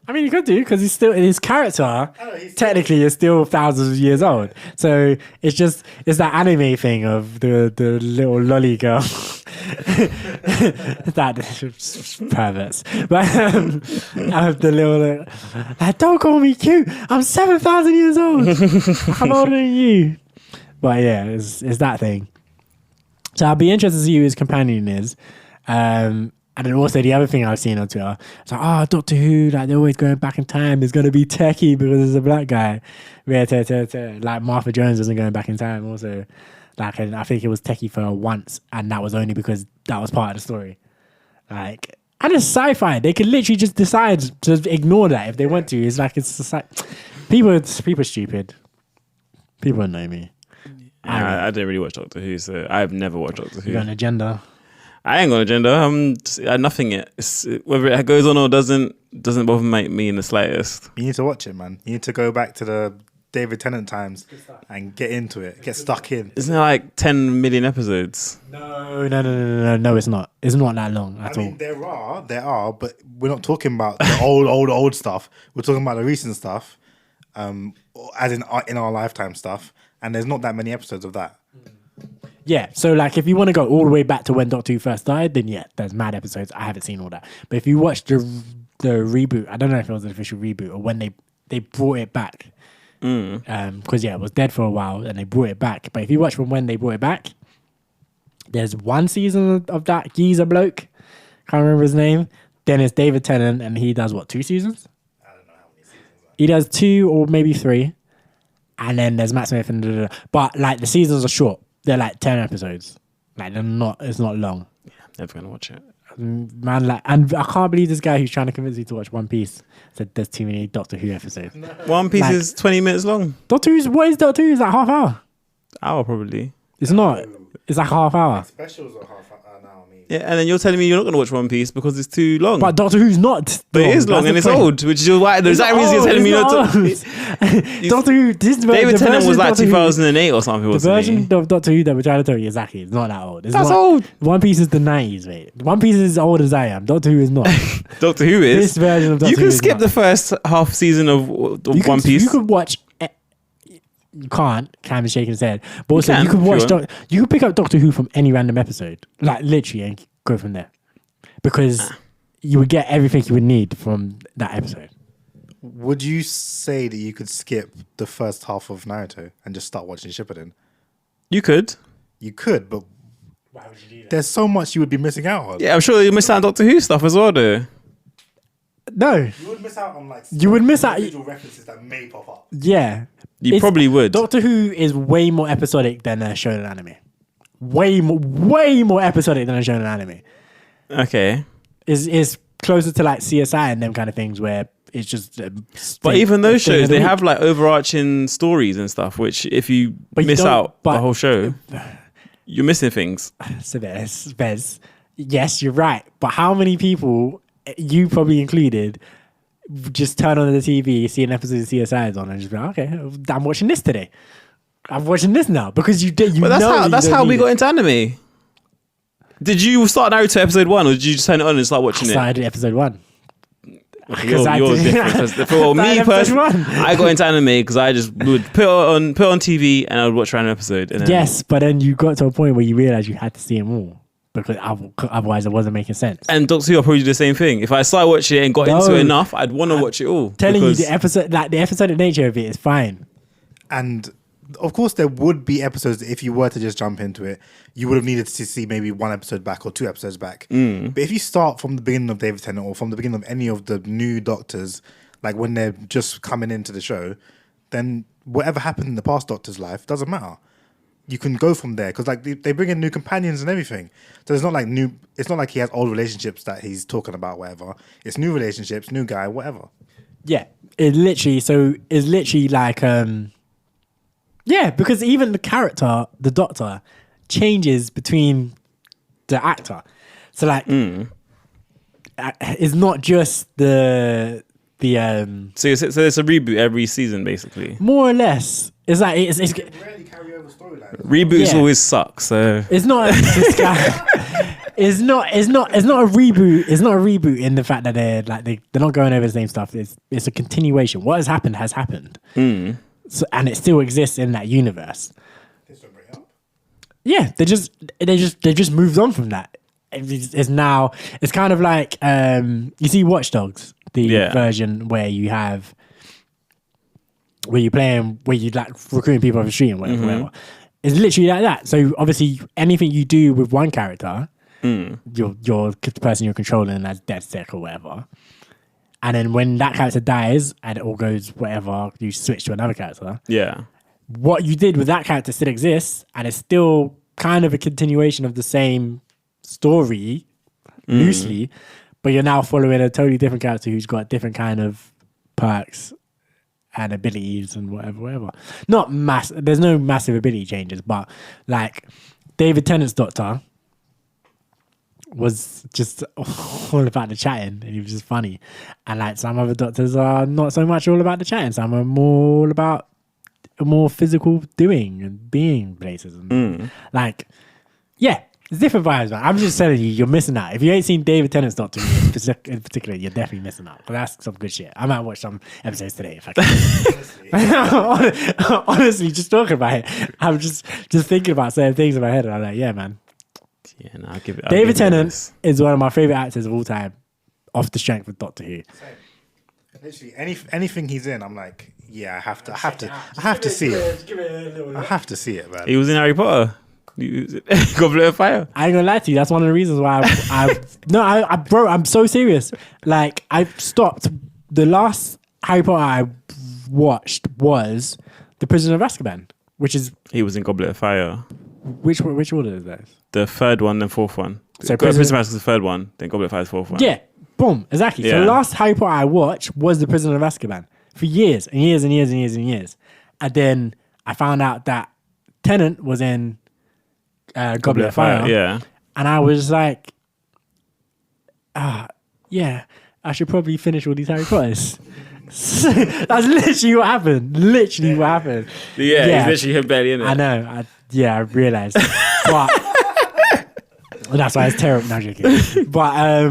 I mean, he could do, because he's still, his character technically is still thousands of years old. So it's that anime thing of the little lolly girl. That perverts. But the little, like, don't call me cute. I'm 7,000 years old. I'm older than you. But yeah, it's that thing. So I'll be interested to see who his companion is. And then also the other thing I've seen on Twitter, it's like, Doctor Who, like, they're always going back in time. It's going to be techie because it's a black guy. Like Martha Jones wasn't going back in time also. Like, and I think it was techie for once, and that was only because that was part of the story. Like, and it's sci-fi. They could literally just decide to ignore that if they want to. It's like, it's just like, people are stupid. People know me. I didn't really watch Doctor Who, so I've never watched Doctor Who. You got an agenda? I ain't got an agenda. Nothing yet. Whether it goes on or doesn't bother me in the slightest. You need to watch it, man. You need to go back to the David Tennant times and get into it. Get stuck in. Isn't there like 10 million episodes? No, it's not. It's not that long at all. There are, but we're not talking about the old stuff. We're talking about the recent stuff, as in our lifetime stuff. And there's not that many episodes of that. Yeah, so like if you want to go all the way back to when Doctor Who first started, then yeah, there's mad episodes. I haven't seen all that. But if you watch the reboot, I don't know if it was an official reboot or when they brought it back. Because it was dead for a while and they brought it back. But if you watch from when they brought it back, there's one season of that geezer bloke. Can't remember his name. Then it's David Tennant and he does 2 seasons? I don't know how many seasons. He does 2 or maybe 3. And then there's Matt Smith and but like the seasons are short. They're like 10 episodes. Like it's not long. Yeah, never gonna watch it. Man, like, and I can't believe this guy who's trying to convince me to watch One Piece said there's too many Doctor Who episodes. No. One Piece is 20 minutes long. What is Doctor Who? It's like half hour. Hour probably. It's not. It's like half hour. Specials are half an hour. Yeah, and then you're telling me you're not going to watch One Piece because it's too long. But Doctor Who's not. But it is long and it's old, which is why the exact reason you're telling me not to. Doctor Who. David Tennant was like 2008 or something. The version of Doctor Who that we're trying to tell you exactly. It's not that old. That's old. One Piece is the 90s, mate. One Piece is as old as I am. Doctor Who is not. Doctor Who is. This version of Doctor Who. You can skip the first half season of One Piece. You could watch. You can't. Cam is shaking his head. But also, you could watch. You could pick up Doctor Who from any random episode, like literally, and go from there, because you would get everything you would need from that episode. Would you say that you could skip the first half of Naruto and just start watching Shippuden? You could. You could, but why would you do that? There's so much you would be missing out on. Yeah, I'm sure you miss out on Doctor Who stuff as well, though. No, you would miss out on like individual references that may pop up. Yeah. You probably would. Doctor Who is way more episodic than a shonen anime. Way more episodic than a shonen anime. Okay. Is closer to like CSI and them kind of things where it's just. But even those shows, they have like overarching stories and stuff, which if you miss out the whole show, you're missing things. So Bez, yes, you're right. But how many people, you probably included, just turn on the TV, see an episode of CSI on, and just be like, okay, I'm watching this today. I'm watching this now because you did. But that's how we got into anime. Did you start Naruto episode 1, or did you just turn it on and start watching it? I started episode 1. Okay, you're different. For me personally, I got into anime because I just would put on TV and I would watch a random episode. And then, yes, but then you got to a point where you realized you had to see them all. Because otherwise it wasn't making sense. And Doctor Who, I'll probably do the same thing. If I started watching it and got into it enough, I'd want to watch it all. Telling you the episodic nature of it is fine. And of course there would be episodes that if you were to just jump into it, you would have needed to see maybe 1 episode back or 2 episodes back. But if you start from the beginning of David Tennant or from the beginning of any of the new Doctors, like when they're just coming into the show, then whatever happened in the past Doctor's life doesn't matter. You can go from there because like they bring in new companions and everything. So it's not like it's not like he has old relationships that he's talking about, whatever. It's new relationships, new guy, whatever. Yeah, it's literally like because even the character, the Doctor, changes between the actor. So like it's not just the So it's a reboot every season, basically. more or less. It's like it's Rarely carry over storylines. Reboots Yeah. always suck. So it's not this guy. It's not a reboot. It's not a reboot in the fact that they're not going over the same stuff. It's a continuation. What has happened. So, and it still exists in that universe. Yeah, they just moved on from that. It's now it's kind of like you see Watch Dogs, the version where you have where you're playing where you like recruiting people off the street and whatever. It's literally like that. So obviously anything you do with one character, you're the person you're controlling as dead sick or whatever. And then when that character dies and it all goes whatever, you switch to another character. yeah, What you did with that character still exists, and it's still kind of a continuation of the same story, loosely, but you're now following a totally different character who's got different kind of perks and abilities and whatever. Not there's no massive ability changes, but like David Tennant's Doctor was just all about the chatting, and he was just funny. And like some other doctors are not so much all about the chatting. Some are more all about more physical doing and being places. And like, yeah, it's different vibes, man. I'm just telling you, you're missing out. If you ain't seen David Tennant's Doctor in particular, you're definitely missing out. But that's some good shit. I might watch some episodes today if I can. Honestly, just talking about it, I'm just thinking about certain things in my head, and I'm like, yeah, man. yeah. No, I'll give it. David Tennant is one of my favorite actors of all time, off the strength of Doctor Who. Literally anything he's in, I'm like, yeah, I have to see it. I have to see it, man. He was in Harry Potter. Goblet of Fire. I ain't gonna lie to you. That's one of the reasons why bro, I'm so serious. Like, I stopped. The last Harry Potter I watched was The Prisoner of Azkaban, which is He was in Goblet of Fire. which order is that? The third one, then fourth one. So Prisoner of Azkaban is the third one, then Goblet of Fire is the fourth one. Yeah, boom, exactly. So Yeah. the last Harry Potter I watched was The Prisoner of Azkaban for years and years and years and years and years, and then I found out that Tennant was in Goblet of Fire. Yeah. And I was like, yeah, I should probably finish all these Harry Potters. That's literally what happened. Literally what happened. Yeah, he's literally him barely in it. I know. I realized. But that's why it's terrible. No, I'm joking. But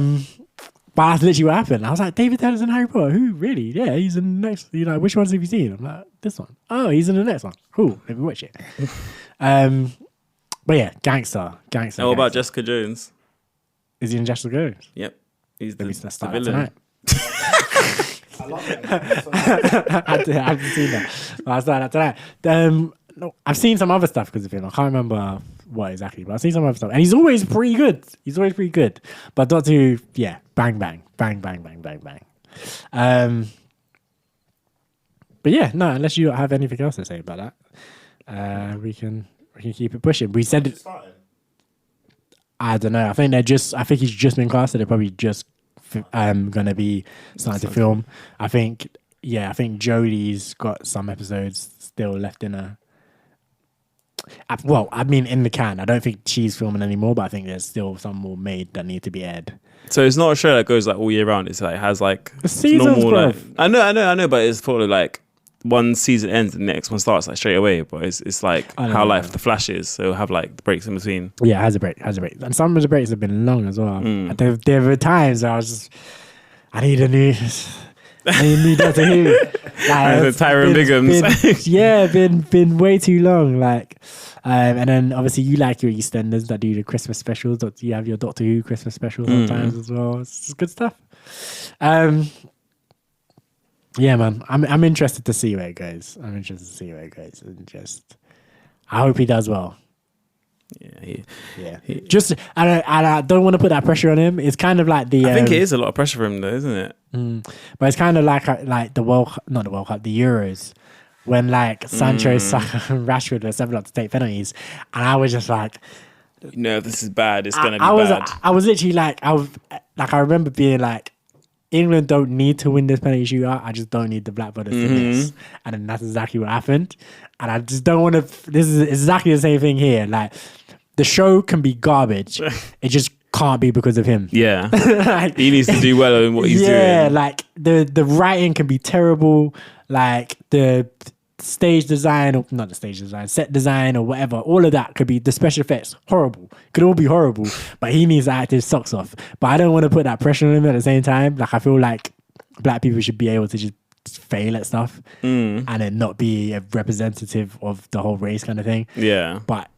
that's literally what happened. I was like, David Tennant's in Harry Potter. Who? Really? Yeah, he's in the next. You're like, which ones have you seen? I'm like, this one. Oh, he's in the next one. Cool. Let me watch it. But yeah, gangster. What about Jessica Jones? Is he in Jessica Jones? Yep. He's Let me the start villain. tonight. I love it. I haven't seen that. But I started that tonight. No, I've seen some other stuff because of him. I can't remember what exactly, but I've seen some other stuff. And he's always pretty good. But Doctor Who, yeah, bang, bang, bang, bang, bang, bang, bang. But yeah, no, unless you have anything else to say about that, we can keep it pushing. We said it. I don't know. I think he's just been casted. They're probably just gonna be starting to film. I think Jodie's got some episodes still left in her. Well, I mean, in the can. I don't think she's filming anymore, but I think there's still some more made that need to be aired. So it's not a show that goes like all year round. It's like has like The seasons, normal. bro. Like, I know, but it's sort of like one season ends, the next one starts like straight away. But it's like how life the Flash is. So it'll have like the breaks in between. Yeah, it has a break. And some of the breaks have been long as well. There were times where I was just, I need a new Doctor Who. Like, Tyrone Biggums. been way too long. Like, and then obviously you like your EastEnders that do the Christmas specials. You have your Doctor Who Christmas specials sometimes as well. It's just good stuff. Yeah, man. I'm interested to see where it goes. And just, I hope he does well. Yeah. Just, I don't want to put that pressure on him. It's kind of like the. I think it is a lot of pressure for him, though, isn't it? But it's kind of like the not the World Cup, the Euros, when like Sancho, Saka, and Rashford were stepping up to take penalties, and I was just like, if this is bad, it's gonna be bad. I was literally like, I remember being like, England don't need to win this penalty shootout. I just don't need the Black Brothers to miss. And then that's exactly what happened. And I just don't want to. This is exactly the same thing here. Like, the show can be garbage. It just can't be because of him. Yeah. Like, He needs to do well in what he's doing. yeah, like the writing can be terrible, like the stage design, or not the stage design, set design or whatever, all of that could be, the special effects horrible, could all be horrible, but he needs to act his socks off. But I don't want to put that pressure on him at the same time. Like, I feel like black people should be able to just fail at stuff and then not be a representative of the whole race kind of thing. Yeah. But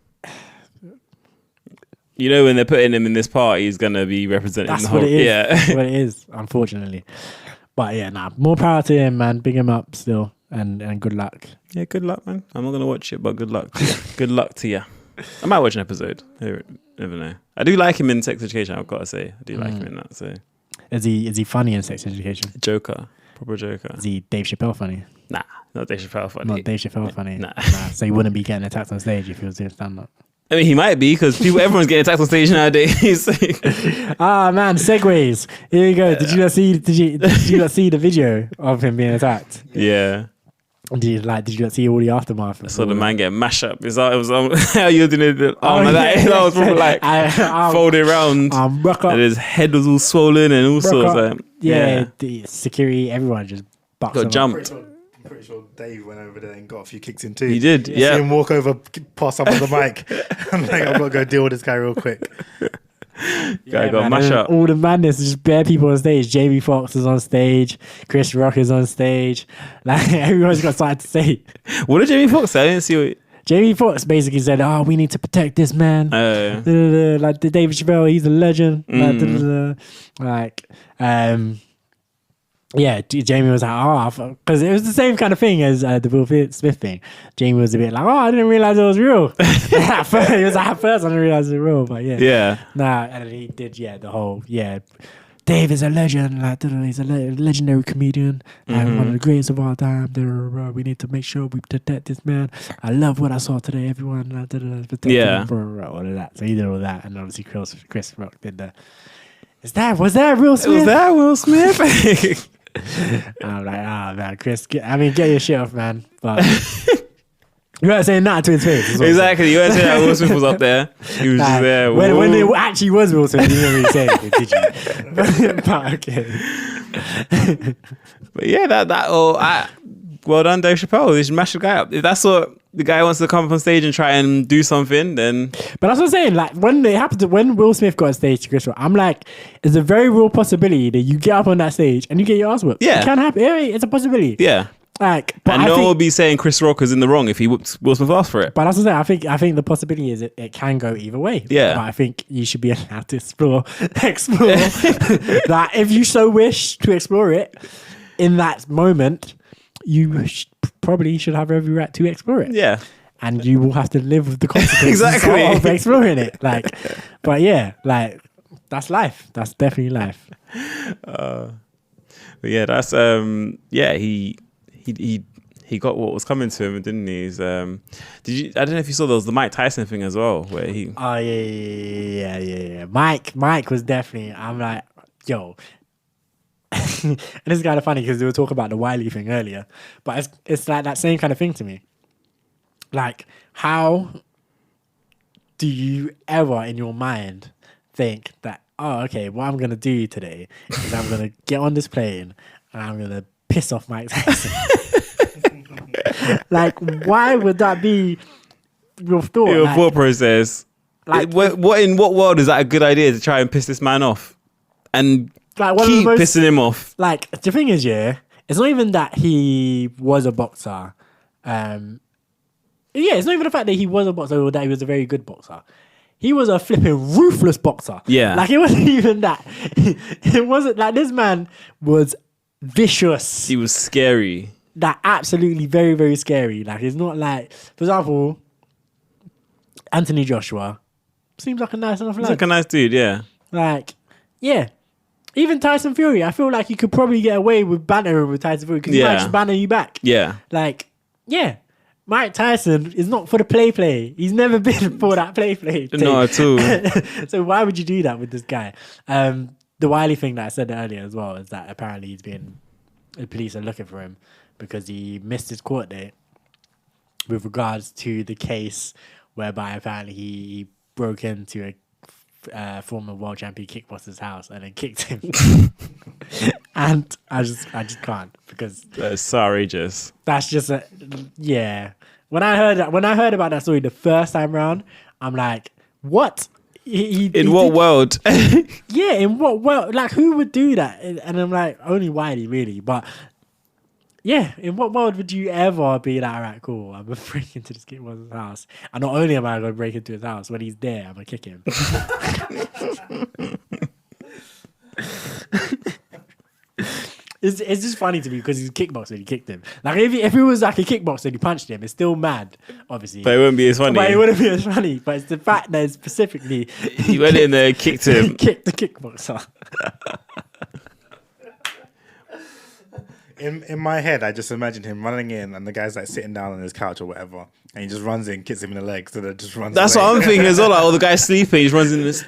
you know, when they're putting him in this part, he's going to be representing that's the whole... what it is. Yeah. That's what it is, unfortunately. But yeah, more power to him, man. Big him up still, and good luck. Yeah, good luck, man. I'm not going to watch it, but good luck to you. Good luck to you. I might watch an episode. I never know. I do like him in Sex Education, I've got to say. I do like him in that, so... Is he funny in Sex Education? Joker. Proper Joker. Is he Dave Chappelle funny? Nah, not Dave Chappelle funny. Not Dave Chappelle funny. Nah. So he wouldn't be getting attacked on stage if he was doing stand up. I mean, he might be, because everyone's getting attacked on stage nowadays. Ah man, segues. Here you go. Did you not see the video of him being attacked? Yeah. Did you not see all the aftermath? I saw the man get mashed up. It was how you doing it? That was probably like folded around. And his head was all swollen and all sorts. Like, yeah, the security, everyone just got jumped. I'm pretty sure Dave went over there and got a few kicks in too. He did, See yeah. him walk over, pass up on the mic. I'm like, I've got to go deal with this guy real quick. Guy got mashed up. All the madness is just bare people on stage. Jamie Foxx is on stage. Chris Rock is on stage. Like, everyone's got something to say. What did Jamie Foxx say? I didn't see what... Jamie Foxx basically said, "Oh, we need to protect this man." Like the David Chappelle, he's a legend. Yeah, Jamie was like, "Oh," because it was the same kind of thing as the Will Smith thing. Jamie was a bit like, "Oh, I didn't realize it was real." At first, he was like, "At first, I didn't realize it was real," but yeah, nah, and he did, the whole, Dave is a legend, like he's a legendary comedian, and one of the greatest of all time. We need to make sure we protect this man. I love what I saw today. Everyone, protect him, all of that. So he did all that, and obviously Chris Rock did the. Was that Will Smith? Was that Will Smith? I'm like, man, Chris, get your shit off, man. But you weren't saying that to his face. Exactly, you weren't saying that Will Smith was up there. He was just there. When it actually was Will Smith, you didn't really say it, did you? But okay. But yeah, well done, Dave Chappelle. They should mash the guy up. If that's what the guy wants to come up on stage and try and do something, then... But that's what I'm saying. Like, when Will Smith got on stage to Chris Rock, I'm like, it's a very real possibility that you get up on that stage and you get your ass whipped. Yeah. It can happen. It's a possibility. Yeah. Like, and no one will be saying Chris Rock is in the wrong if he whipped Will Smith ass for it. But that's what I'm saying. I think the possibility is it can go either way. Yeah. But I think you should be allowed to explore that if you so wish to explore it in that moment. You probably should have every right to explore it. Yeah. And you will have to live with the consequences exactly. of exploring it. Like, but yeah, like, that's life. That's definitely life. But yeah, that's he got what was coming to him, didn't he? I don't know if you saw the Mike Tyson thing as well, where he... Oh yeah. Mike was definitely... I'm like, yo... And this is kind of funny because we were talking about the Wiley thing earlier, but it's like that same kind of thing to me. Like, how do you ever in your mind think that, oh, okay, what I'm going to do today is I'm going to get on this plane and I'm going to piss off Mike Tyson? Like, why would that be your thought? Your thought process. Like, in what world is that a good idea to try and piss this man off? And... like keep pissing him off. Like, the thing is, it's not even that he was a boxer. It's not even the fact that he was a boxer or that he was a very good boxer. He was a flipping ruthless boxer. Yeah. Like, it wasn't even that. It wasn't like this man was vicious. He was scary. Like, absolutely very, very scary. Like, it's not like, for example, Anthony Joshua seems like a nice enough lad. He's like a nice dude, yeah. Like, yeah. Even Tyson Fury, I feel like you could probably get away with bantering with Tyson Fury because he might just banter you back. Yeah. Like, yeah. Mike Tyson is not for the play. He's never been for that play. Not at all. So why would you do that with this guy? The Wiley thing that I said earlier as well is that apparently the police are looking for him because he missed his court date with regards to the case whereby apparently he broke into a former world champion kickboxer's house and then kicked him. And I just can't, because That's so outrageous. that's just yeah. When I heard about that story the first time round, I'm like, what? In what world? Yeah, in what world? Like, who would do that? And I'm like, only Wiley, really. But yeah, in what world would you ever be like, all right, cool, I'm gonna break into this kickboxer's house, and not only am I gonna break into his house, when he's there, I'm gonna kick him. It's just funny to me because he's a kickboxer and he kicked him. Like, if he was like a kickboxer and he punched him, it's still mad, obviously. But it wouldn't be as funny. But it wouldn't be as funny. But it's the fact that specifically He went in there, kicked him. kicked the kickboxer. In my head, I just imagine him running in, and the guy's like sitting down on his couch or whatever, and he just runs in, kicks him in the leg, so that just runs. That's away. what I'm thinking as well. Like, oh, the guy's sleeping. He just runs in this.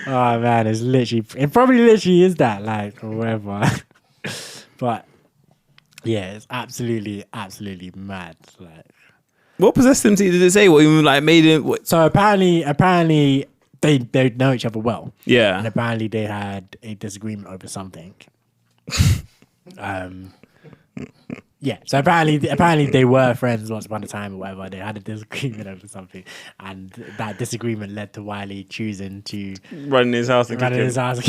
Oh man, it probably literally is that, like, or whatever. But yeah, it's absolutely mad. Like, What possessed him? Did it say what even like made him? What? so apparently they know each other well. Yeah. And apparently they had a disagreement over something. Yeah, so apparently they were friends once upon a time or whatever. They had a disagreement over something, and that disagreement led to Wiley choosing to Run in his house and run kick in him. his house.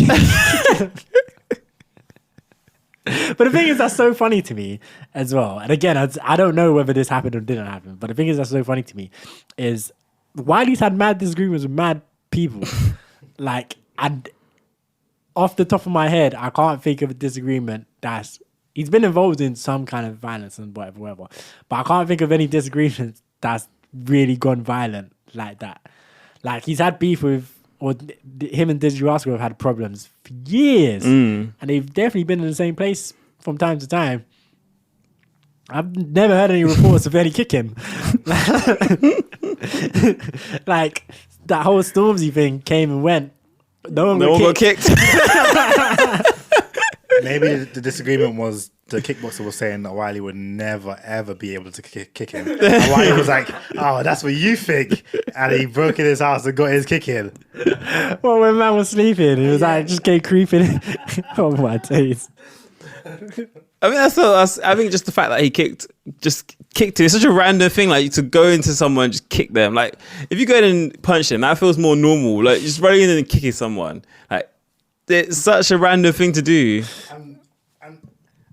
But the thing is, that's so funny to me as well. And again, I don't know whether this happened or didn't happen, but the thing is that's so funny to me is Wiley's had mad disagreements with mad people. Like, and off the top of my head, I can't think of a disagreement that's... He's been involved in some kind of violence and whatever. But I can't think of any disagreements that's really gone violent like that. Like, he's had beef with... Or him and Dizzy Rascal have had problems for years. And they've definitely been in the same place from time to time. I've never heard any reports of any kicking. Like, that whole Stormzy thing came and went. No one got kicked. Maybe the disagreement was the kickboxer was saying that Wiley would never ever be able to kick him. And Wiley was like, "Oh, that's what you think," and he broke in his house and got his kick in. Well, when man was sleeping, he was like, just came creeping. Oh my days. I mean, I think just the fact that he kicked him. It's such a random thing, like to go into someone and just kick them. Like, if you go in and punch them, that feels more normal. Like, just running in and kicking someone, like, it's such a random thing to do.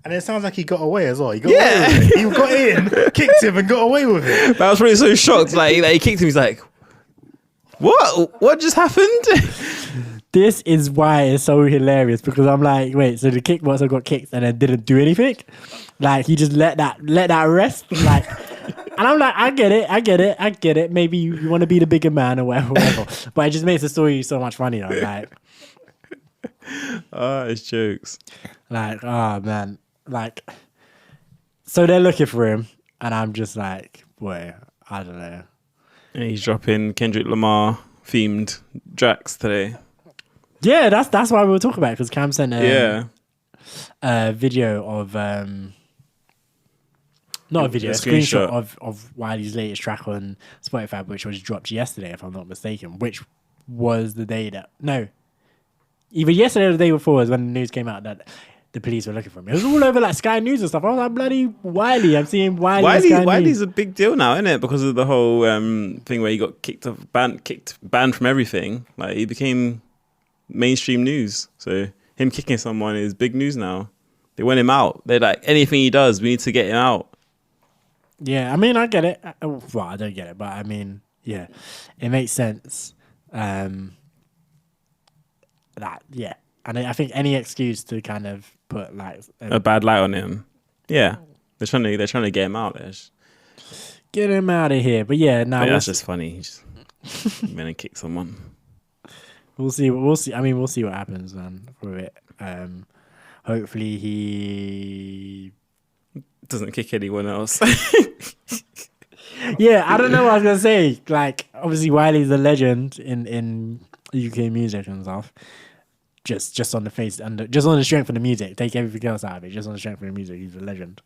And it sounds like he got away as well. He got away with it. He got in, kicked him, and got away with it. But I was really so shocked. Like he kicked him. He's like, "What? What just happened?" This is why it's so hilarious, because I'm like, wait, so the kickboxer got kicked and then didn't do anything? Like, he just let that rest? Like, and I'm like, I get it. Maybe you want to be the bigger man or whatever. But it just makes the story so much funnier. Like, Oh, it's jokes. like, oh man. Like, so they're looking for him, and I'm just like, boy, I don't know. And he's dropping Kendrick Lamar themed tracks today. Yeah, that's why we were talking about it, because Cam sent Yeah. a video of not a video, a screenshot of Wiley's latest track on Spotify, which was dropped yesterday, if I'm not mistaken, which was the day that either yesterday or the day before is when the news came out that the police were looking for him. It was all over like Sky News and stuff. I was like, bloody Wiley. I'm seeing Wiley. Wiley's a big deal now, isn't it? Because of the whole thing where he got banned from everything. Like, he became mainstream news. So him kicking someone is big news now. They want him out. They're like, anything he does, we need to get him out. Yeah, I mean, I get it. Well, I don't get it, but I mean, yeah, it makes sense. And I think any excuse to kind of put like A bad light on him. Yeah, they're trying to get him out there. Get him out of here. But yeah, no, That's just funny. He just went and kicked someone. We'll see. I mean, we'll see what happens, man, for it. Hopefully he Doesn't kick anyone else. Yeah, I don't know what I was gonna say. Like, obviously Wiley's a legend in UK music and stuff. Just on the face, just on the strength of the music. Take everything else out of it. Just on the strength of the music, he's a legend.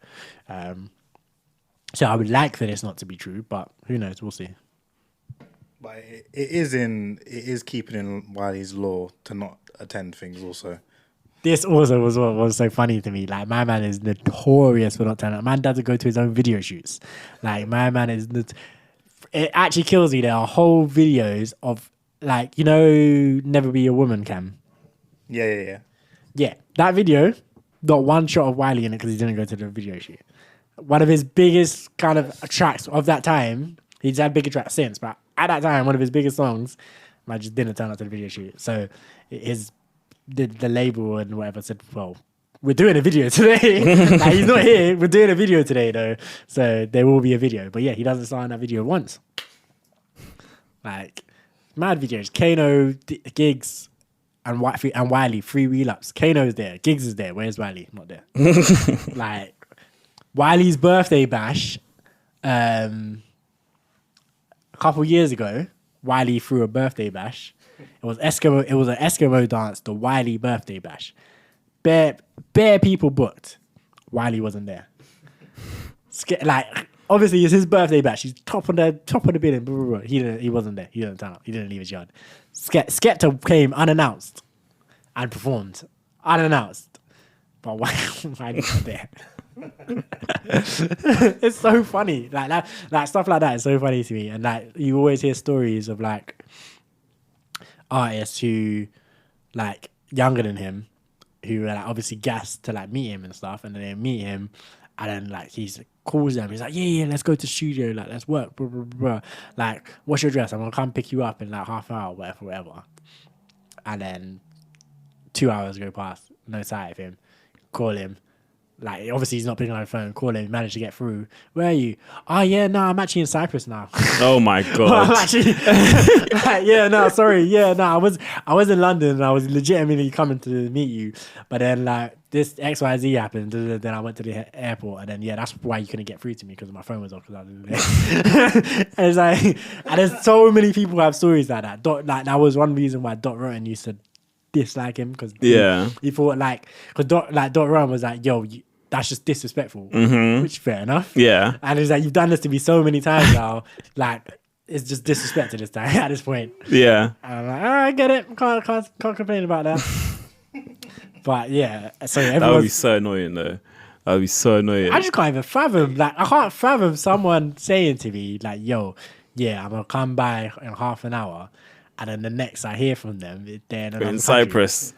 So I would like for this not to be true, but who knows? We'll see. But it is keeping in Wiley's law to not attend things also. This also was what was so funny to me. Like, my man is notorious for not turning up. Man doesn't go to his own video shoots. Like, my man is... It actually kills me. There are whole videos of, like, you know, Never Be a Woman, Cam. Yeah. Yeah, that video, not one shot of Wiley in it because he didn't go to the video shoot. One of his biggest kind of tracks of that time, he's had bigger tracks since, but at that time, one of his biggest songs, man just didn't turn up to the video shoot. So the label and whatever said, well, we're doing a video today. Like, he's not here. We're doing a video today, though. So there will be a video. But yeah, he doesn't sign that video once. Like, mad videos. Kano, Gigs, and Wiley, 3 relapse. Kano's there. Gigs is there. Where's Wiley? Not there. Like, Wiley's birthday bash, a couple years ago, Wiley threw a birthday bash. It was an Eskimo dance, the Wiley birthday bash. Bare people booked. Wiley wasn't there. Like, obviously it's his birthday bash. He's top of the building. Blah, blah, blah. He wasn't there. He didn't turn up. He didn't leave his yard. Skepta came unannounced and performed unannounced. But Wiley wasn't there. It's so funny. Like stuff like that is so funny to me. And like, you always hear stories of like artists who like younger than him who are like obviously gassed to like meet him and stuff, and then they meet him and then like he's calls them, he's like, yeah, let's go to the studio, like let's work, blah, blah, blah. Like, what's your address? I'm gonna come pick you up in like half an hour, whatever. And then 2 hours go past, no sight of him. Call him. Like, obviously he's not picking up the phone. Call him, managed to get through. Where are you? Oh yeah, no, I'm actually in Cyprus now. Oh my god. I'm actually like, yeah, no, sorry. Yeah, no, I was in London and I was legitimately coming to meet you. But then like this XYZ happened. Then I went to the airport, and then yeah, that's why you couldn't get through to me, because my phone was off because I was there. And it's like, and there's so many people who have stories like that. Like, that was one reason why Dot Rotten used to dislike him, because he thought like, because Dot Rotten was like, yo, that's just disrespectful, which fair enough. Yeah. And it's like, you've done this to me so many times now, like it's just disrespect to this time at this point. Yeah. And I'm like, I get it. Can't complain about that. But yeah, so that would be so annoying though. That would be so annoying. I just can't even fathom. Like, I can't fathom someone saying to me like, yo, yeah, I'm gonna come by in half an hour, and then the next I hear from them, they're in Cyprus.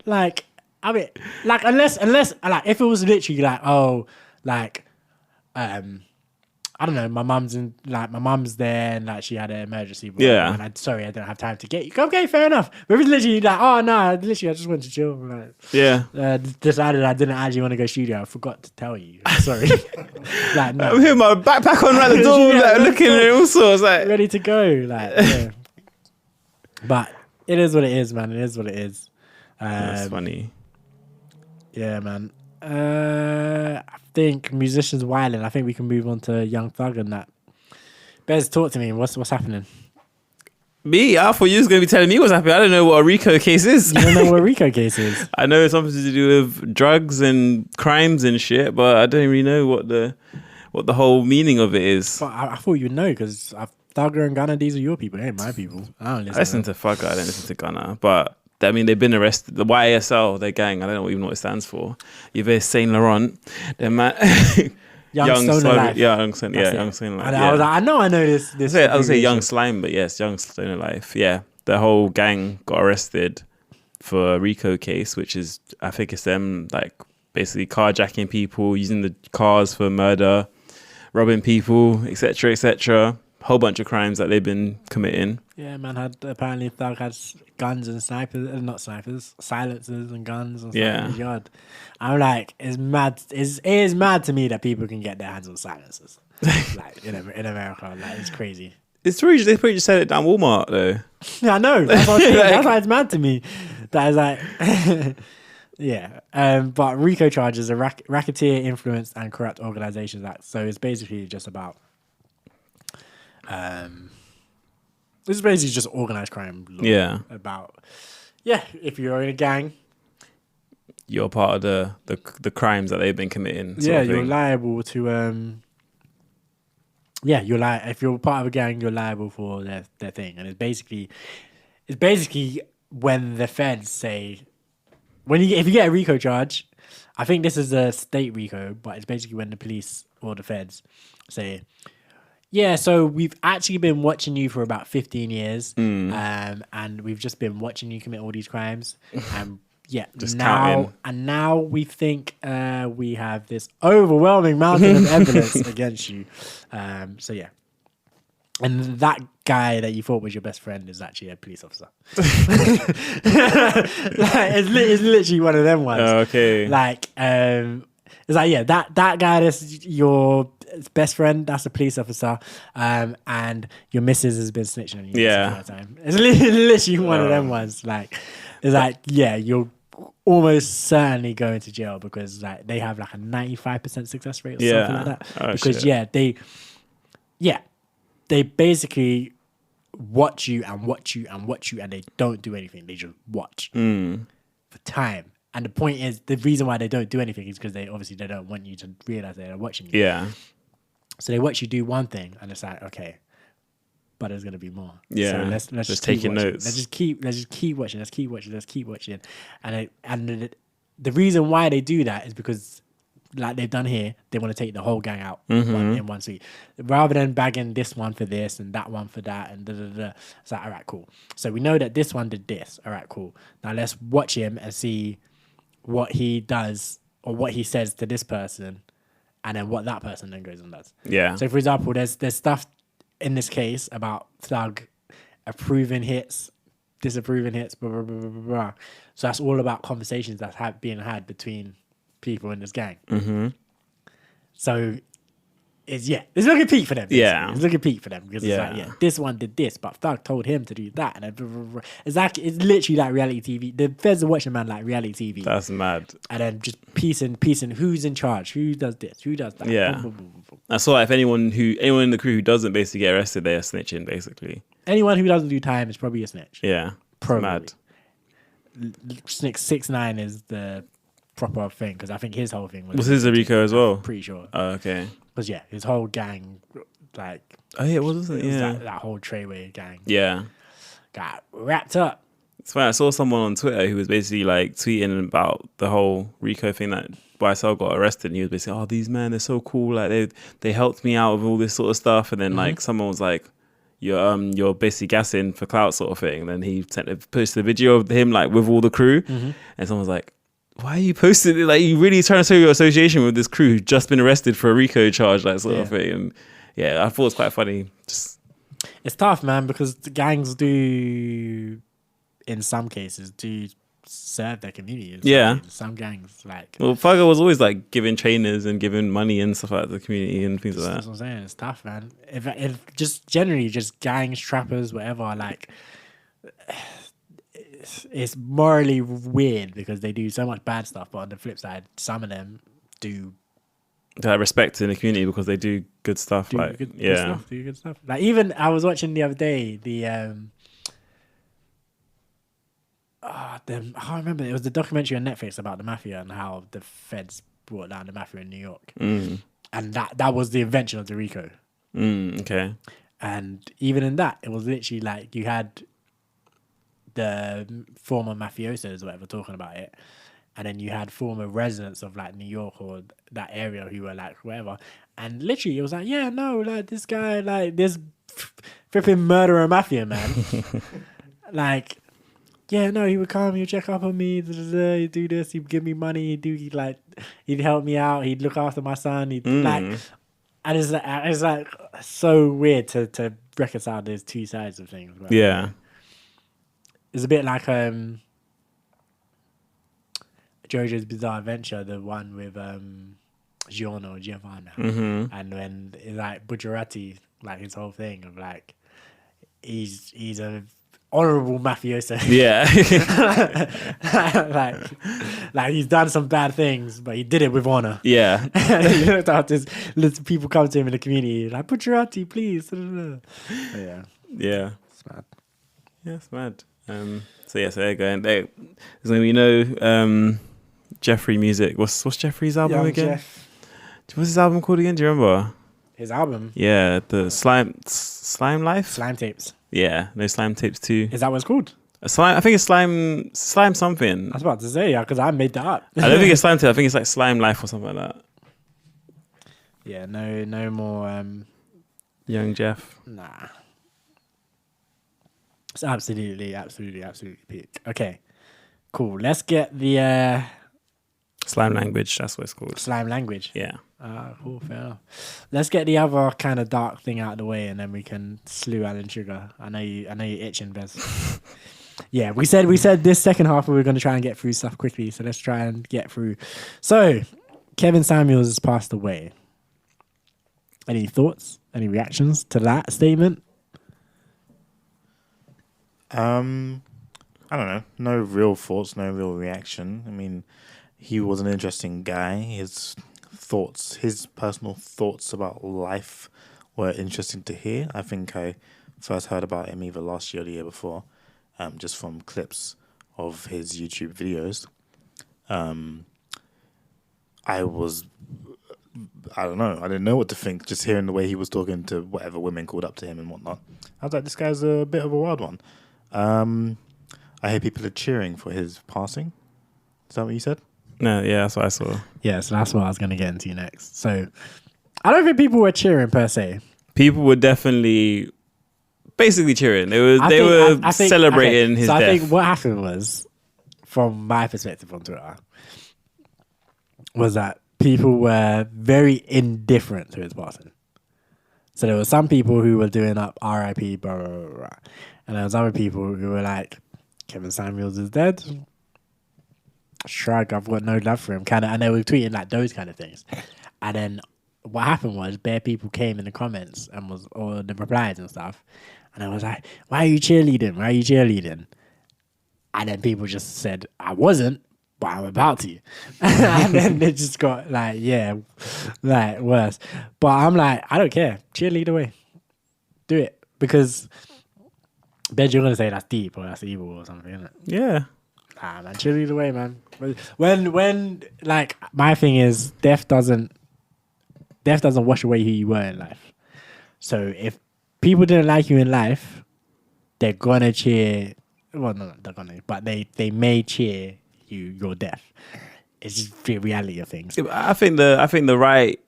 Like, I mean, like, unless like, if it was literally like, oh, like, I don't know, my mum's there and like she had an emergency. Yeah. And I don't have time to get you. Okay, fair enough. But if it's literally like, oh no, literally I just went to chill. Like, yeah. Decided I didn't actually want to go studio. I forgot to tell you. Sorry. Like, no. I'm here, my backpack on right the door, like, looking at all sorts, like ready to go. Like, yeah. But it is what it is, man. It is what it is. That's funny. Yeah, man. I think musicians wilding. I think we can move on to Young Thug and that. Bez, talk to me. What's happening? Me? I thought you was going to be telling me what's happening. I don't know what a RICO case is. You don't know what a RICO case is? I know it's something to do with drugs and crimes and shit, but I don't really know what the whole meaning of it is. But I thought you'd know, because Thugger and Gunna, these are your people. They ain't my people. I don't listen to Thugger. I don't listen to Gunna, but I mean, they've been arrested. The YSL, their gang, I don't even know what it stands for. Yves Saint Laurent, their man. Young Stoner Life. Yeah, Young Stoner Life. I was like, I know this. I would say Young Slime, but yes, Young Stoner Life. Yeah, the whole gang got arrested for a RICO case, which is, I think it's them like basically carjacking people, using the cars for murder, robbing people, etc., etc. Whole bunch of crimes that they've been committing. Yeah, man, apparently Thug has guns and silencers and guns and stuff in his yard. I'm like, it's mad. It is mad to me that people can get their hands on silencers. Like in America, like, it's crazy. It's true. They probably just sell it down Walmart though. Yeah, I know. That's what I'm saying. That's why it's mad to me. That is like, yeah. But RICO charges are racketeer, influenced, and corrupt organizations act. So it's basically just about. This is basically just organized crime law. Yeah. If you're in a gang, you're part of the crimes that they've been committing. Yeah, you're liable to yeah, you're like if you're part of a gang, you're liable for their thing, and it's basically when the feds say if you get a RICO charge, I think this is a state RICO, but it's basically when the police or the feds say, yeah, so we've actually been watching you for about 15 years, and we've just been watching you commit all these crimes, and yeah, Just now counting. and now we think we have this overwhelming mountain of evidence against you. So yeah, and that guy that you thought was your best friend is actually a police officer. It's literally one of them ones. Oh, okay. Like it's like yeah, that guy that's your best friend, that's a police officer, and your missus has been snitching on you. Yeah. All the time. It's literally one of them ones. Like it's like yeah, you're almost certainly going to jail because like they have like a 95% success rate or something like that. Oh, because shit. they basically watch you and watch you and watch you and they don't do anything. They just watch for time. And the point is, the reason why they don't do anything is because they don't want you to realize they're watching you. Yeah. So they watch you do one thing and it's like, okay, but there's gonna be more. Yeah. So let's Just just taking keep watching. notes. Let's just keep watching. Let's keep watching. And the reason why they do that is because, like they've done here, they want to take the whole gang out in one sweep, rather than bagging this one for this and that one for that and da da da. It's like, all right, cool. So we know that this one did this. All right, cool. Now let's watch him and see what he does or what he says to this person, and then what that person then goes and does. Yeah. So, for example, there's stuff in this case about Thug approving hits, disapproving hits, blah, blah, blah, blah, blah, blah. So that's all about conversations that's being had between people in this gang. Mm-hmm. So it's looking peak for them. Basically. Yeah. It's looking peak for them because it's like, this one did this, but Thug told him to do that. And then blah, blah, blah. It's literally like reality TV. The feds are watching, man, like reality TV. That's mad. And then just piecing who's in charge, who does this, who does that. Yeah. Boom, boom, boom, boom, boom. I saw like, if anyone in the crew who doesn't basically get arrested, they're snitching basically. Anyone who doesn't do time is probably a snitch. Yeah. It's Probably. mad. Snitch 6ix9ine is the proper thing because I think his whole thing Was his a RICO as well? Pretty sure. Oh, okay. Because yeah, his whole gang, like Oh yeah, wasn't it? was Yeah. that whole Treyway gang Yeah. got wrapped up. It's funny. I saw someone on Twitter who was basically like tweeting about the whole RICO thing that YSL got arrested, and he was basically, "Oh, these men, they're so cool. Like they helped me out with all this sort of stuff." And then like someone was like, "You're basically gassing for clout," sort of thing. And then he posted a video of him like with all the crew, and someone was like, "Why are you posting it? Like you really trying to show your association with this crew who's just been arrested for a RICO charge, like sort of thing." And yeah, I thought it was quite funny. Just It's tough, man, because the gangs do, in some cases, do serve their communities. Yeah. Some gangs, like... well, Fugger was always like giving trainers and giving money and stuff like that to the community and things like That's that. what I'm saying. It's tough, man. If just generally, just gangs, trappers, whatever, like... It's morally weird because they do so much bad stuff, but on the flip side, some of them do That respect in the community because they do good stuff. do like good yeah, stuff. Do good stuff. Like even I was watching the other day I can't remember. It was the documentary on Netflix about the mafia and how the feds brought down the mafia in New York, and that was the invention of the RICO. okay, And even in that, it was literally like you had the former mafiosos or whatever talking about it, and then you had former residents of like New York or that area who were like whatever, and literally it was like, yeah, no, like this guy, like this flipping murderer mafia man, like, yeah, no, he would come, he'd check up on me, he'd do this, he'd give me money, he'd help me out, he'd look after my son, he'd like, and it's like so weird to reconcile those two sides of things. Right? yeah, It's a bit like JoJo's Bizarre Adventure, the one with Giovanna, and when it's like Bucciarati, like his whole thing of like he's a honorable mafioso, yeah, like he's done some bad things, but he did it with honor. yeah. He looked after people come to him in the community like Bucciarati, please. Yeah, Yeah. it's mad. Yeah, it's mad. So there you go. And there's gonna be Jeffrey music. What's Jeffrey's album Young again? Jeff. What's his album called again? Do you remember? His album, Yeah, the slime life. Slime Tapes. Yeah, no slime tapes too. Is that what it's called? A slime. I think it's slime something. I was about to say, yeah, because I made that up. I don't think it's slime tape. I think it's like slime life or something like that. Yeah, no more. Young Jeff. Nah. It's absolutely peak. Okay, cool. Let's get the Slime language. That's what it's called. slime language. Yeah. Cool, fair enough. Let's get the other kind of dark thing out of the way, and then we can slew Alan Sugar. I know you're itching, Bez. Yeah, we said this second half we were going to try and get through stuff quickly, so let's try and get through. So, Kevin Samuels has passed away. Any thoughts? Any reactions to that statement? I don't know. No real thoughts, no real reaction. I mean, he was an interesting guy. His personal thoughts about life were interesting to hear. I think I first heard about him either last year or the year before, just from clips of his YouTube videos. I don't know. I didn't know what to think, just hearing the way he was talking to whatever women called up to him and whatnot. I was like, this guy's a bit of a wild one. I hear people are cheering for his passing. Is that what you said? No, yeah, that's what I saw. Yeah, so that's what I was going to get into next. So, I don't think people were cheering per se. People were definitely basically cheering. They were celebrating his death. I think what happened was, from my perspective on Twitter, was that people were very indifferent to his passing. So there were some people who were doing up RIP, blah, blah, blah, blah. And there was other people who were like, Kevin Samuels is dead. Shrug, I've got no love for him. And they were tweeting like those kind of things. And then what happened was bare people came in the comments and or the replies and stuff. And I was like, why are you cheerleading? Why are you cheerleading? And then people just said, I wasn't, but I'm about to. And then it just got worse. But I'm like, I don't care. Cheerlead away. Do it. Because Ben, you're going to say that's deep or that's evil or something, isn't it? Yeah. Nah, man, cheerlead away, man. When like, my thing is, death doesn't wash away who you were in life. So if people didn't like you in life, they're gonna cheer. Well, no, they're gonna, but they may cheer your death. It's just the reality of things. I think the right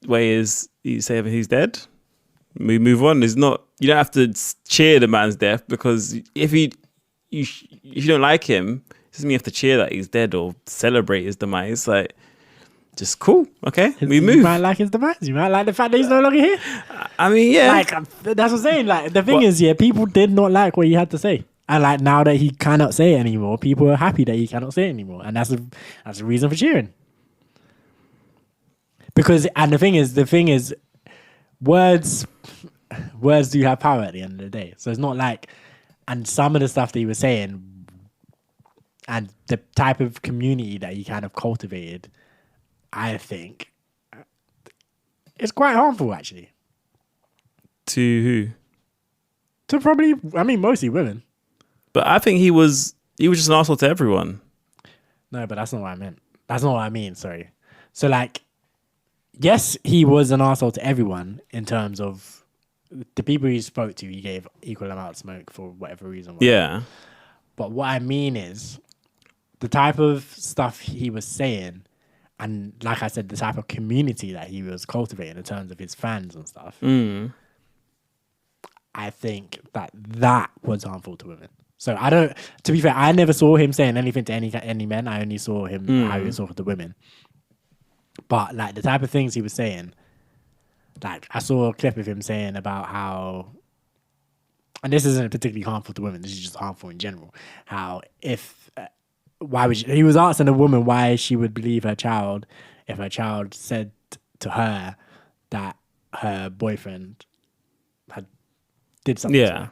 way is you say he's dead. We move on. There's not, you don't have to cheer the man's death, because if you don't like him, it doesn't mean you have to cheer that he's dead or celebrate his demise. Like, just cool. Okay, we move. You might like his demise. You might like the fact that he's no longer here. I mean, yeah. Like, that's what I'm saying. Like, the thing is, people did not like what he had to say. And like, now that he cannot say it anymore, people are happy that he cannot say it anymore. And that's a reason for cheering. Because, and the thing is, words do have power at the end of the day. So it's not like, and some of the stuff that he was saying and the type of community that he kind of cultivated, I think it's quite harmful, actually. To who? To probably, I mean, mostly women. But I think he was just an arsehole to everyone. No, but that's not what I meant. That's not what I mean, sorry. So like, yes, he was an arsehole to everyone in terms of the people he spoke to, he gave equal amount of smoke for whatever reason. Yeah. But what I mean is, the type of stuff he was saying, and like I said, the type of community that he was cultivating in terms of his fans and stuff, I think that was harmful to women. So to be fair, I never saw him saying anything to any men. I only saw him how he was talking to women. But like, the type of things he was saying, like, I saw a clip of him saying about how, and this isn't particularly harmful to women, this is just harmful in general, how he was asking a woman why she would believe her child if her child said to her that her boyfriend did something to her.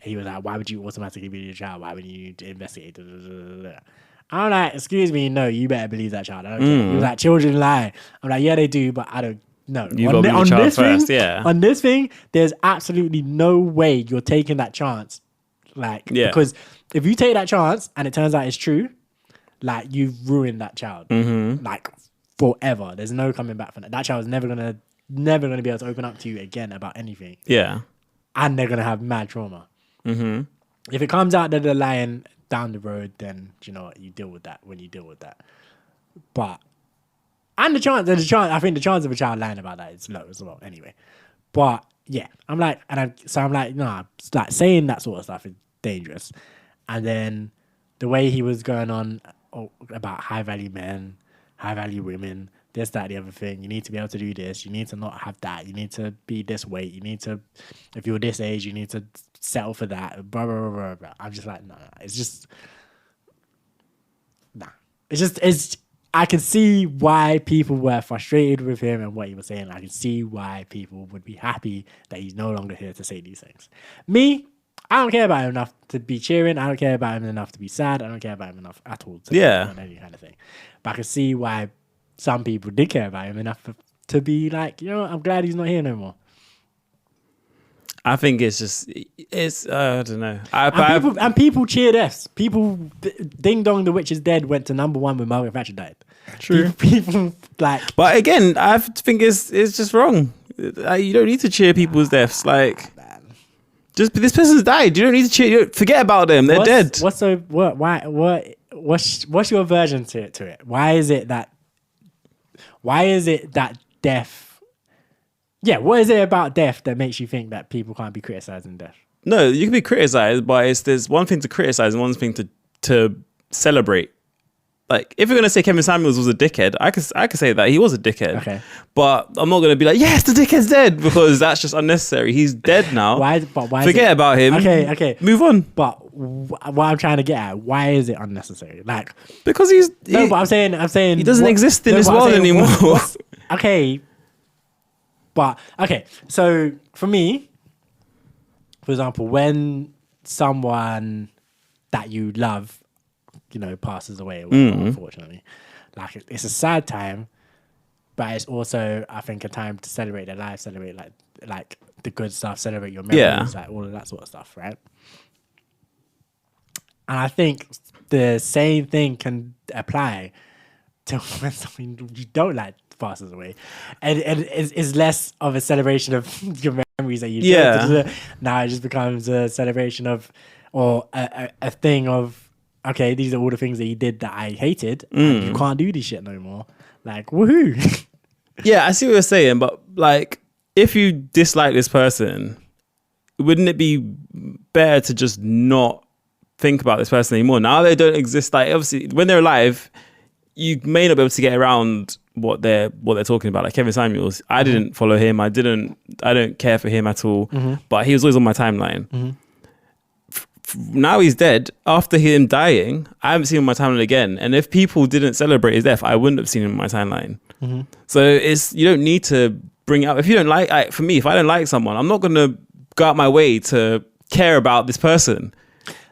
He was like, why would you automatically believe your child? Why would you investigate? I'm like, excuse me, no, you better believe that child. I don't care. He was like, children lie. I'm like, yeah, they do, but I don't know. You got to believe the child first, yeah. On this thing, there's absolutely no way you're taking that chance. Like, because if you take that chance and it turns out it's true, like, you've ruined that child. Like, forever. There's no coming back from that. That child's never going to never going to be able to open up to you again about anything. Yeah. And they're going to have mad trauma. Mm-hmm. If it comes out that they're lying down the road, then you know what, you deal with that when you deal with that. But I think the chance of a child lying about that is low as well. Anyway, but yeah, I'm like, nah, like saying that sort of stuff is dangerous. And then the way he was going on about high value men, high value women, this, that, the other thing. You need to be able to do this. You need to not have that. You need to be this weight. You need to, if you're this age, you need to settle for that. Blah, blah, blah, blah, blah. I'm just like, no. It's just, nah. It's, I can see why people were frustrated with him and what he was saying. I can see why people would be happy that he's no longer here to say these things. Me, I don't care about him enough to be cheering. I don't care about him enough to be sad. I don't care about him enough at all to be on any kind of thing. But I can see why some people did care about him enough to be like, you know what, I'm glad he's not here no more. I think it's just, I don't know. And people cheer deaths. People, Ding Dong the Witch is Dead went to number 1 when Margaret Thatcher died. True. People like... But again, I think it's just wrong. You don't need to cheer people's deaths. Like, just this person's died. You don't need to cheer. Forget about them. They're dead. What's your version to it? Why is it that death... Yeah, what is it about death that makes you think that people can't be criticizing death? No, you can be criticized, but there's one thing to criticize and one thing to celebrate. Like, if you're gonna say Kevin Samuels was a dickhead, I could say that he was a dickhead. Okay. But I'm not gonna be like, yes, the dickhead's dead, because that's just unnecessary. He's dead now. Why? Forget about him. Okay. Move on. But what I'm trying to get at, why is it unnecessary? Like, because but I'm saying he doesn't exist in this world anymore. Okay. But, okay, so for me, for example, when someone that you love, you know, passes away, unfortunately, like, it's a sad time, but it's also, I think, a time to celebrate their life, celebrate, like the good stuff, celebrate your memories, like all of that sort of stuff, right? And I think the same thing can apply to when someone you don't like passes away, and it's less of a celebration of your memories that you did. Now it just becomes a celebration of, or a thing of, okay, these are all the things that you did that I hated, and you can't do this shit no more. Like, woohoo! Yeah, I see what you're saying, but like, if you dislike this person, wouldn't it be better to just not think about this person anymore? Now they don't exist. Like, obviously, when they're alive, you may not be able to get around what they're talking about. Like Kevin Samuels, I didn't follow him. I don't care for him at all. But he was always on my timeline. Now he's dead. After him dying, I haven't seen him on my timeline again. And if people didn't celebrate his death, I wouldn't have seen him on my timeline. So you don't need to bring it up. If you don't like, for me, if I don't like someone, I'm not going to go out my way to care about this person.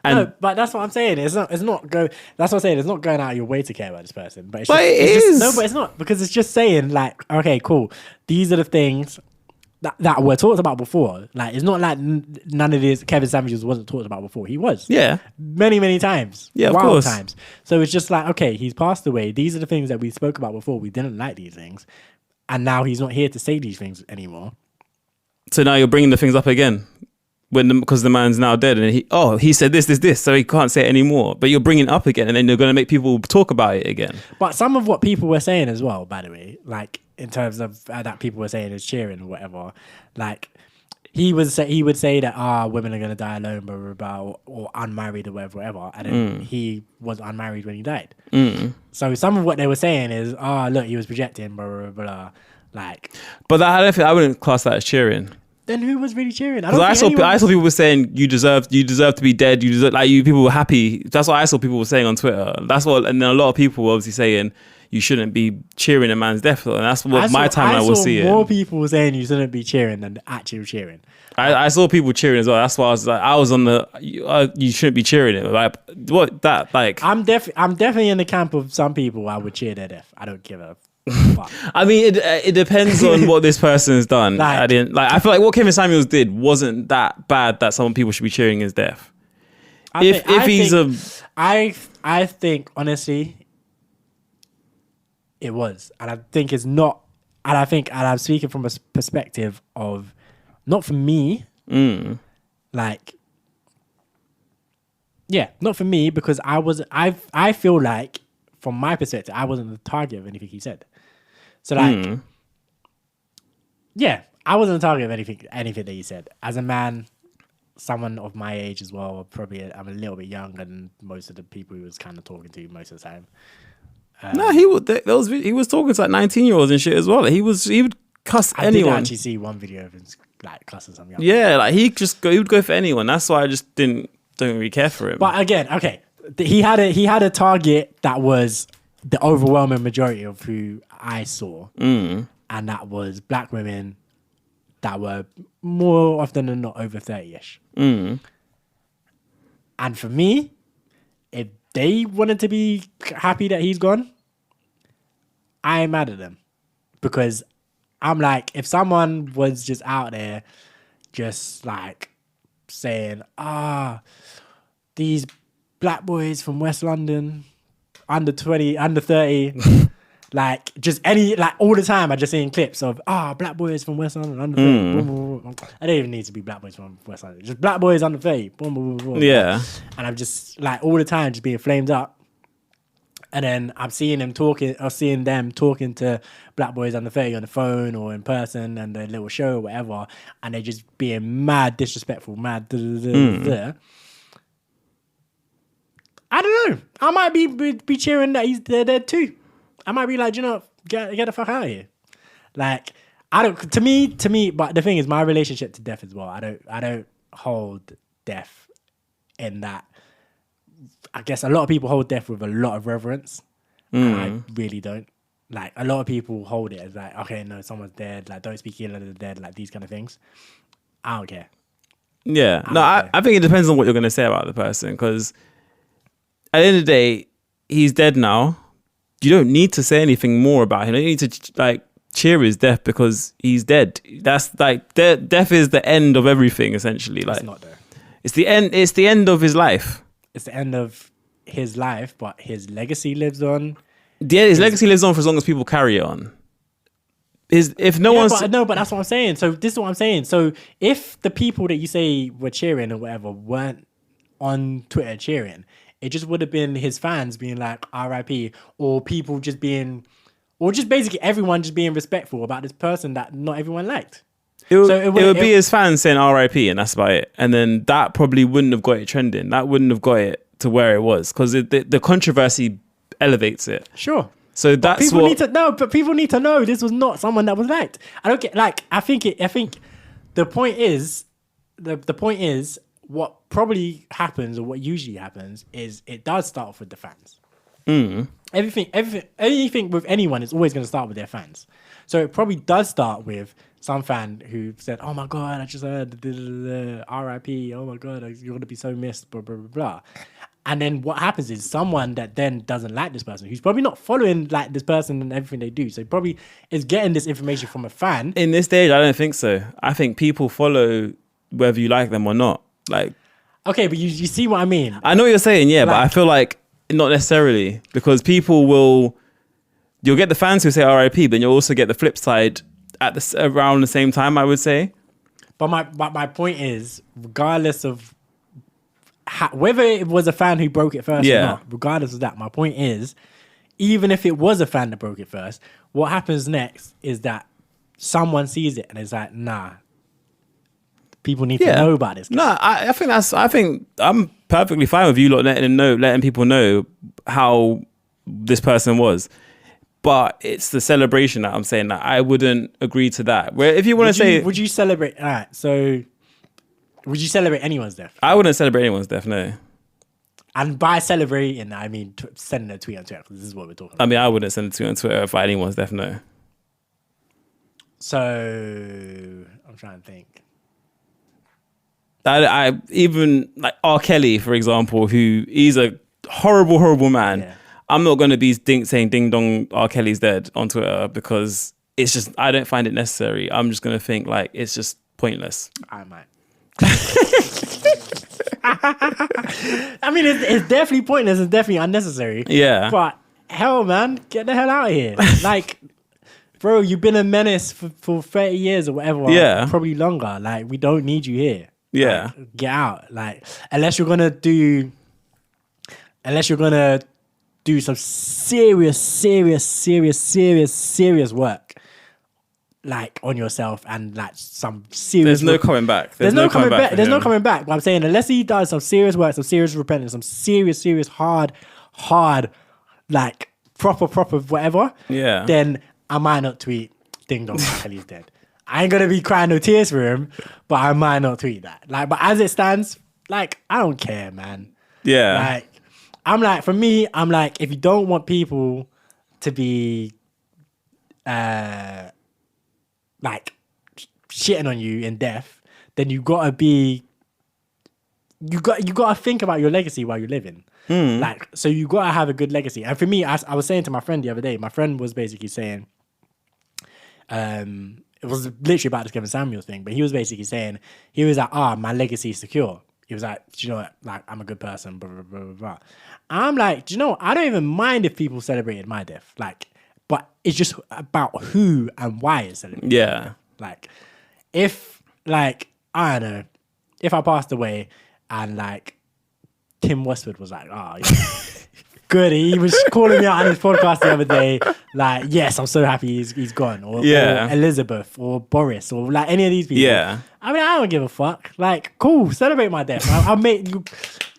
No, but that's what I'm saying. That's what I'm saying. It's not going out of your way to care about this person. But it's not, because it's just saying, like, okay, cool. These are the things that were talked about before. Like, it's not like none of this Kevin Samuels wasn't talked about before. He was. Yeah. Many, many times. Yeah, of course. Times. So it's just like, okay, he's passed away. These are the things that we spoke about before. We didn't like these things. And now he's not here to say these things anymore. So now you're bringing the things up again. Because the man's now dead, and he said this, so he can't say it anymore. But you're bringing it up again, and then you're going to make people talk about it again. But some of what people were saying as well, by the way, like in terms of that people were saying is cheering or whatever, like he would say that women are going to die alone, blah, blah, blah, or unmarried or whatever, and then he was unmarried when he died. So some of what they were saying is, look, he was projecting, blah, blah, blah, blah, like. But I wouldn't class that as cheering. Then who was really cheering? Because I saw people were saying you deserve to be dead. People were happy. That's what I saw people were saying on Twitter. And then a lot of people were obviously saying you shouldn't be cheering a man's death, and that's what my timeline was seeing. More people were saying you shouldn't be cheering than actual cheering. I saw people cheering as well. That's why I was on the you shouldn't be cheering it. Like what that like? I'm definitely in the camp of some people. I would cheer their death. I don't give a. I mean, it depends on what this person's done. I feel like what Kevin Samuels did wasn't that bad that some people should be cheering his death. I think honestly, it was, and I think it's not And I think, and I'm speaking from a perspective of, not for me, like, yeah, not for me, because I feel like, from my perspective, I wasn't the target of anything he said. So like, yeah, I wasn't the target of anything that he said. As a man, someone of my age as well, probably I'm a little bit younger than most of the people he was kind of talking to most of the time. No, he was talking to like 19-year-olds and shit as well. Like, he would cuss anyone. I did actually see one video of him like cussing some young Yeah, like he would go for anyone. That's why I just don't really care for him. But again, okay, he had a target that was the overwhelming majority of who I saw, and that was black women that were more often than not over 30-ish. And for me, if they wanted to be happy that he's gone, I ain't mad at them, because I'm like, if someone was just out there just like saying, these black boys from West London, under 20, under 30, like just like all the time, I just seeing clips of black boys from West London under 30. Boom, boom, boom. I don't even need to be black boys from West London, just black boys under 30. Boom, boom, boom, boom. Yeah. And I'm just like all the time just being flamed up. And then I'm seeing them talking to black boys under 30 on the phone or in person and a little show or whatever, and they're just being mad disrespectful, mad. I don't know. I might be cheering that they're dead too. I might be like, you know, get the fuck out of here. Like, I don't. To me. But the thing is, my relationship to death as well. I don't hold death in that. I guess a lot of people hold death with a lot of reverence, and I really don't. Like, a lot of people hold it as like, okay, no, someone's dead. Like, don't speak ill of the dead. Like, these kind of things. I don't care. Yeah. I think it depends on what you're going to say about the person, because at the end of the day, he's dead now. You don't need to say anything more about him. You don't need to like cheer his death because he's dead. That's like death is the end of everything, essentially. Like, It's not though. It's the end. It's the end of his life. It's the end of his life, but his legacy lives on. Yeah, his legacy lives on for as long as people carry it on. But that's what I'm saying. So this is what I'm saying. So if the people that you say were cheering or whatever weren't on Twitter cheering, it just would have been his fans being like R.I.P. or people just being, or just basically everyone just being respectful about this person that not everyone liked. It would be his fans saying R.I.P. and that's about it. And then that probably wouldn't have got it trending. That wouldn't have got it to where it was, because the controversy elevates it. Sure. So that's people what need to know. But people need to know this was not someone that was liked. I don't get like. I think the point is what probably happens, or what usually happens, is it does start off with the fans. Anything with anyone is always going to start with their fans. So it probably does start with some fan who said, "Oh my god, I just heard the R.I.P. Oh my god, you're going to be so missed." Blah blah blah blah. And then what happens is someone that then doesn't like this person, who's probably not following like this person and everything they do, so probably is getting this information from a fan. In this stage, I don't think so. I think people follow whether you like them or not. Like, okay, but you see what I mean? I know what you're saying, yeah, but I feel like not necessarily, because you'll get the fans who say R.I.P., but you'll also get the flip side at around the same time, I would say. But my point is, regardless of whether it was a fan who broke it first or not, regardless of that, my point is, even if it was a fan that broke it first, what happens next is that someone sees it and is like, nah, people need to know about this guy. No, I think I'm perfectly fine with you lot letting people know how this person was. But it's the celebration that I'm saying that I wouldn't agree to that. Where if you want to say, would you celebrate? All right, so would you celebrate anyone's death? I wouldn't celebrate anyone's death, no. And by celebrating, I mean sending a tweet on Twitter, because this is what we're talking about. I mean, I wouldn't send a tweet on Twitter for anyone's death, no. So I'm trying to think. I even like R. Kelly, for example, who he's a horrible, horrible man. Yeah. I'm not going to be saying ding dong R. Kelly's dead on Twitter, because it's just, I don't find it necessary. I'm just going to think like it's just pointless. I might. I mean, it's definitely pointless. It's definitely unnecessary. Yeah. But hell, man, get the hell out of here. Like, bro, you've been a menace for 30 years or whatever. Yeah. Probably longer. Like, we don't need you here. Yeah. Like, get out. Like, unless you're gonna do some serious work, like on yourself, and like some serious. There's no coming back. There's no coming back. There's no coming back. But I'm saying, unless he does some serious work, some serious repentance, some serious hard, like proper whatever. Yeah. Then I might not tweet "Ding dong, Kelly's dead." I ain't gonna be crying no tears for him, but I might not tweet that. Like, but as it stands, like, I don't care, man. Yeah. Like, I'm like, for me, I'm like, if you don't want people to be like shitting on you in death, then you gotta think about your legacy while you're living. Like, so you gotta have a good legacy. And for me, I was saying to my friend the other day, my friend was basically saying, it was literally about this Kevin Samuels thing, but he was basically saying, he was like, my legacy is secure. He was like, do you know what? Like, I'm a good person, blah, blah, blah, blah, blah. I'm like, do you know what? I don't even mind if people celebrated my death. Like, but it's just about who and why it's celebrated. Yeah. Like, if, like, I don't know, if I passed away and, like, Tim Westwood was like, yeah, good. He was calling me out on his podcast the other day, like, yes, I'm so happy he's gone. Or Elizabeth, or Boris, or like any of these people. Yeah. I mean, I don't give a fuck. Like, cool, celebrate my death. I'll make you.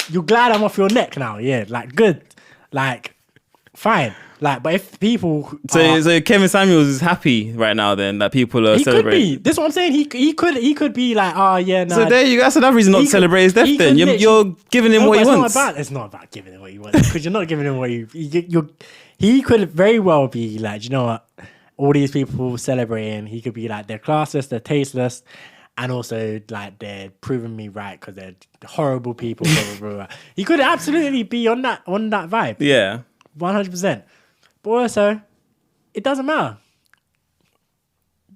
You're glad I'm off your neck now. Yeah, like, good. Like, fine. Like, but if people, so Kevin Samuels is happy right now. Then that people are he celebrating. could be. This is what I'm saying. He could be like, oh yeah, no. So there you go. That's another reason not to celebrate his death. Then you're giving him what he wants. It's not about giving him what he wants, because you're not giving him what he could very well be like, you know what? All these people celebrating, he could be like, they're classless, they're tasteless, and also like they're proving me right because they're horrible people. Blah, blah, blah. He could absolutely be on that vibe. Yeah. 100%. But also, it doesn't matter.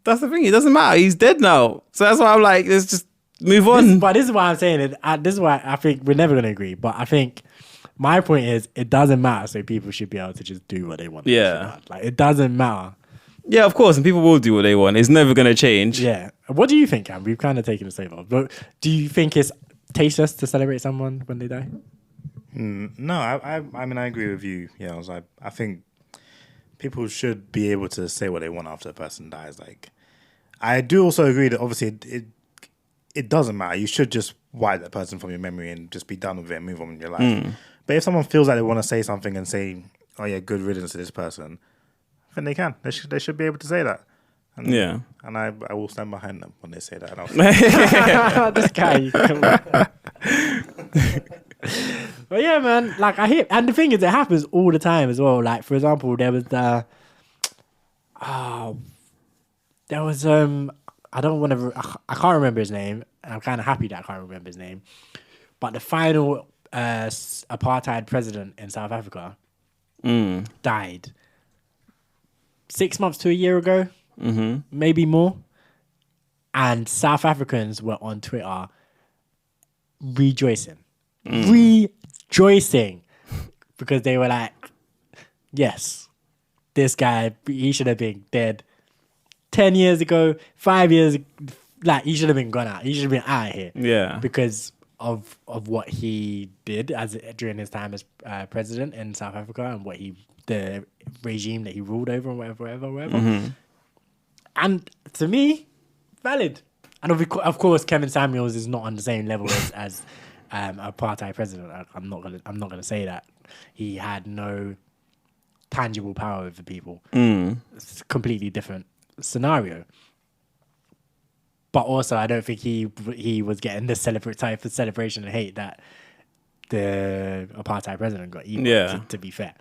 That's the thing. It doesn't matter. He's dead now. So that's why I'm like, let's just move on. This is why I'm saying it. This is why I think we're never going to agree. But I think my point is, it doesn't matter. So people should be able to just do what they want. Yeah. Like, it doesn't matter. Yeah, of course. And people will do what they want. It's never going to change. Yeah. What do you think, Cam? We've kind of taken a so far. But do you think it's tasteless to celebrate someone when they die? No, I mean, I agree with you. Yeah, I think people should be able to say what they want after a person dies. Like, I do also agree that obviously it doesn't matter. You should just wipe that person from your memory and just be done with it and move on with your life. But if someone feels like they want to say something and say, oh yeah, good riddance to this person, I think they can. They should be able to say that. And, yeah. And I will stand behind them when they say that. And This guy. But yeah, man, like, I hear, and the thing is, it happens all the time as well. Like, for example, there was I don't want to, I can't remember his name, and I'm kind of happy that I can't remember his name, but the final apartheid president in South Africa died 6 months to a year ago, maybe more, and South Africans were on Twitter rejoicing, because they were like, yes, this guy, he should have been dead 10 years ago, 5 years, like, he should have been gone out. He should have been out of here. Yeah. Because of what he did during his time as president in South Africa, and the regime that he ruled over, and whatever. And to me, valid. And of course, Kevin Samuels is not on the same level as apartheid president. I'm not gonna say that. He had no tangible power over people. It's a completely different scenario. But also, I don't think he was getting the type of celebration and hate that the apartheid president got either. Yeah. To be fair.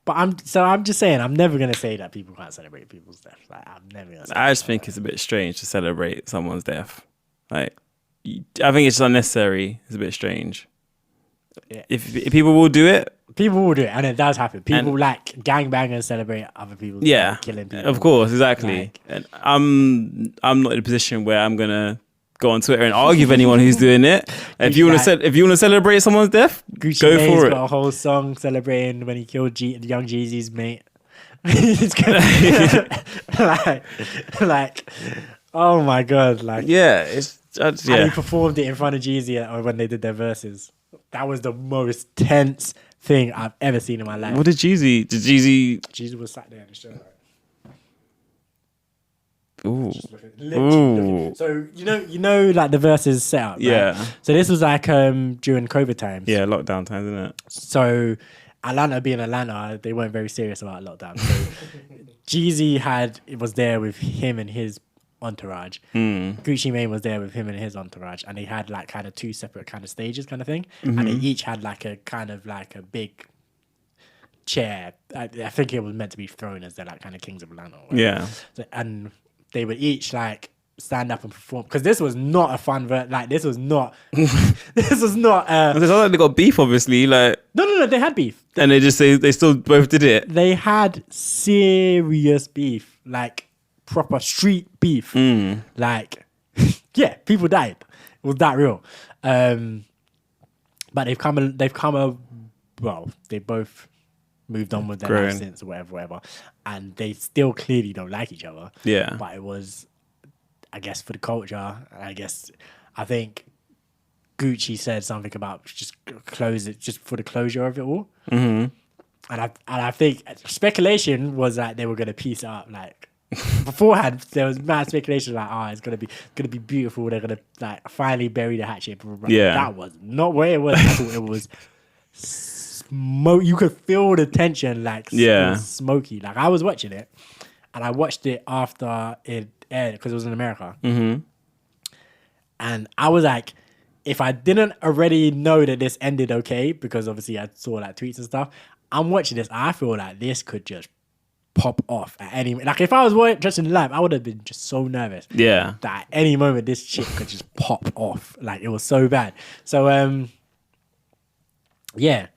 But I'm just saying, I'm never gonna say that people can't celebrate people's death. Like, I'm never gonna say I just think it's a bit strange to celebrate someone's death. Like, I think it's unnecessary. It's a bit strange. Yeah. If people will do it, people will do it, and it does happen. People like gangbangers celebrate other people. Killing people. Of course, exactly. Like, and I'm not in a position where I'm gonna go on Twitter and argue with anyone who's doing it. If you want to celebrate someone's death, Gucci go Mane's for it. got a whole song celebrating when he killed Young Jeezy's mate. It's like, oh my god, like Yeah, it's and he yeah. performed it in front of Jeezy when they did their verses. That was the most tense thing I've ever seen in my life. What did Jeezy? Jeezy was sat there in the show. Like, Ooh. literally. So you know, like the verses set up. Right? Yeah. So this was like during COVID times. Yeah, lockdown times, isn't it? So Atlanta being Atlanta, they weren't very serious about lockdown. So Jeezy was there with him and his entourage. Gucci Mane was there with him and his entourage, and they had like kind of two separate kind of stages kind of thing, and they each had like a kind of like a big chair. I think it was meant to be thrown as they're like kind of kings of Atlanta. Or whatever. Yeah. So, and they would each like stand up and perform, because this was not a fun this was not this was not It sounds like they got beef, obviously. Like no, they had beef. and they just say they still both did it. They had serious beef, like proper street beef. Like, yeah, people died. It was that real. But they both moved on with their life Grown. since, or whatever. And they still clearly don't like each other. Yeah. But it was, I guess, for the culture. I think Gucci said something about just close it, just for the closure of it all. And I think speculation was that they were going to piece it up. Like beforehand, there was mad speculation like, it's gonna be beautiful. They're gonna like finally bury the hatchet. Blah, blah, blah. Yeah. That was not where it was. I thought it was smoke. You could feel the tension. Like it was smoky. Like I was watching it, and I watched it after it aired because it was in America. And I was like, if I didn't already know that this ended okay, because obviously I saw like tweets and stuff, I'm watching this. I feel like this could just pop off at any. Like if I was watching live, I would have been just so nervous. Yeah. That at any moment this shit could just pop off. Like it was so bad. So yeah.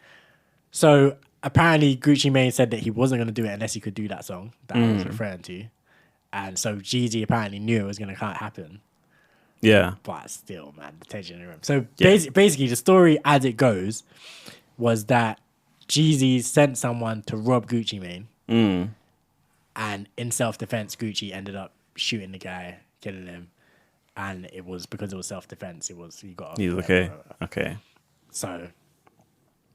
So apparently Gucci Mane said that he wasn't going to do it unless he could do that song that I was referring to, and so Jeezy apparently knew it was going to happen. Yeah. But still, man, the tension in the room. So basically, the story as it goes was that Jeezy sent someone to rob Gucci Mane, and in self-defense, Gucci ended up shooting the guy, killing him, and it was because it was self-defense. He got. He's okay. Okay. So,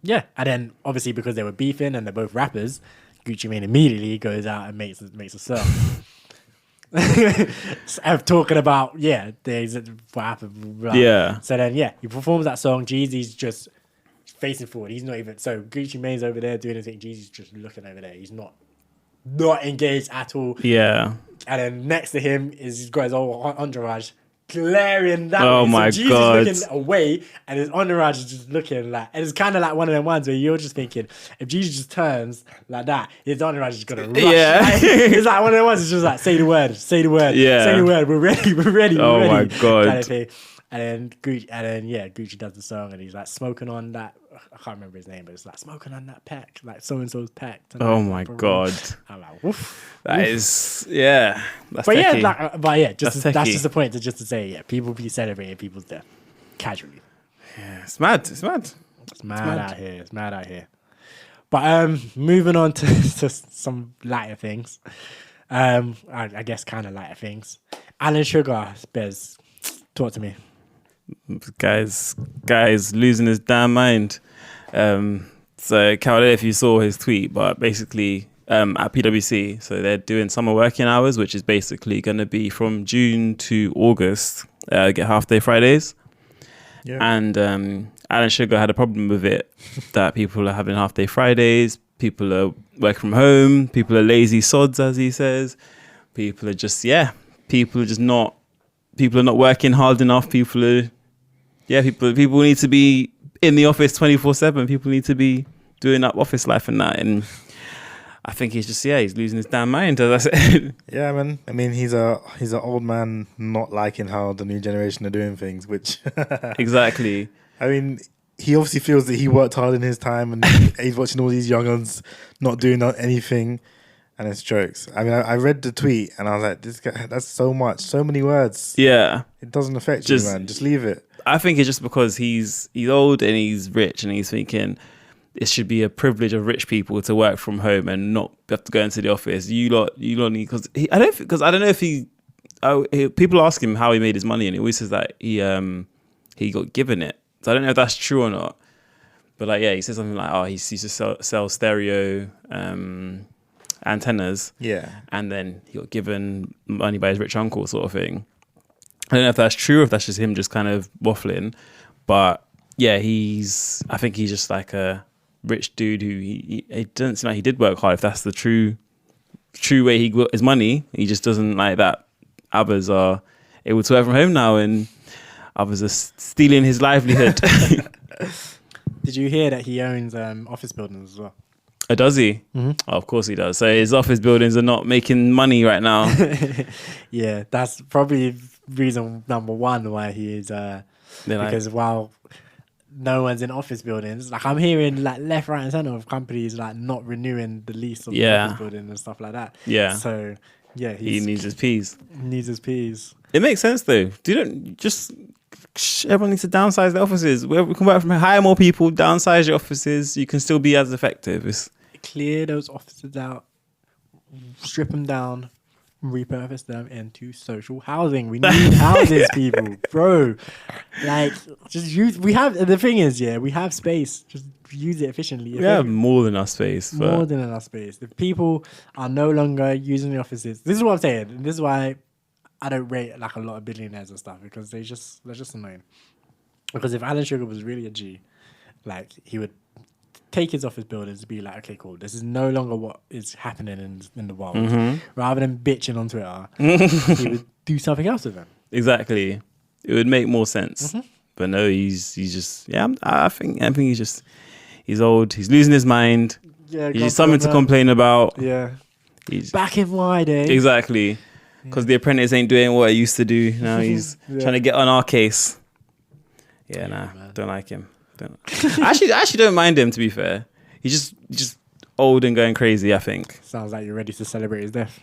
yeah, and then obviously because they were beefing and they're both rappers, Gucci Mane immediately goes out and makes a song. I'm talking about what happened. Blah. Yeah. So then he performs that song. Jeezy's just facing forward. He's not even Gucci Mane's over there doing anything. Jeezy's just looking over there. He's not engaged at all. Yeah. And then next to him he's got his whole entourage glaring that Oh way. my so Jeezy's God. looking away, and his entourage is just looking like, and it's kind of like one of them ones where you're just thinking, if Jeezy just turns like that, his entourage is gonna rush. Yeah. Like, it's like one of them ones. It's just like say the word, Yeah. say the word. We're ready. Oh we're my ready, God. kind of thing. And then Gucci does the song, and he's like smoking on that. I can't remember his name, but it's like smoking on that pack, like so and so's pack. Oh my God. I'm like, woof. That is, yeah. That's But techie. that's techie. just the point. Just to say, people be celebrating people's death casually. It's mad. It's mad. It's mad out here. It's mad out here. But moving on to some lighter things. I guess kind of lighter things. Alan Sugar, Bez, talk to me. Guys losing his damn mind. So Cal, I don't know if you saw his tweet, but basically at PwC, so they're doing summer working hours, which is basically going to be from June to August. Get half-day Fridays. Yeah. And Alan Sugar had a problem with it, that people are having half-day Fridays, people are working from home, people are lazy sods, as he says. People are just not working hard enough. People need to be in the office 24/7. People need to be doing up office life and that. And I think he's losing his damn mind, as I said. Yeah, man. I mean, he's an old man not liking how the new generation are doing things, which Exactly. I mean, he obviously feels that he worked hard in his time, and he's watching all these young uns not doing anything, and it's jokes. I mean, I read the tweet and I was like, this guy, that's so many words. Yeah. It doesn't affect you, man. Just leave it. I think it's just because he's old and he's rich, and he's thinking, it should be a privilege of rich people to work from home and not have to go into the office. You lot need, because I don't know if people ask him how he made his money, and he always says that he got given it. So I don't know if that's true or not. But like, yeah, he says something like, oh, he used to sell stereo antennas. Yeah. And then he got given money by his rich uncle, sort of thing. I don't know if that's true or if that's just him just kind of waffling. But yeah, I think he's just like a rich dude who he doesn't seem like he did work hard. If that's the true way he got his money, he just doesn't like that. Others are able to work from home now, and others are stealing his livelihood. Did you hear that he owns office buildings as well? Oh, does he? Mm-hmm. Oh, of course he does. So his office buildings are not making money right now. Yeah, that's probably reason number one why he is. Because while no one's in office buildings, like I'm hearing like left, right, and center of companies like not renewing the lease of the office building and stuff like that. Yeah. So yeah, he needs his peas. It makes sense though. Everyone needs to downsize their offices. We can work from hire more people, downsize your offices. You can still be as effective. Clear those offices out, strip them down, repurpose them into social housing. We need houses, people, bro. Like, just use. We have the thing is, we have space. Just use it efficiently. We have more than enough space. More than enough space. If people are no longer using the offices, this is what I'm saying. This is why I don't rate like a lot of billionaires and stuff, because they're just annoying. Because if Alan Sugar was really a G, like he would take his office buildings to be like, okay, cool, this is no longer what is happening in the world. Mm-hmm. Rather than bitching on Twitter, he would do something else with them. Exactly, it would make more sense. Mm-hmm. But no, he's just I think he's old. He's losing his mind. Yeah, he's just something to complain about. Yeah, he's back in my day. Exactly. Because The Apprentice ain't doing what it used to do. Now he's trying to get on our case. Yeah, don't like him. I actually don't mind him, to be fair. He's just old and going crazy, I think. Sounds like you're ready to celebrate his death.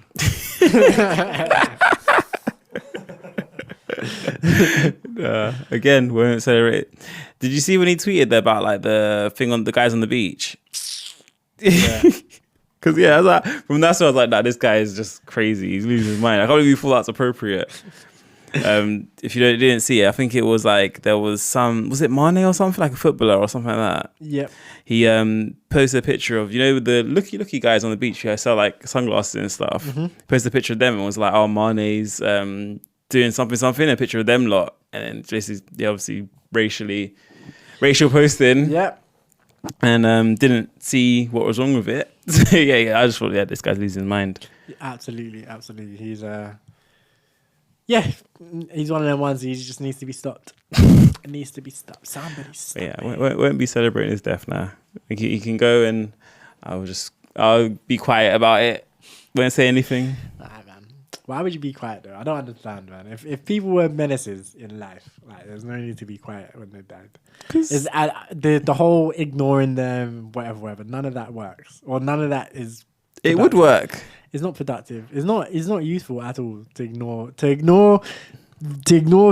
Again, won't celebrate. Did you see when he tweeted about like the thing on the guys on the beach? Yeah. Because I was like, from that side, I was like, nah, this guy is just crazy. He's losing his mind. I can't believe you thought that's appropriate. If you didn't see it, I think it was like there was was it Mane or something, like a footballer or something like that. Yep. He posted a picture of the looky guys on the beach who sell like sunglasses and stuff. Mm-hmm. Posted a picture of them and was like, oh, Mane's doing something. A picture of them lot, and then basically obviously racial posting. Yep. And didn't see what was wrong with it. So I just thought, this guy's losing his mind. Absolutely. He's he's one of them ones. He just needs to be stopped. It needs to be stopped. Somebody stop. Yeah, won't be celebrating his death now. He can go, and I'll be quiet about it. Won't say anything. Nah, man. Why would you be quiet though? I don't understand, man. If people were menaces in life, like there's no need to be quiet when they died. The whole ignoring them, whatever. None of that works, or none of that is. It would work. It's not productive. It's not useful at all to ignore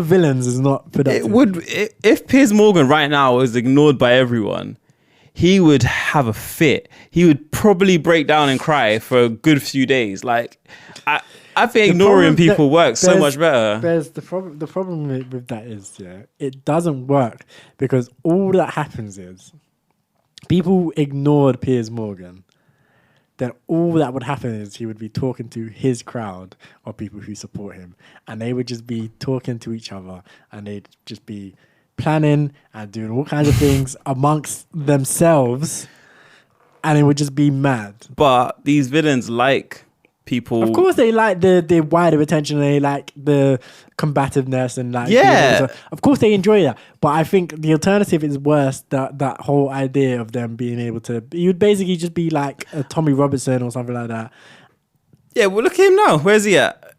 villains is not productive. It would. If Piers Morgan right now was ignored by everyone, he would have a fit. He would probably break down and cry for a good few days. Like I think ignoring people works so much better. The problem with that is it doesn't work, because all that happens is people ignored Piers Morgan. Then all that would happen is he would be talking to his crowd of people who support him, and they would just be talking to each other, and they'd just be planning and doing all kinds of things amongst themselves, and it would just be mad. But these villains like people. Of course, they like the wider attention. They like the combativeness and like of course they enjoy that. But I think the alternative is worse. That whole idea of them being able to, you'd basically just be like a Tommy Robertson or something like that. Yeah, well, look at him now. Where's he at?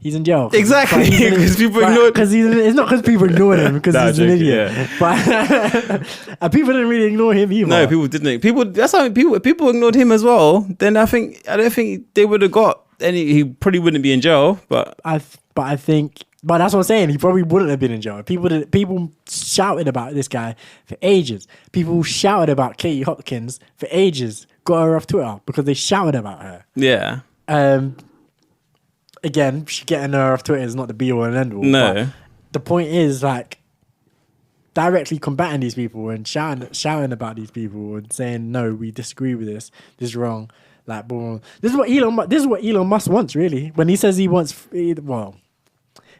He's in jail. Exactly, because people ignored. Because it's not because people ignored him, because he's an idiot. Yeah. But and people didn't really ignore him either. No, people didn't. That's how people ignored him as well. Then I don't think they would have got he probably wouldn't be in jail, but I think, but that's what I'm saying. He probably wouldn't have been in jail. People shouted about this guy for ages. People shouted about Katie Hopkins for ages. Got her off Twitter because they shouted about her. Yeah. Again, getting her off Twitter is not the be all and end all. No. But the point is, like, directly combating these people and shouting about these people and saying, no, we disagree with this. This is wrong. Like, boom. This is what Elon Musk wants, really. When he says he wants, well,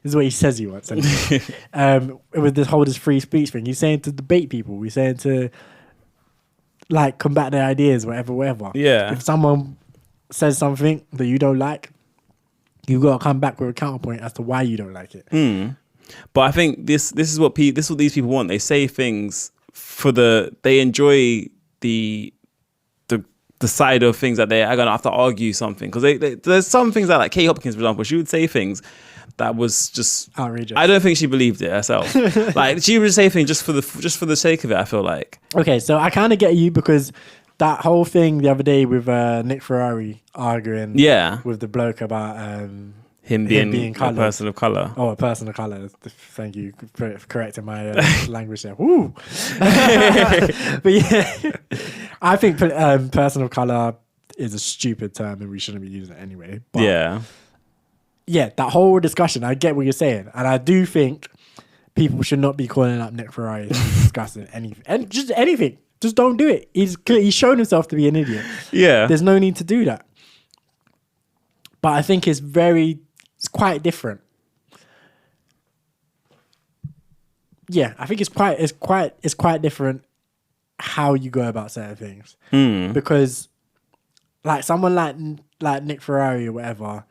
this is what he says he wants. Anyway. With this free speech thing, he's saying to debate people. He's saying to, like, combat their ideas, whatever. Yeah. If someone says something that you don't like, you got to come back with a counterpoint as to why you don't like it. But I think this is what these people want. They say things they enjoy the side of things that they are gonna have to argue something, because there's some things that, like Kate Hopkins, for example, she would say things that was just outrageous. I don't think she believed it herself. Like, she would say things just for the sake of it, I feel like. Okay, so I kind of get you, because that whole thing the other day with Nick Ferrari arguing with the bloke about him being a person of colour. Oh, a person of colour. Thank you for correcting my language there. Woo! But yeah, I think person of colour is a stupid term and we shouldn't be using it anyway. But yeah, that whole discussion, I get what you're saying. And I do think people should not be calling up Nick Ferrari discussing anything. And just anything. Just don't do it. He's shown himself to be an idiot. Yeah. There's no need to do that. But I think it's quite different. Yeah, I think it's quite different how you go about certain things. Because like someone like Nick Ferrari or whatever,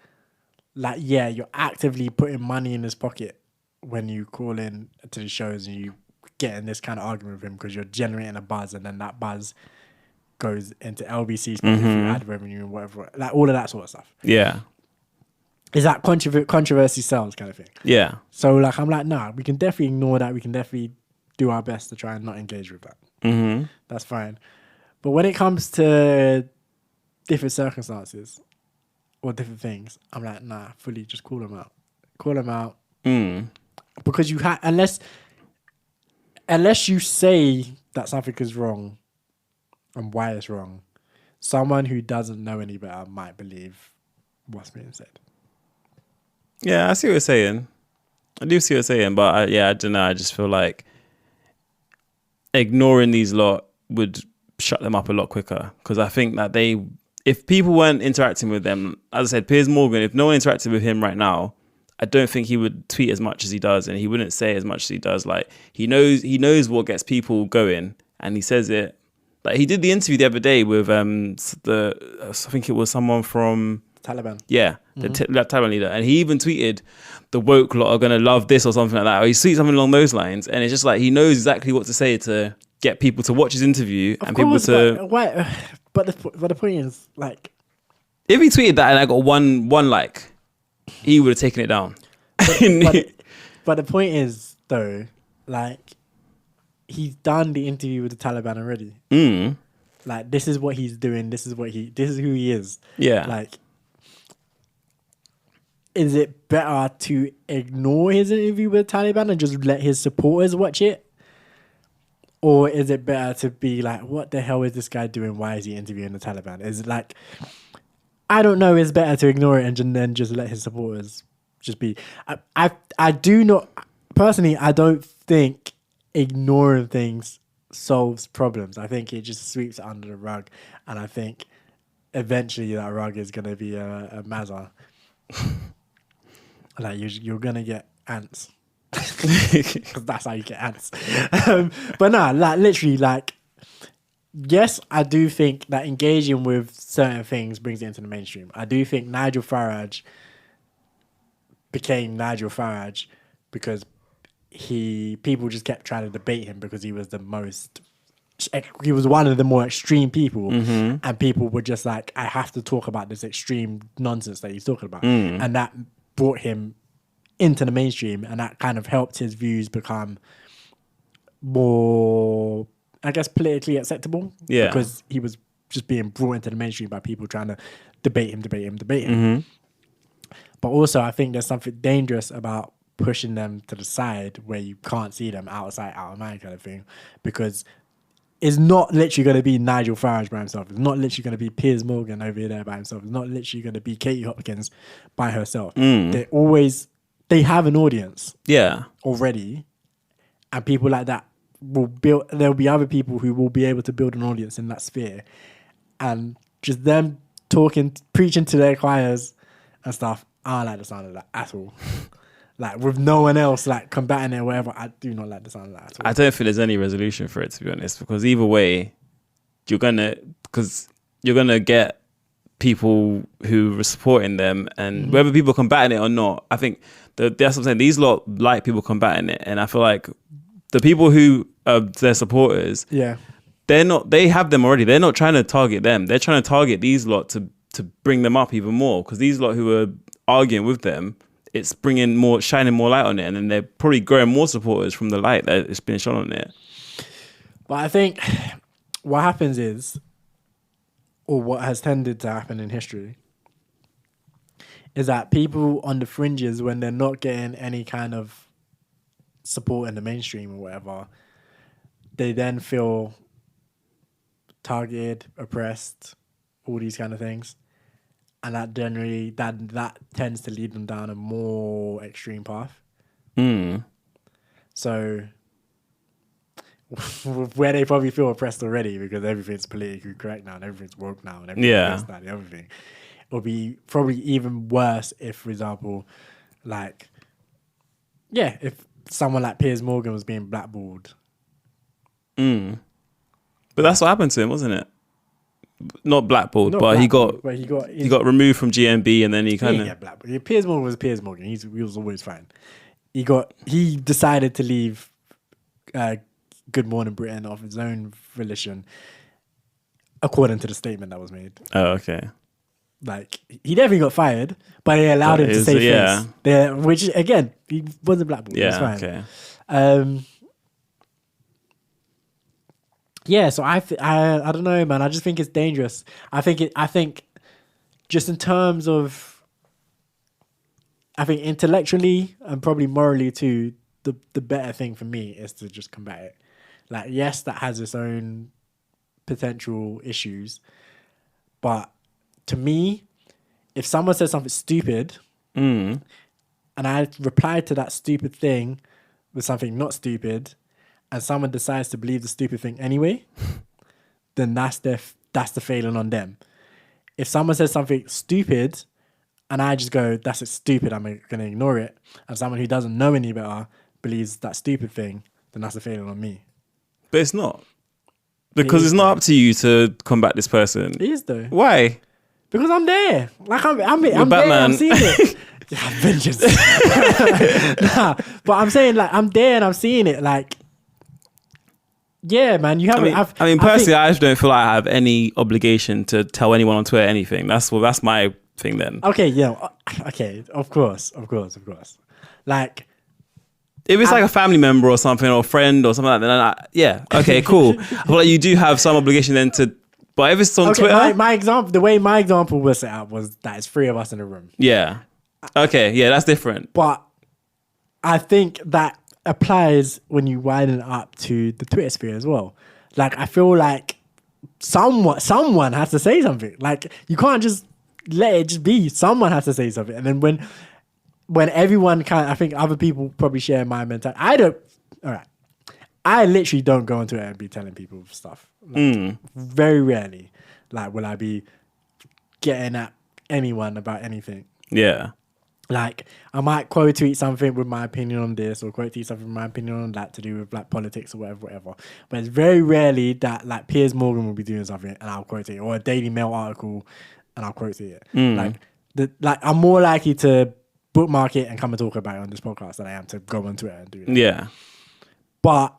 like, yeah, you're actively putting money in his pocket when you call in to the shows and you get in this kind of argument with him, because you're generating a buzz, and then that buzz goes into LBC's pocket through ad revenue and whatever, like all of that sort of stuff. Yeah. Is that controversy sells kind of thing? Yeah. So like, I'm like, nah, we can definitely ignore that. We can definitely do our best to try and not engage with that. That's fine. But when it comes to different circumstances or different things, I'm like, nah, fully just call them out. Call them out. Because you unless you say that something is wrong and why it's wrong, someone who doesn't know any better might believe what's being said. Yeah, I see what you're saying. I do see what you're saying, but I don't know. I just feel like ignoring these lot would shut them up a lot quicker, because I think that if people weren't interacting with them, as I said, Piers Morgan, if no one interacted with him right now, I don't think he would tweet as much as he does, and he wouldn't say as much as he does. Like, he knows what gets people going, and he says it. Like, he did the interview the other day with I think it was someone from Taliban. Yeah, the Taliban leader. And he even tweeted, the woke lot are going to love this or something like that. Or he tweeted something along those lines. And it's just like, he knows exactly what to say to get people to watch his interview and people to... But the point is, like... If he tweeted that and I got one like, he would have taken it down. But the point is, though, like, he's done the interview with the Taliban already. Like, this is what he's doing. This is who he is. Yeah. Like, is it better to ignore his interview with the Taliban and just let his supporters watch it? Or is it better to be like, what the hell is this guy doing? Why is he interviewing the Taliban? Is it like, I don't know, it's better to ignore it and then just let his supporters just be. I do not, personally, I don't think ignoring things solves problems. I think it just sweeps it under the rug. And I think eventually that rug is going to be a Mazza. Like, you're going to get ants. Because that's how you get ants. But no, like, literally, like, yes, I do think that engaging with certain things brings it into the mainstream. I do think Nigel Farage became Nigel Farage because people just kept trying to debate him because he was one of the more extreme people, and people were just like, I have to talk about this extreme nonsense that he's talking about. And that brought him into the mainstream, and that kind of helped his views become more, I guess, politically acceptable. Yeah. Because he was just being brought into the mainstream by people trying to debate him. But also, I think there's something dangerous about pushing them to the side where you can't see them out of mind kind of thing, because it's not literally going to be Nigel Farage by himself. It's not literally going to be Piers Morgan over there by himself. It's not literally going to be Katie Hopkins by herself. They have an audience already, and people like that will build. There'll be other people who will be able to build an audience in that sphere, and just them talking, preaching to their choirs and stuff. I don't like the sound of that at all. Like, with no one else like combating it or whatever, I do not like the sound of that at all. I don't think there's any resolution for it, to be honest, because either way, you're gonna get people who are supporting them, and whether people combating it or not, I think that's what I'm saying. These lot like people combating it, and I feel like the people who are their supporters, they have them already. They're not trying to target them. They're trying to target these lot to bring them up even more, because these lot who are arguing with them, it's shining more light on it, and then they're probably growing more supporters from the light that it's been shone on it. But I think what happens is, or what has tended to happen in history, is that people on the fringes, when they're not getting any kind of support in the mainstream or whatever, they then feel targeted, oppressed, all these kind of things. And that generally, that tends to lead them down a more extreme path. So, where they probably feel oppressed already because everything's politically correct now and everything's woke now and everything's that and everything, it'll be probably even worse if, for example, if someone like Piers Morgan was being blackballed. But that's what happened to him, wasn't it? Not blackballed, but he got removed from GMB, and then he kind of blackballed. Piers Morgan was Piers Morgan. He was always fine. He decided to leave Good Morning Britain of his own volition, according to the statement that was made. Oh, okay. Like, he definitely got fired, but they allowed him to say things. Which, again, he wasn't blackballed. Yeah, it was fine. Okay. So I don't know, man. I just think it's dangerous. I think just in terms of, I think intellectually and probably morally too, the better thing for me is to just combat it. Like, yes, that has its own potential issues, but to me, if someone says something stupid, and I reply to that stupid thing with something not stupid, and someone decides to believe the stupid thing anyway, then that's the failing on them. If someone says something stupid and I just go, that's stupid, I'm going to ignore it, and someone who doesn't know any better believes that stupid thing, then that's a failing on me. But it's not. Because it's not up to you to combat this person. It is though. Why? Because I'm there. Like, I'm Batman. there, I'm seeing it. Vengeance. But I'm saying, like, I'm there and I'm seeing it, like, yeah, man, you haven't. Personally, I just don't feel like I have any obligation to tell anyone on Twitter anything. That's my thing then. Okay, yeah, okay, of course. Like, if it's like a family member or something, or a friend or something like that, then okay, cool. I feel like you do have some obligation then to. But if it's on Twitter, my example, the way my example was set up was that it's 3 of us in a room. Yeah. Okay, yeah, that's different. But I think that applies when you widen it up to the Twitter sphere as well. Like, I feel like someone has to say something. Like, you can't just let it just be. Someone has to say something. And then when everyone I think other people probably share my mentality. I literally don't go on Twitter and be telling people stuff. Like, very rarely. Like, will I be getting at anyone about anything? Yeah. Like, I might quote tweet something with my opinion on this, or quote tweet something with my opinion on that to do with like politics or whatever. But it's very rarely that like Piers Morgan will be doing something and I'll quote it, or a Daily Mail article and I'll quote it. Like I'm more likely to bookmark it and come and talk about it on this podcast than I am to go on Twitter and do that. Yeah. But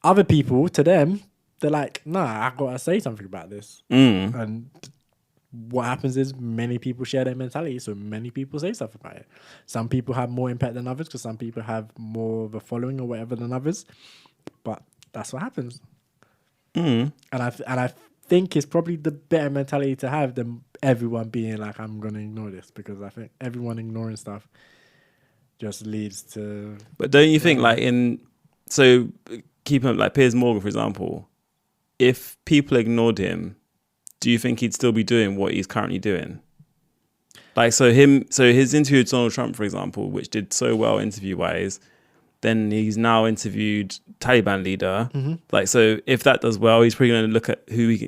other people, to them, they're like, nah, I gotta say something about this. And what happens is many people share their mentality, so many people say stuff about it. Some people have more impact than others because some people have more of a following or whatever than others. But that's what happens. And I think it's probably the better mentality to have than everyone being like, I'm going to ignore this, because I think everyone ignoring stuff just leads to. But don't you think so keeping up like Piers Morgan, for example, if people ignored him, do you think he'd still be doing what he's currently doing? Like, so his interview with Donald Trump, for example, which did so well interview wise, then he's now interviewed Taliban leader. Mm-hmm. Like, so if that does well, he's probably going to look at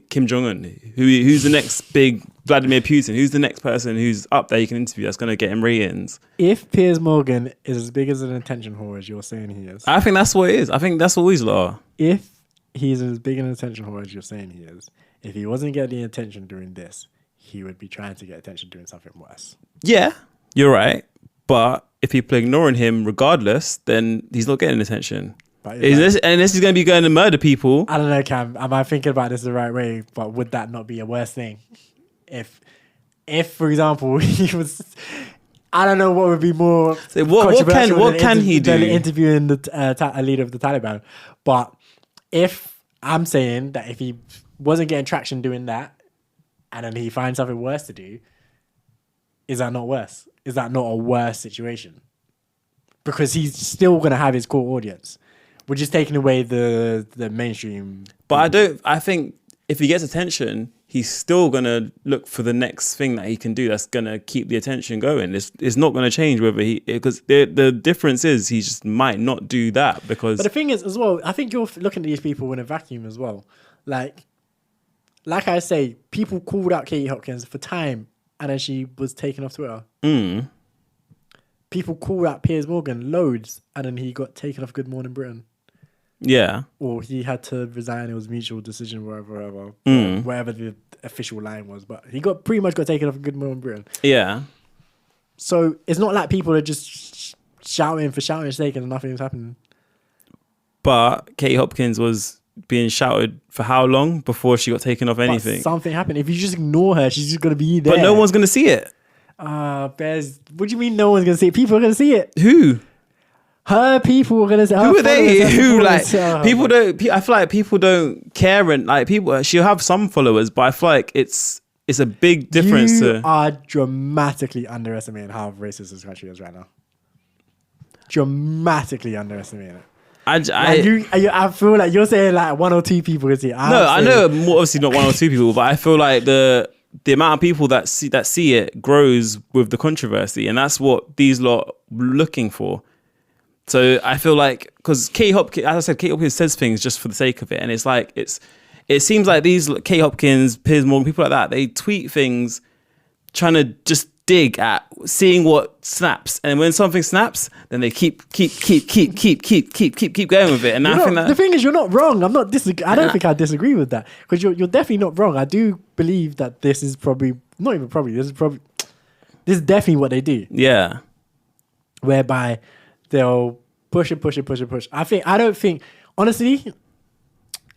Kim Jong-un, who's the next big Vladimir Putin, who's the next person who's up there you can interview that's going to get him ratings. If Piers Morgan is as big as an attention whore as you're saying he is, I think that's what it is. I think that's what Weasel are. if he's as big an attention whore as you're saying he is, if he wasn't getting attention doing this, he would be trying to get attention doing something worse. Yeah, you're right. But if people are ignoring him regardless, then he's not getting attention. But Unless he's going to be going to murder people. I don't know, Cam. Am I thinking about this the right way? But would that not be a worse thing? If for example, he was, I don't know what would be more. So what can he do? Than interviewing a leader of the Taliban. But if I'm saying that if he wasn't getting traction doing that, and then he finds something worse to do, is that not worse? Is that not a worse situation? Because he's still going to have his core audience. We're just taking away the mainstream. But I think if he gets attention, he's still going to look for the next thing that he can do that's going to keep the attention going. It's not going to change whether because the difference is he just might not do that because. But the thing is as well, I think you're looking at these people in a vacuum as well. Like I say, people called out Katie Hopkins for time and then she was taken off Twitter. Mm. People called out Piers Morgan loads and then he got taken off Good Morning Britain. Yeah. Or he had to resign. It was a mutual decision, wherever the official line was. But he pretty much got taken off Good Morning Britain. Yeah. So it's not like people are just shouting for shouting's sake and nothing's happening. But Katie Hopkins was being shouted for how long before she got taken off anything? But something happened. If you just ignore her, she's just going to be there. But no one's going to see it. Bez, what do you mean no one's going to see it? People are going to see it. Who? Her people are going to see it. Who are they? Who, like, people don't, I feel like people don't care and, like, people, she'll have some followers, but I feel like it's a big difference. You are dramatically underestimating how racist this country is right now. Dramatically underestimating it. I feel like you're saying like one or two people can see it. I know obviously not one or two people, but I feel like the amount of people that see it grows with the controversy, and that's what these lot looking for. So I feel like because Katie Hopkins, as I said, Katie Hopkins says things just for the sake of it, and it's like it seems like these Katie Hopkins, Piers Morgan, people like that, they tweet things trying to just dig at seeing what snaps, and when something snaps, then they keep going with it. And I think that the thing is, you're not wrong. I don't think I disagree with that, because you're definitely not wrong. I do believe that this is this is definitely what they do. Yeah, whereby they'll push. I don't think, honestly,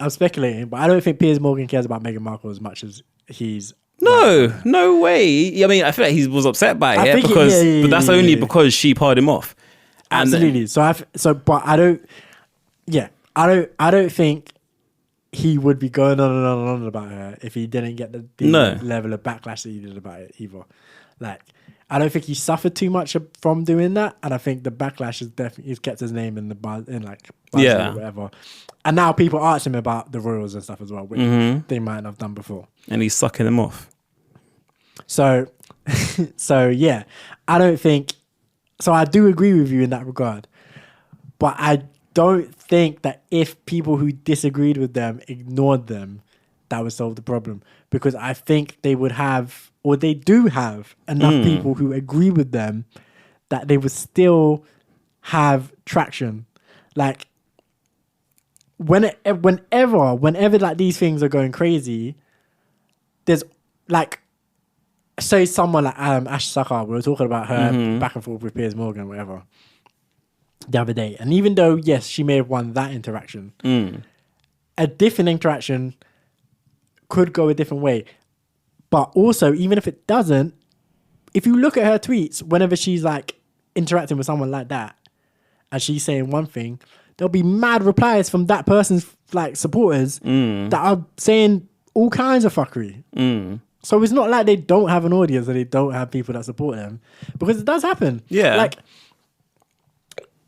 I'm speculating, but I don't think Piers Morgan cares about Meghan Markle as much as he's. No way. I mean, I feel like he was upset by it but that's only because she parred him off. Absolutely. But I don't think he would be going on and on and on about her if he didn't get the level of backlash that he did about it either. Like, I don't think he suffered too much from doing that, and I think the backlash is definitely, he's kept his name in the buzz or whatever. And now people ask him about the royals and stuff as well, which they might not have done before. And he's sucking them off. So yeah, I don't think. So I do agree with you in that regard, but I don't think that if people who disagreed with them ignored them, that would solve the problem. Because I think they would have, or they do have, enough people who agree with them that they would still have traction. Like, whenever like these things are going crazy, there's like, say someone like Ash Sakar, we were talking about her back and forth with Piers Morgan or whatever the other day, and even though yes, she may have won that interaction, a different interaction could go a different way. But also, even if it doesn't, if you look at her tweets, whenever she's like interacting with someone like that and she's saying one thing, there'll be mad replies from that person's like supporters that are saying all kinds of fuckery. So it's not like they don't have an audience and they don't have people that support them, because it does happen. Yeah. Like,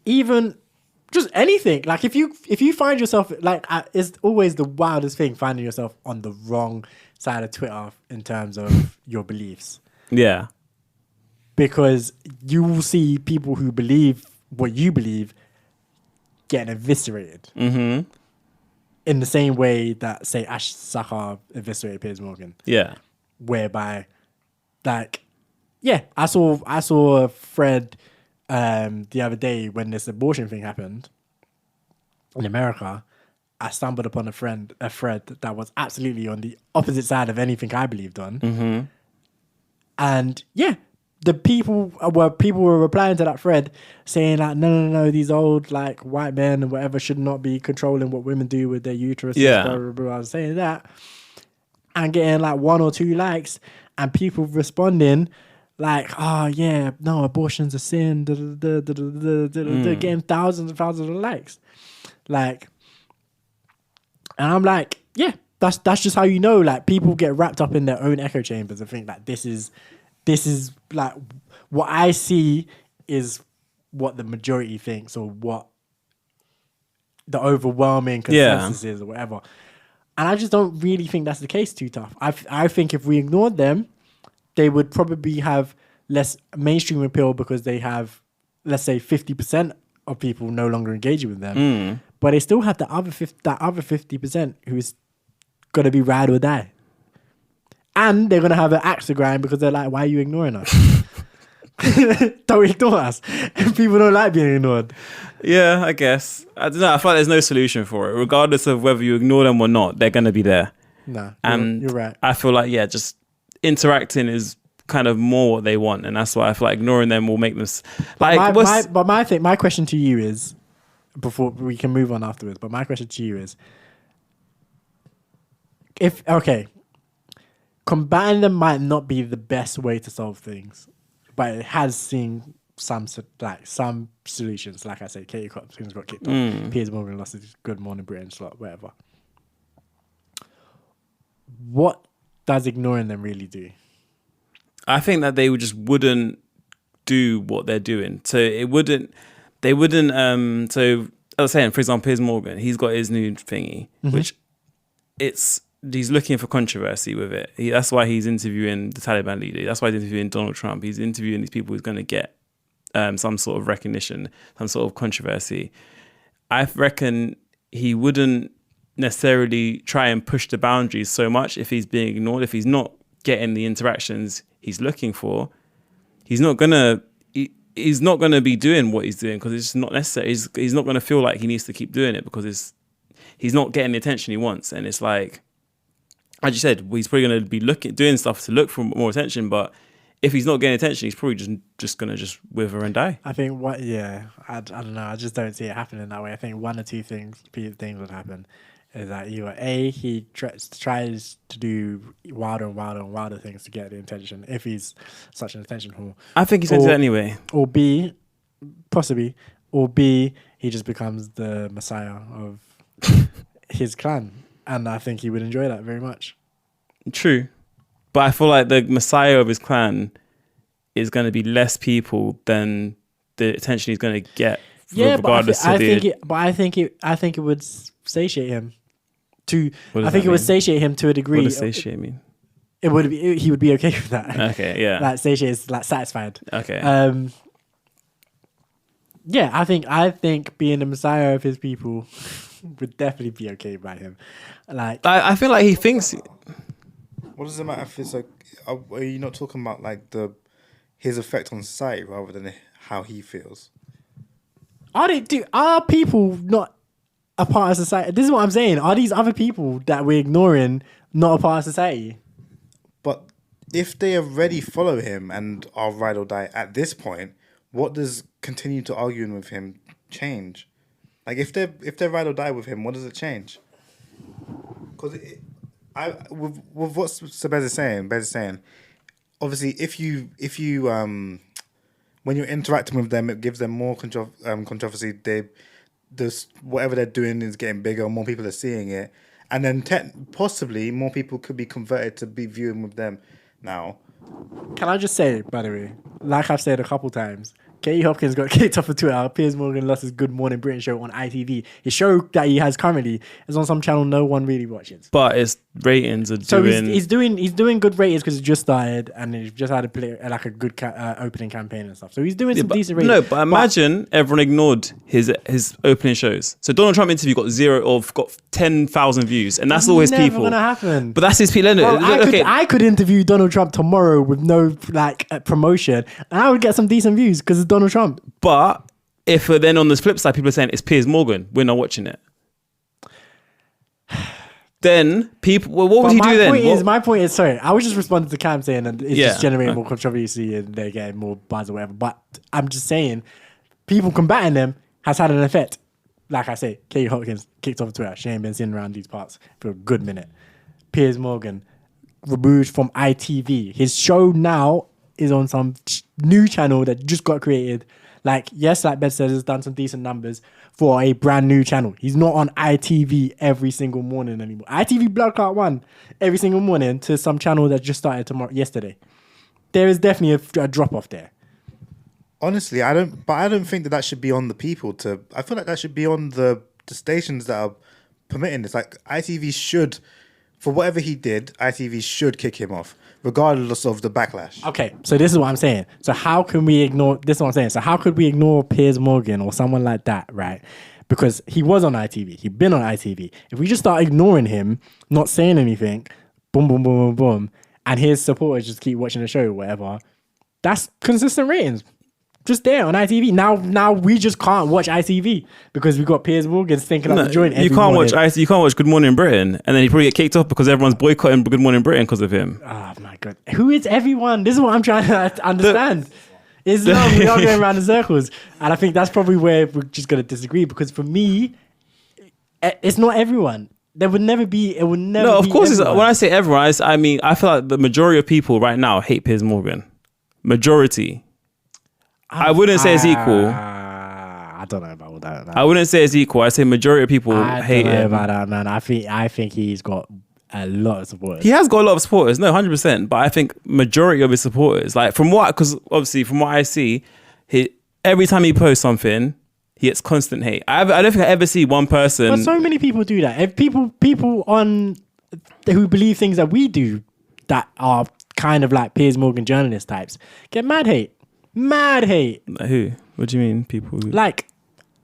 even just anything. Like, if you find yourself, like, it's always the wildest thing, finding yourself on the wrong side of Twitter in terms of your beliefs. Yeah. Because you will see people who believe what you believe getting eviscerated. In the same way that, say, Ash Sakar eviscerated Piers Morgan. Yeah. Whereby, like, yeah, I saw a thread the other day when this abortion thing happened in America. I stumbled upon a thread that was absolutely on the opposite side of anything I believed on. And yeah, people were replying to that thread saying like, no, these old like white men and whatever should not be controlling what women do with their uterus. Yeah. Blah, blah, blah, saying that and getting like 1 or 2 likes, and people responding like, oh yeah, no, abortion's a sin, getting thousands and thousands of likes. Like, and I'm like, yeah, that's just how you know, like, people get wrapped up in their own echo chambers and think that this is like what I see is what the majority thinks, or what the overwhelming consensus is, or whatever. And I just don't really think that's the case too tough. I think if we ignored them, they would probably have less mainstream appeal because they have, let's say, 50% of people no longer engaging with them. But they still have that other 50% who's going to be ride or die. And they're going to have an axe to grind because they're like, why are you ignoring us? Don't ignore us. People don't like being ignored. Yeah, I guess. I don't know. I feel like there's no solution for it. Regardless of whether you ignore them or not, they're going to be there. No, and you're right. I feel like, yeah, just interacting is kind of more what they want. And that's why I feel like ignoring them will make them... My question to you is, before we can move on afterwards, but my question to you is, combating them might not be the best way to solve things, but it has seen some solutions. Like I said, Katie Hopkins got kicked off. Piers Morgan lost his Good Morning Britain slot, whatever. What does ignoring them really do? I think that they wouldn't do what they're doing. So they wouldn't, so I was saying, for example, Piers Morgan, he's got his new thingy, which he's looking for controversy with it. That's why he's interviewing the Taliban leader. That's why he's interviewing Donald Trump. He's interviewing these people who's going to get some sort of recognition, some sort of controversy. I reckon he wouldn't necessarily try and push the boundaries so much if he's being ignored. If he's not getting the interactions he's looking for, he's not gonna be doing what he's doing because it's not necessary. He's not gonna feel like he needs to keep doing it because he's not getting the attention he wants. And it's like, as you said, he's probably going to be doing stuff to look for more attention, but if he's not getting attention, he's probably just going to wither and die. I think I don't know. I just don't see it happening that way. I think one or two things would happen. Is that either A, he tries to do wilder and wilder and wilder things to get the attention, if he's such an attention whore. I think he's going to do it anyway. Or B, possibly, or B, he just becomes the messiah of his clan. And I think he would enjoy that very much. True. But I feel like the messiah of his clan is going to be less people than the attention he's going to get. Yeah, regardless I think it would satiate him. It would satiate him to a degree. What does satiate mean? He would be okay with that. Okay, yeah. Like satiate is like satisfied. Okay. Yeah, I think being the messiah of his people would definitely be okay by him. Like, I feel like he thinks. What does it matter if it's like? Are you not talking about like his effect on society rather than how he feels? Are people not a part of society? This is what I'm saying. Are these other people that we're ignoring not a part of society? But if they already follow him and are ride or die at this point, what does continue to arguing with him change? Like if they're ride or die with him, what does it change? Because with what Sebez is saying, obviously if you when you're interacting with them, it gives them more controversy. Whatever they're doing is getting bigger, more people are seeing it, and then possibly more people could be converted to be viewing with them now. Can I just say, by the way, like I've said a couple times, Katie Hopkins got kicked off of Twitter. Piers Morgan lost his Good Morning Britain show on ITV. His show that he has currently is on some channel no one really watches. But its ratings are so doing... he's doing good ratings because he just started and he's just had a good opening campaign and stuff. So he's doing some decent ratings. No, but imagine everyone ignored his opening shows. So Donald Trump interview got 10,000 views, and that's all his people. Never gonna happen. But that's his people. Well, I could interview Donald Trump tomorrow with no promotion, and I would get some decent views because it's Donald Trump. But if then on the flip side, people are saying it's Piers Morgan, we're not watching it. Then people, well, what would he do then? My point is, sorry, I was just responding to Cam saying that it's just generating more controversy and they're getting more buzz or whatever. But I'm just saying, people combating them has had an effect. Like I say, Katie Hopkins kicked off Twitter. She ain't been seen around these parts for a good minute. Piers Morgan removed from ITV. His show now is on some new channel that just got created. Like, yes, like Ben says, has done some decent numbers for a brand new channel. He's not on ITV every single morning anymore. ITV Blood Clot 1 every single morning to some channel that just started yesterday. There is definitely a drop off there. Honestly, I don't think that should be on the people to. I feel like that should be on the stations that are permitting this. Like ITV should, for whatever he did, ITV should kick him off, regardless of the backlash. Okay, so this is what I'm saying. So how can we ignore this? Is what I'm saying. So how could we ignore Piers Morgan or someone like that, right? Because he was on ITV. He'd been on ITV. If we just start ignoring him, not saying anything, boom, boom, boom, boom, boom, and his supporters just keep watching the show or whatever, that's consistent ratings. Just there on ITV. Now we just can't watch ITV because we got Piers Morgan stinking up the joint. You can't watch Good Morning Britain, and then he probably get kicked off because everyone's boycotting Good Morning Britain because of him. Oh my god, who is everyone? This is what I'm trying to understand. We are going around in circles, and I think that's probably where we're just gonna disagree. Because for me, it's not everyone. There would never be. It would never. No, of be course. everyone. When I say everyone, I mean I feel like the majority of people right now hate Piers Morgan. Majority. I wouldn't say it's equal. I don't know about all that. I wouldn't say it's equal. I say majority of people hate him. About that, man. I think he's got a lot of supporters. He has got a lot of supporters, no, 100%. But I think majority of his supporters, like because obviously from what I see, every time he posts something, he gets constant hate. I don't think I ever see one person. But so many people do that. If people on who believe things that we do that are kind of like Piers Morgan journalist types get mad hate. Mad hate. Like who? What do you mean? People who... Like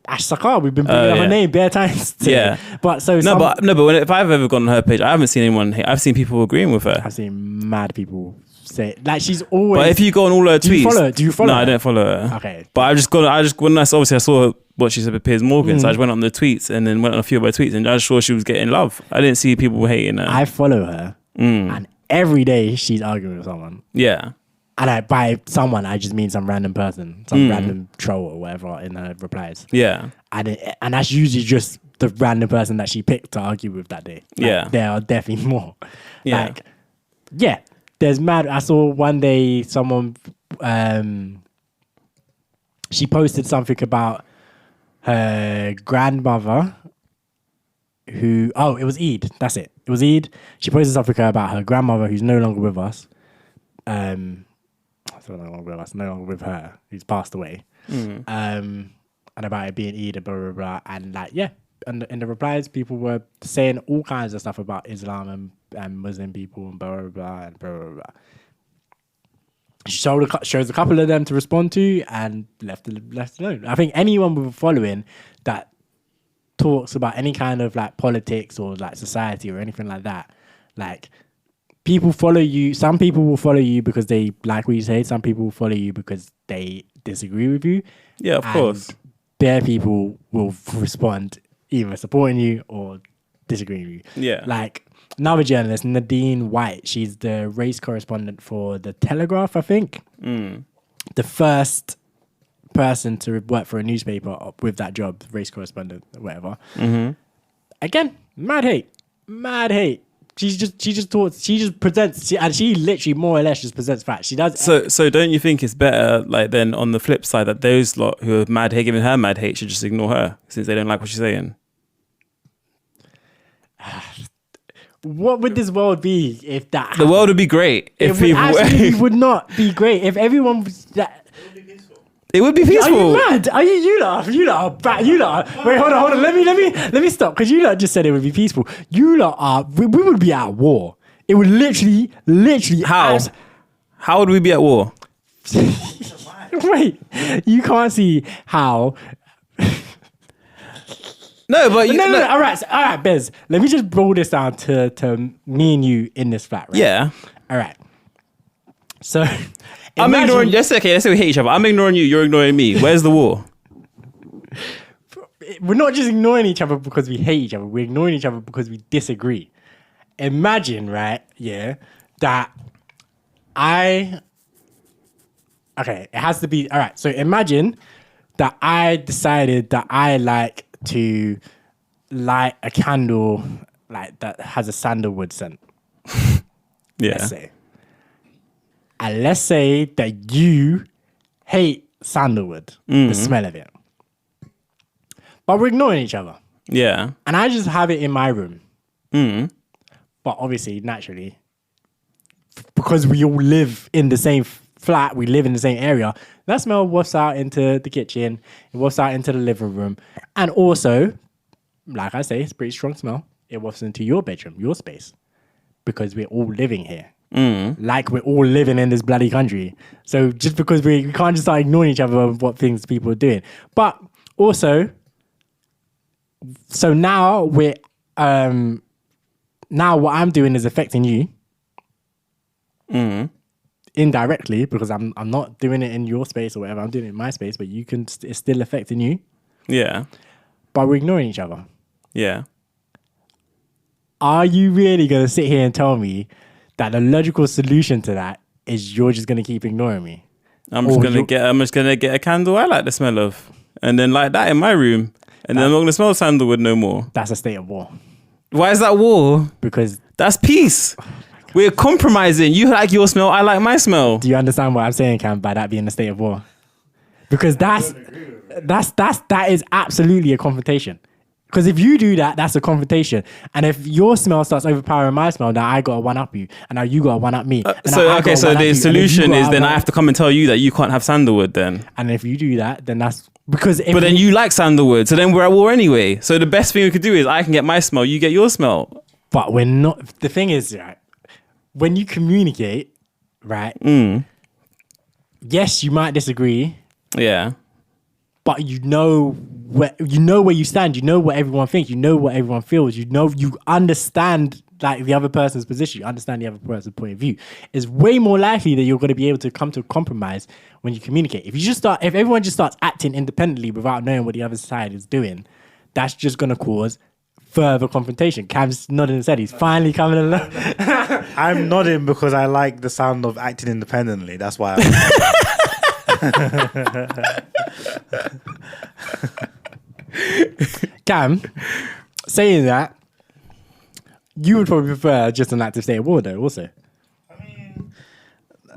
Ash Sakar, we've been bringing up her name bare times today. Yeah. But so if I've ever gone on her page, I haven't seen anyone hate. I've seen people agreeing with her. I've seen mad people say like she's always. But if you go on all her tweets, do you follow her? No, I don't follow her. Okay. But I saw what she said with Piers Morgan, so I just went on the tweets and then went on a few of her tweets, and I just saw she was getting love. I didn't see people hating her. I follow her, and every day she's arguing with someone. Yeah. And by someone, I just mean some random person, some random troll or whatever in her replies. Yeah. And that's usually just the random person that she picked to argue with that day. Like, there are definitely more. Yeah. There's mad. I saw one day someone, she posted something about her grandmother it was Eid. That's it. It was Eid. She posted something about her grandmother who's no longer with us. No longer with her, who's passed away. And about it being Eid and blah, blah, blah. And like, and in the replies, people were saying all kinds of stuff about Islam and Muslim people and blah, blah, blah, and blah, blah, blah. She shows a couple of them to respond to and left alone. I think anyone with a following that talks about any kind of like politics or like society or anything like that, like, people follow you. Some people will follow you because they like what you say. Some people will follow you because they disagree with you. Yeah, of course. Bare people will respond either supporting you or disagreeing with you. Yeah. Like another journalist, Nadine White. She's the race correspondent for The Telegraph, I think. The first person to work for a newspaper with that job, race correspondent or whatever. Again, mad hate. She just presents, and she literally more or less just presents facts. She does. So don't you think it's better, like, then on the flip side, that those lot who are mad hate, giving her mad hate, should just ignore her since they don't like what she's saying? What would this world be if that happened? The world would be great if It would people. actually would not be great if everyone was that. It would be Are peaceful. you mad? Are you lot? You lot are bad. You lot. Wait, hold on. Let me stop because you lot just said it would be peaceful. You lot are. We would be at war. It would literally. How? How would we be at war? Wait, you can't see how. No, but you. No. All right, Bez. Let me just roll this down to me and you in this flat, right? Yeah. All right. So. I'm imagine- ignoring. Let's say we hate each other. I'm ignoring you. You're ignoring me. Where's the war? We're not just ignoring each other because we hate each other. We're ignoring each other because we disagree. Imagine, right? Yeah, that Okay, it has to be. All right, so imagine that I decided that I like to light a candle like that has a sandalwood scent. Yeah. Let's say. And let's say that you hate sandalwood, the smell of it. But we're ignoring each other. Yeah. And I just have it in my room. But obviously, naturally, because we all live in the same flat, we live in the same area, that smell wafts out into the kitchen, it wafts out into the living room. And also, like I say, it's a pretty strong smell. It wafts into your bedroom, your space, because we're all living here. Like we're all living in this bloody country. So just because we can't just start ignoring each other of what things people are doing. But also, so now we're now what I'm doing is affecting you. Indirectly, because I'm not doing it in your space or whatever. I'm doing it in my space, but it's still affecting you. Yeah. But we're ignoring each other. Yeah. Are you really gonna sit here and tell me that the logical solution to that is you're just gonna keep ignoring me? I'm just gonna get a candle I like the smell of, and then light that in my room, and then I'm not gonna smell sandalwood no more. That's a state of war. Why is that war? Because That's peace. We're compromising. You like your smell, I like my smell. do you understand what I'm saying, Cam, by that being a state of war? Because that is absolutely a confrontation. Because if you do that, that's a confrontation. And if your smell starts overpowering my smell, now I gotta one up you, and now you gotta one up me. So the solution is then I have to come and tell you that you can't have sandalwood then. And if you do that, then that's because. But then you like sandalwood, so then we're at war anyway. So the best thing we could do is I can get my smell, you get your smell. But we're not. The thing is, right, when you communicate, right? Yes, you might disagree, Yeah. but you know where you stand. You know what everyone thinks. You know what everyone feels. You understand like the other person's position. You understand the other person's point of view. It's way more likely that you're going to be able to come to a compromise when you communicate. If everyone just starts acting independently without knowing what the other side is doing, that's just going to cause further confrontation. Cam's nodding his head. He's finally coming along. I'm nodding because I like the sound of acting independently. That's why. Cam, saying that, you would probably prefer just an active state of war, though, also.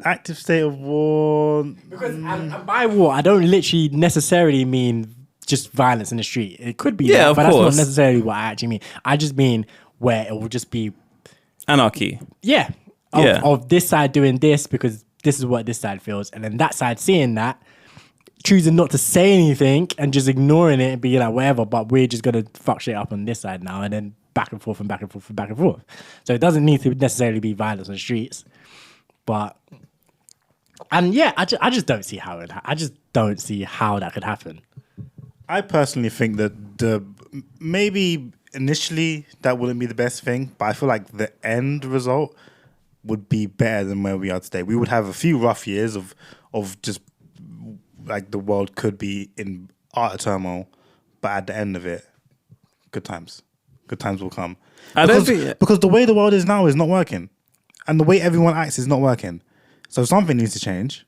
Active state of war. Because and by war, I don't literally necessarily mean just violence in the street. It could be, Yeah, that, of but course. that's not necessarily what I actually mean. I just mean where it will just be, Anarchy. of this side doing this because this is what this side feels, and then that side seeing that, choosing not to say anything and just ignoring it and being like whatever, but we're just gonna fuck shit up on this side now, and then back and forth and back and forth and back and forth. So it doesn't need to necessarily be violence on the streets, but and yeah, I just don't see how I just don't see how that could happen. I personally think that maybe initially that wouldn't be the best thing, but I feel like the end result would be better than where we are today. We would have a few rough years of just like the world could be in utter turmoil, but at the end of it, good times will come. Because the way the world is now is not working, and the way everyone acts is not working. So something needs to change.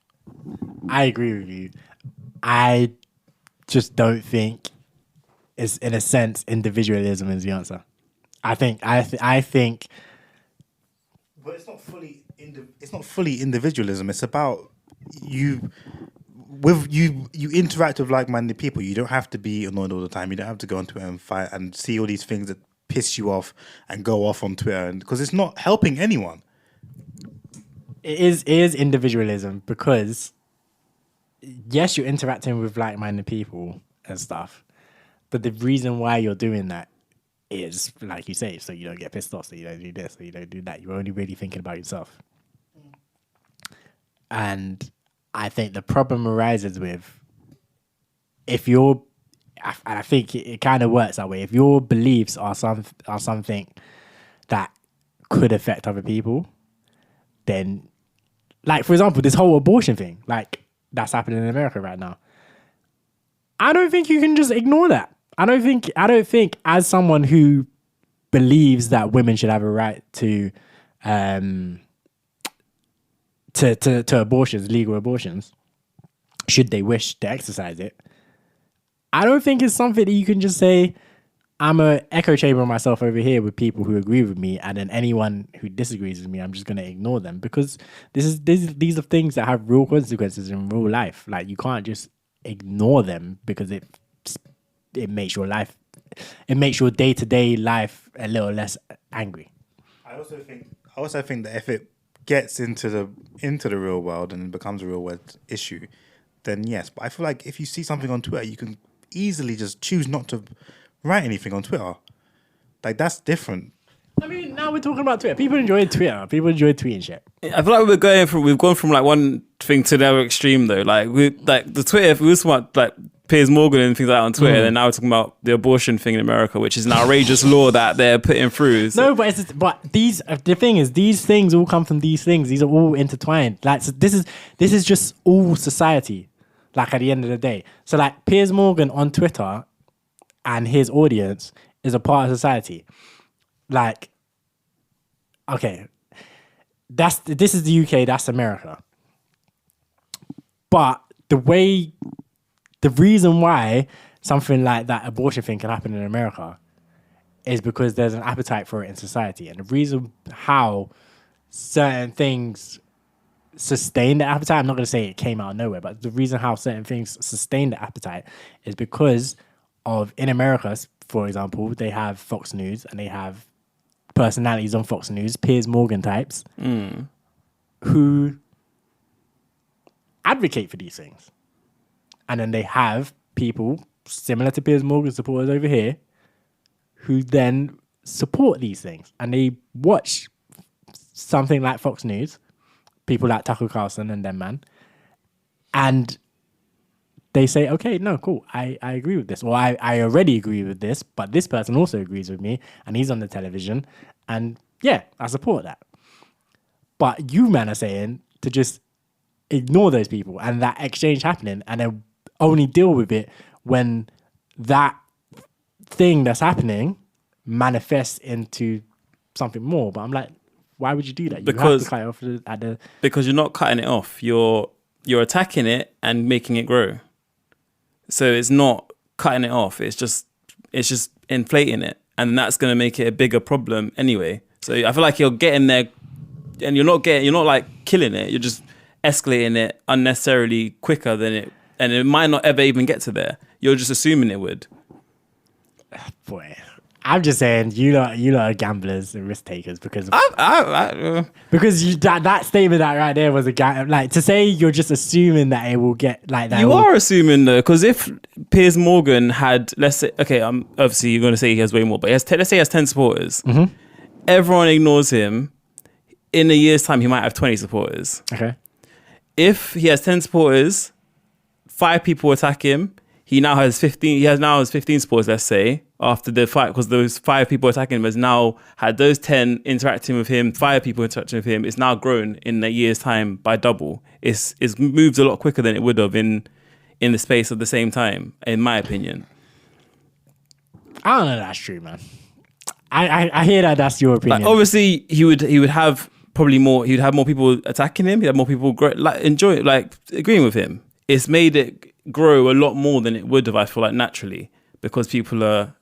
I agree with you. I just don't think it's, in a sense, individualism is the answer. I think But it's not fully individualism. It's about you interact with like-minded people. You don't have to be annoyed all the time. You don't have to go into it and fight and see all these things that piss you off and go off on Twitter, and because it's not helping anyone. It is individualism, because yes, you're interacting with like-minded people and stuff, but the reason why you're doing that is, like you say, so you don't get pissed off, so you don't do this, so you don't do that. You're only really thinking about yourself. And I think the problem arises with, if you're, and I think it kind of works that way, if your beliefs are something that could affect other people, then, like, for example, this whole abortion thing, like, that's happening in America right now. I don't think you can just ignore that. I don't think as someone who believes that women should have a right to abortions, legal abortions, should they wish to exercise it, I don't think it's something that you can just say, I'm an echo chamber of myself over here with people who agree with me, and then anyone who disagrees with me, I'm just going to ignore them, because these are things that have real consequences in real life. Like, you can't just ignore them because it makes your day-to-day life a little less angry. I also think that if it gets into the real world and becomes a real world issue, then yes. But I feel like if you see something on Twitter, you can easily just choose not to write anything on Twitter. Like, that's different. I mean, now we're talking about Twitter. People enjoy Twitter. People enjoy tweeting shit. I feel like we've gone from like one thing to the other extreme though. Like the Twitter, if we were talking about like Piers Morgan and things like that on Twitter, then now we're talking about the abortion thing in America, which is an outrageous law that they're putting through. So. No, but the thing is, these things all come from these things. These are all intertwined. Like, so this is just all society. Like, at the end of the day, so like Piers Morgan on Twitter and his audience is a part of society. Like, okay, this is the UK, that's America. But the reason why something like that abortion thing can happen in America is because there's an appetite for it in society. And the reason how certain things sustain the appetite, I'm not going to say it came out of nowhere, but the reason how certain things sustain the appetite is because of, in America, for example, they have Fox News and they have personalities on Fox News, Piers Morgan types, who advocate for these things. And then they have people similar to Piers Morgan supporters over here who then support these things. And they watch something like Fox News, people like Tucker Carlson and them, man, and they say, okay, no, cool, I agree with this. Or I already agree with this, but this person also agrees with me, and he's on the television, and yeah, I support that. But you, man, are saying to just ignore those people and that exchange happening, and then only deal with it when that thing that's happening manifests into something more. But I'm like, why would you do that? You have to cut it off because you're not cutting it off. You're attacking it and making it grow. So it's not cutting it off. It's just inflating it, and that's going to make it a bigger problem anyway. So I feel like you're getting there, and you're not like killing it. You're just escalating it unnecessarily quicker than it, and it might not ever even get to there. You're just assuming it would. Boy, I'm just saying, you lot are gamblers and risk takers because because that statement that right there was like, to say you're just assuming that it will get like that. You are assuming though, because if Piers Morgan had, let's say, okay, obviously you're going to say he has way more, but let's say he has 10 supporters. Mm-hmm. Everyone ignores him. In a year's time, he might have 20 supporters. Okay. If he has 10 supporters, 5 people attack him. He now has 15. He has 15 supporters, let's say, after the fight, because those 5 people attacking him has now had those 10 interacting with him, 5 people interacting with him. It's now grown in a year's time by double. It's moved a lot quicker than it would have in the space of the same time, in my opinion. I don't know if that's true, man. I hear that that's your opinion. Like, obviously, he would have probably more. He'd have more people attacking him. He'd have more people agreeing with him. It's made it grow a lot more than it would have, I feel like, naturally, because people are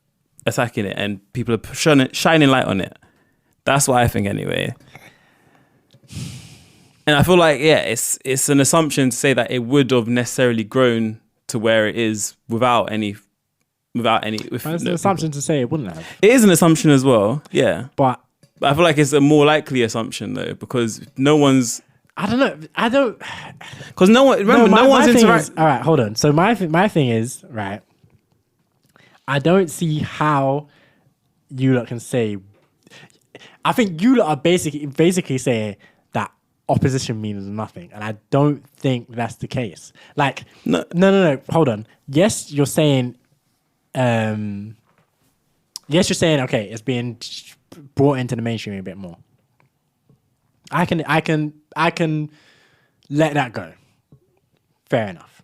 attacking it and people are shining light on it. That's what I think anyway. And I feel like, yeah, it's an assumption to say that it would have necessarily grown to where it is without any without any. It's an assumption to say it wouldn't have. It is an assumption as well, yeah. But I feel like it's a more likely assumption though, because no one's. I don't know. I don't. Because no one. Remember, no one's interacting. All right, hold on. So my thing is right. I don't see how you lot can say. I think you lot are basically saying that opposition means nothing, and I don't think that's the case. Like, no. Hold on. Yes, you're saying. Yes, you're saying okay. It's being brought into the mainstream a bit more. I can let that go. Fair enough.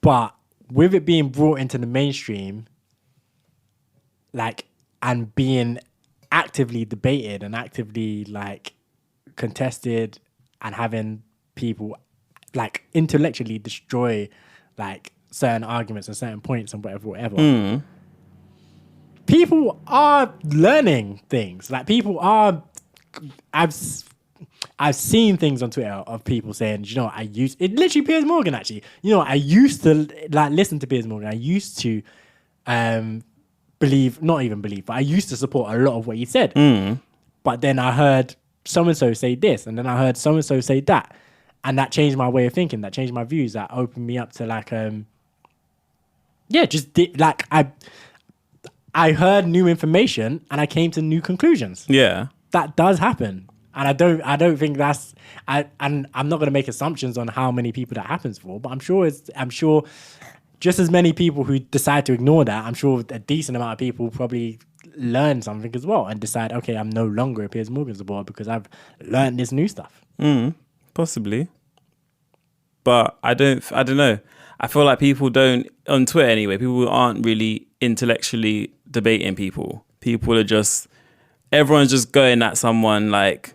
But with it being brought into the mainstream, like, and being actively debated and actively like contested and having people like intellectually destroy like certain arguments and certain points and whatever. People are learning things. Like people are. I've seen things on Twitter of people saying, you know, it literally Piers Morgan actually. You know, I used to like listen to Piers Morgan. I used to not even believe, but I used to support a lot of what he said. But then I heard so-and-so say this, and then I heard so-and-so say that. And that changed my way of thinking, that changed my views, that opened me up to like, I heard new information and I came to new conclusions. Yeah. That does happen. And I don't think that's, and I'm not going to make assumptions on how many people that happens for, but I'm sure just as many people who decide to ignore that, I'm sure a decent amount of people probably learn something as well and decide, okay, I'm no longer a Piers Morgan supporter because I've learned this new stuff. Possibly. But I don't know. I feel like people don't, on Twitter anyway, people aren't really intellectually debating people. People are just, everyone's just going at someone like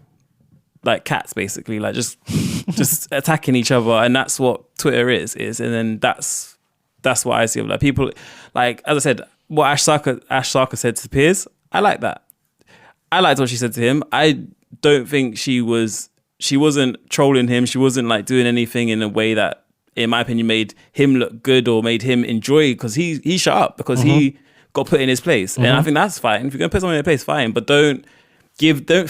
cats basically, like just attacking each other, and that's what Twitter is, and then that's what I see of like people, like as I said, what Ash Sarkar said to Piers, I like that. I liked what she said to him. I don't think she wasn't trolling him. She wasn't like doing anything in a way that, in my opinion, made him look good or made him enjoy, because he shut up because he got put in his place. And I think that's fine. If you're going to put someone in their place, fine. But don't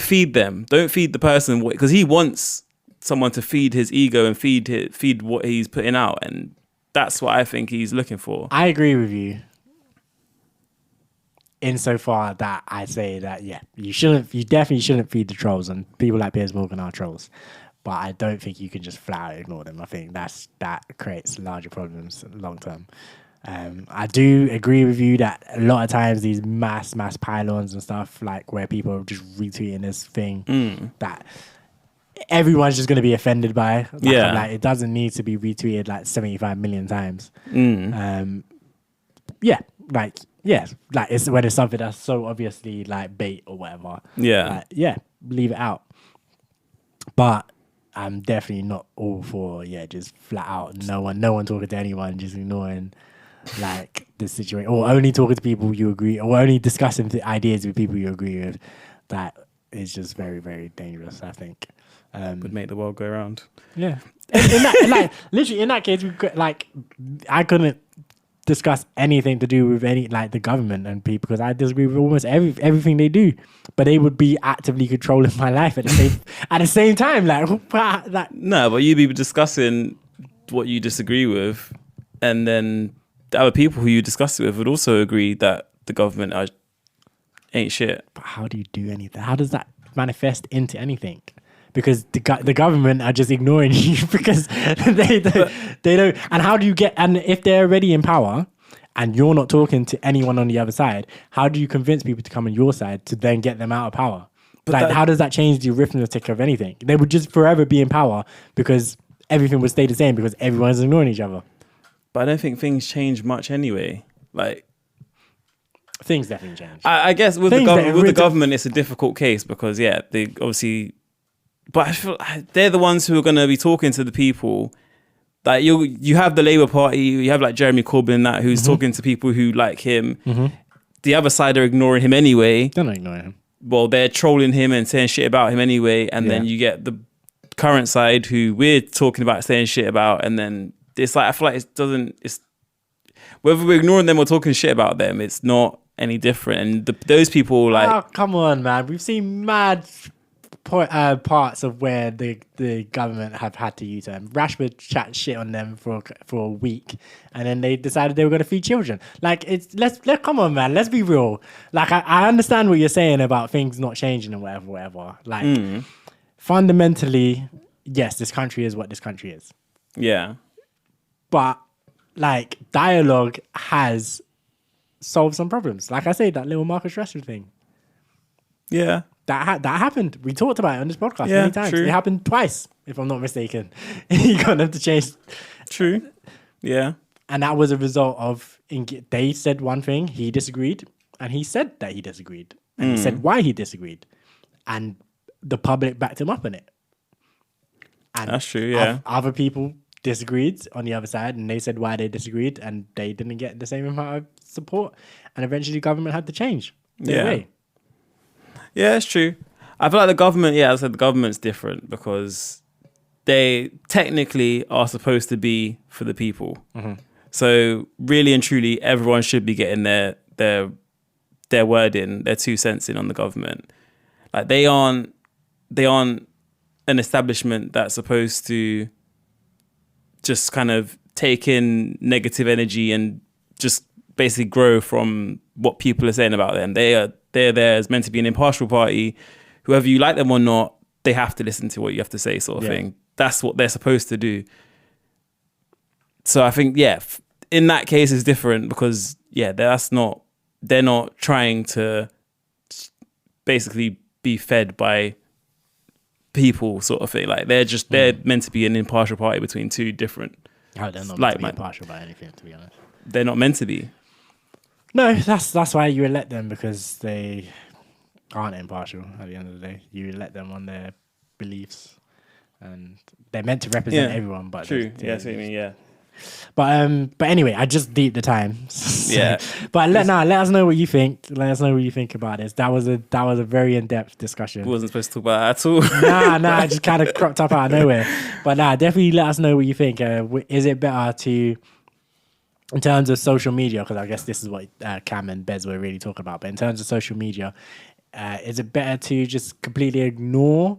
feed them. Don't feed the person, because he wants someone to feed his ego and feed what he's putting out. And that's what I think he's looking for. I agree with you. Insofar that I say that, yeah, you definitely shouldn't feed the trolls, and people like Piers Morgan are trolls. But I don't think you can just flat out ignore them. I think that creates larger problems long term. I do agree with you that a lot of times these mass pylons and stuff, like where people are just retweeting this thing that everyone's just going to be offended by. Like it doesn't need to be retweeted like 75 million times. It's when it's something that's so obviously like bait or whatever. Leave it out. But I'm definitely not all for just flat out no one talking to anyone, just ignoring like the situation, or only talking to people you agree, or only discussing the ideas with people you agree with. That is just very, very dangerous, I think. Would make the world go round. Yeah. Literally in that case, I couldn't discuss anything to do with the government and people, because I disagree with almost everything they do, but they would be actively controlling my life at the same time. No, but you'd be discussing what you disagree with, and then the other people who you discuss it with would also agree that the government ain't shit. But how do you do anything? How does that manifest into anything? Because the government are just ignoring you because they don't. And how do you and if they're already in power and you're not talking to anyone on the other side, how do you convince people to come on your side to then get them out of power? How does that change the arithmetic of anything? They would just forever be in power because everything would stay the same because everyone's ignoring each other. But I don't think things change much anyway. Like, things definitely change. I guess with the government, it's a difficult case because they obviously. But I feel they're the ones who are going to be talking to the people. Like you have the Labour Party, you have like Jeremy Corbyn and that, who's talking to people who like him. The other side are ignoring him anyway. They're not ignoring him. Well, they're trolling him and saying shit about him anyway. And then you get the current side who we're talking about saying shit about. And then it's like, I feel like whether we're ignoring them or talking shit about them, it's not any different. And those people like, oh, come on, man. We've seen mad parts of where the government have had to use them. Rashford chat shit on them for a week, and then they decided they were going to feed children. Like, let's come on, man. Let's be real. Like, I understand what you're saying about things not changing and whatever. Like, fundamentally, yes, this country is what this country is. yeah, But like, dialogue has solved some problems. Like I say, that little Marcus Rashford thing. yeah, That happened. We talked about it on this podcast Yeah, many times. true. It happened twice, if I'm not mistaken. You got them to change. true, yeah, And that was a result of, they said one thing, he disagreed, and he said that he disagreed. And he said why he disagreed. And the public backed him up on it. And That's true, yeah. Other people disagreed on the other side, and they said why they disagreed, and they didn't get the same amount of support. And eventually the government had to change their way. Yeah, it's true. I feel like the government, as I said, the government's different because they technically are supposed to be for the people. So really and truly, everyone should be getting their word in, their 2 cents in on the government. Like, they aren't an establishment that's supposed to just kind of take in negative energy and just basically grow from what people are saying about them. They're there as meant to be an impartial party. Whoever you like them or not, they have to listen to what you have to say, sort of thing. That's what they're supposed to do. So I think, in that case it's different because, they're not trying to basically be fed by people, sort of thing. Like, they're meant to be an impartial party between two different. They're not meant to be impartial about anything, to be honest. They're not meant to be. No, that's why you elect them, because they aren't impartial at the end of the day. You elect them on their beliefs, and they're meant to represent everyone. But true, that's what I mean. Yeah. But anyway, I just deep the time. Yeah. But let us know what you think. Let us know what you think about this. That was a very in-depth discussion. We wasn't supposed to talk about that at all. Nah, it just kind of cropped up out of nowhere. But definitely let us know what you think. Is it better to, in terms of social media, because I guess this is what Cam and Bez were really talking about, but in terms of social media, is it better to just completely ignore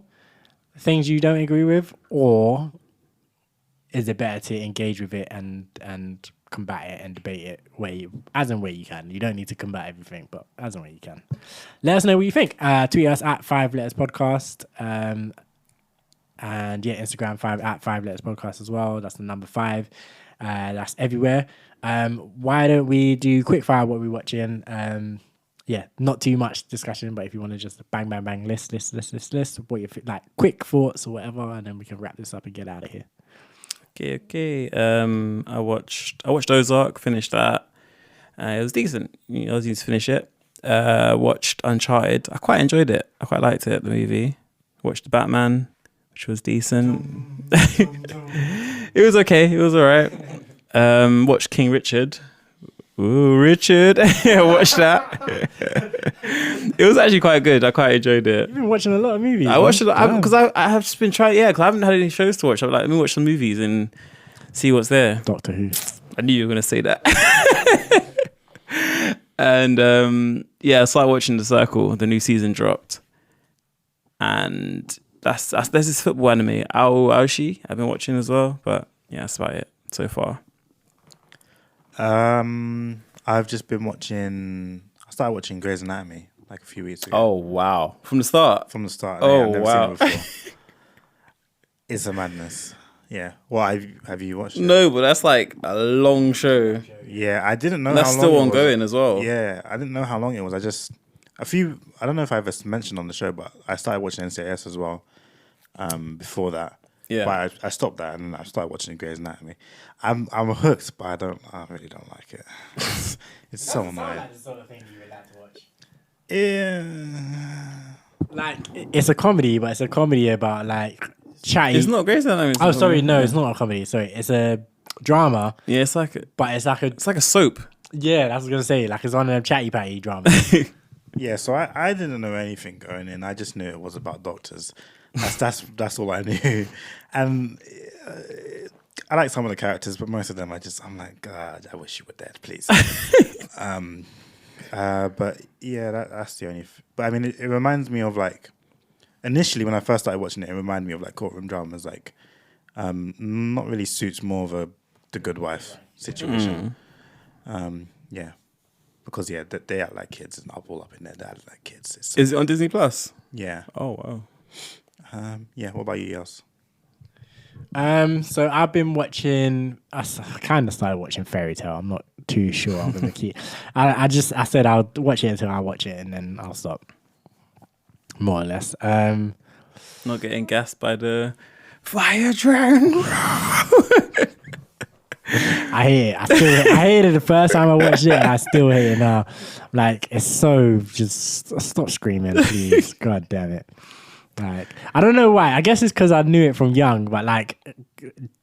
things you don't agree with, or is it better to engage with it and combat it and debate it where you can? You don't need to combat everything, but as and where you can. Let us know what you think. Tweet us at 5 Letters Podcast. And Instagram 5 Letters Podcast as well. That's the number 5. That's everywhere. Why don't we do quick fire what we're watching? Not too much discussion, but if you want to just bang list what you like, quick thoughts or whatever, and then we can wrap this up and get out of here. Okay. I watched Ozark, finished that. It was decent. I was need to finish it. Watched Uncharted. I quite enjoyed it. I quite liked it, the movie. Watched The Batman, which was decent. It was okay. It was all right. Watched King Richard. Ooh, Richard. I watched that. It was actually quite good. I quite enjoyed it. You've been watching a lot of movies. I watched it because I have just been trying, because I haven't had any shows to watch. I'm like, let me watch some movies and see what's there. Doctor Who. I knew you were going to say that. And I started watching The Circle. The new season dropped. And there's this football anime, Aoshi, I've been watching as well. But yeah, that's about it so far. I've just been watching. I started watching Grey's Anatomy like a few weeks ago. Oh wow! From the start. Oh, Oh, I've never wow. seen it before. It's a madness. Yeah. Well, have you watched it? No, but that's like a long show. Yeah, I didn't know. That's how long still it ongoing was. as well. Yeah, I didn't know how long it was. I don't know if I ever mentioned on the show, but I started watching NCIS as well. Before that. Yeah. But I stopped that and I started watching Grey's Anatomy. I'm hooked, but I really don't like it. It's so annoying. the sort of thing you would like to watch. Yeah. Like, it's a comedy, but it's a comedy about like chatty. It's not Grey's Anatomy. Oh, sorry, no, it's not a comedy. Sorry, it's a drama, Yeah, it's like a soap. yeah, that's what I was gonna say. Like, it's one of them chatty patty drama. Yeah, so I didn't know anything going in. I just knew it was about doctors. That's all I knew. And I like some of the characters, but most of them I'm like, God, I wish you were dead, please. But yeah, that's the only. But I mean, it reminds me of like initially when I first started watching it, it reminded me of like courtroom dramas, like not really suits more of the Good Wife situation. Yeah, because they act like kids and up all up in there. They act like kids. Is it on Disney Plus? Yeah. Oh wow. Yeah. What about you, Els? So I've been watching. I kind of started watching Fairy Tail. I'm not too sure. I'm gonna keep. I said I'll watch it until I watch it, and then I'll stop. More or less. Not getting gassed by the fire dragon. I hate it. I hated it the first time I watched it, and I still hate it now. Like it's so just stop screaming, please. God damn it. Like I don't know why. I guess it's because I knew it from young. But like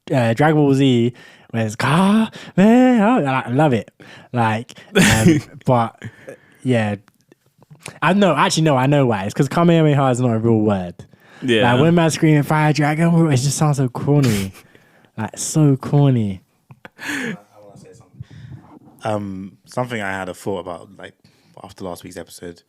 Dragon Ball Z, when it's I love it. Like, but yeah, I know why. It's because Kamehameha is not a real word. Yeah, like when man's screaming fire dragon, it just sounds so corny. Like so corny. I want to say something. Something I had a thought about, like after last week's episode,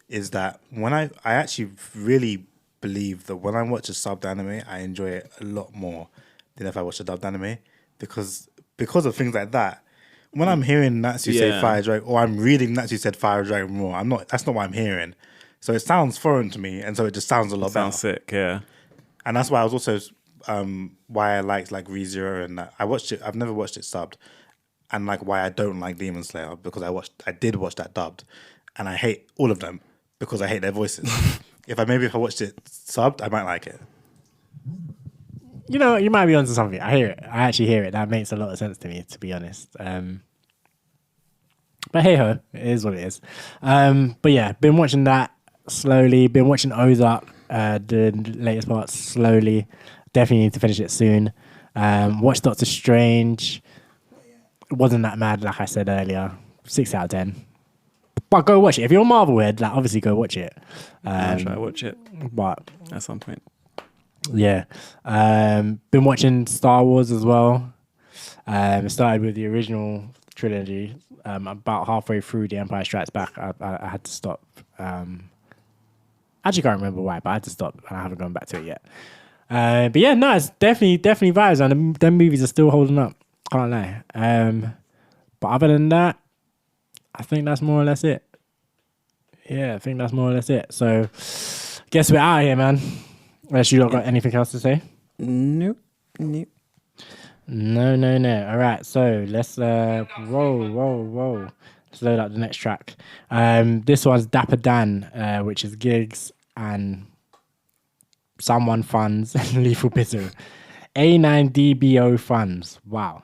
is that when I actually really believe that when I watch a subbed anime, I enjoy it a lot more than if I watch a dubbed anime, because of things like that. When I'm hearing Natsu say fire dragon, or I'm reading Natsu said fire dragon raw, that's not what I'm hearing. So it sounds foreign to me, and so it just sounds a lot better. Sounds sick, yeah. And that's why I was also why I liked like ReZero and that. I watched it. I've never watched it subbed, and like why I don't like Demon Slayer, because I did watch that dubbed, and I hate all of them because I hate their voices. If I watched it subbed, I might like it. You know, you might be onto something. I hear it. I actually hear it. That makes a lot of sense to me, to be honest. But hey ho, it is what it is. But yeah, been watching that slowly. Been watching Ozark, the latest part slowly. Definitely need to finish it soon. Watched Doctor Strange. It wasn't that mad, like I said earlier. 6 out of 10. But go watch it. If you're a Marvel head, like obviously go watch it. I'll try to watch it. But at some point. Yeah. Been watching Star Wars as well. It started with the original trilogy. About halfway through The Empire Strikes Back, I had to stop. Actually can't remember why, but I had to stop. I haven't gone back to it yet. But yeah, no, it's definitely vibes, and them movies are still holding up. Can't lie. But other than that, I think that's more or less it. Yeah, I think that's more or less it. So, guess we're out of here, man. Unless you not got anything else to say? Nope. No. All right, so let's whoa. Let's load up the next track. This one's Dapper Dan, which is Gigs and someone Fundz and Lethal Bizzle. A9DBO Fundz. Wow.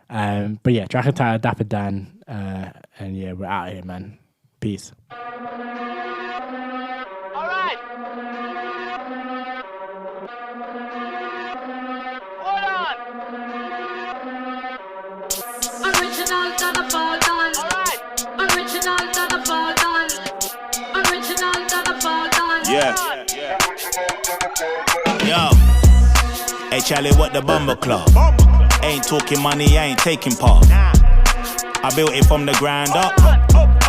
But yeah, track entitled Dapper Dan. And yeah, we're out of here, man. Peace. All right. Hold on. Original Dapper Dan. All right. Original Dapper Dan. Original Dapper Dan. Yeah. Yo. Hey Charlie, what the Bumble Club? Ain't talking money, I ain't taking part. I built it from the ground up.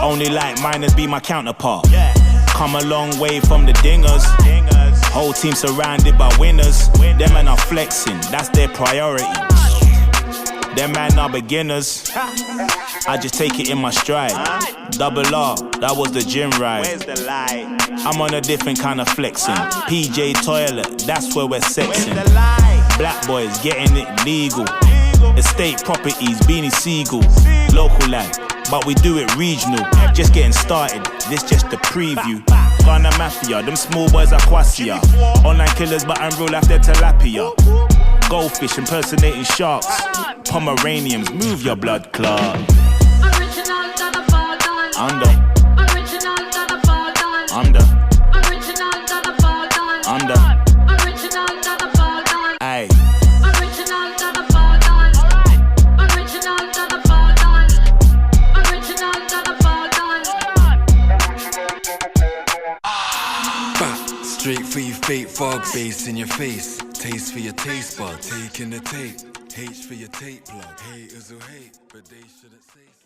Only like miners be my counterpart. Come a long way from the dingers. Whole team surrounded by winners. Them men are flexing, that's their priority. Them men are beginners. I just take it in my stride. Double R, that was the gym ride. I'm on a different kind of flexing. PJ toilet, that's where we're sexing. Black boys getting it legal. Estate properties, Beanie Siegel. Local lad, but we do it regional. Just getting started, this just the preview. Ghana Mafia, them small boys are quasia. Online killers, but I'm real life, they're tilapia. Goldfish impersonating sharks. Pomeranians, move your blood clot. Original Dapper Dan. Under. Original Dapper Dan. Under. Original Dapper Dan. Under. Original Dapper Dan. Aye. Original Dapper Dan. Original Dapper Dan. Original Dapper Dan. Straight for your fake fog, bass in your face. Taste for your taste bud, taking the tape. H for your tape plug. Haters who hate, but they shouldn't say so.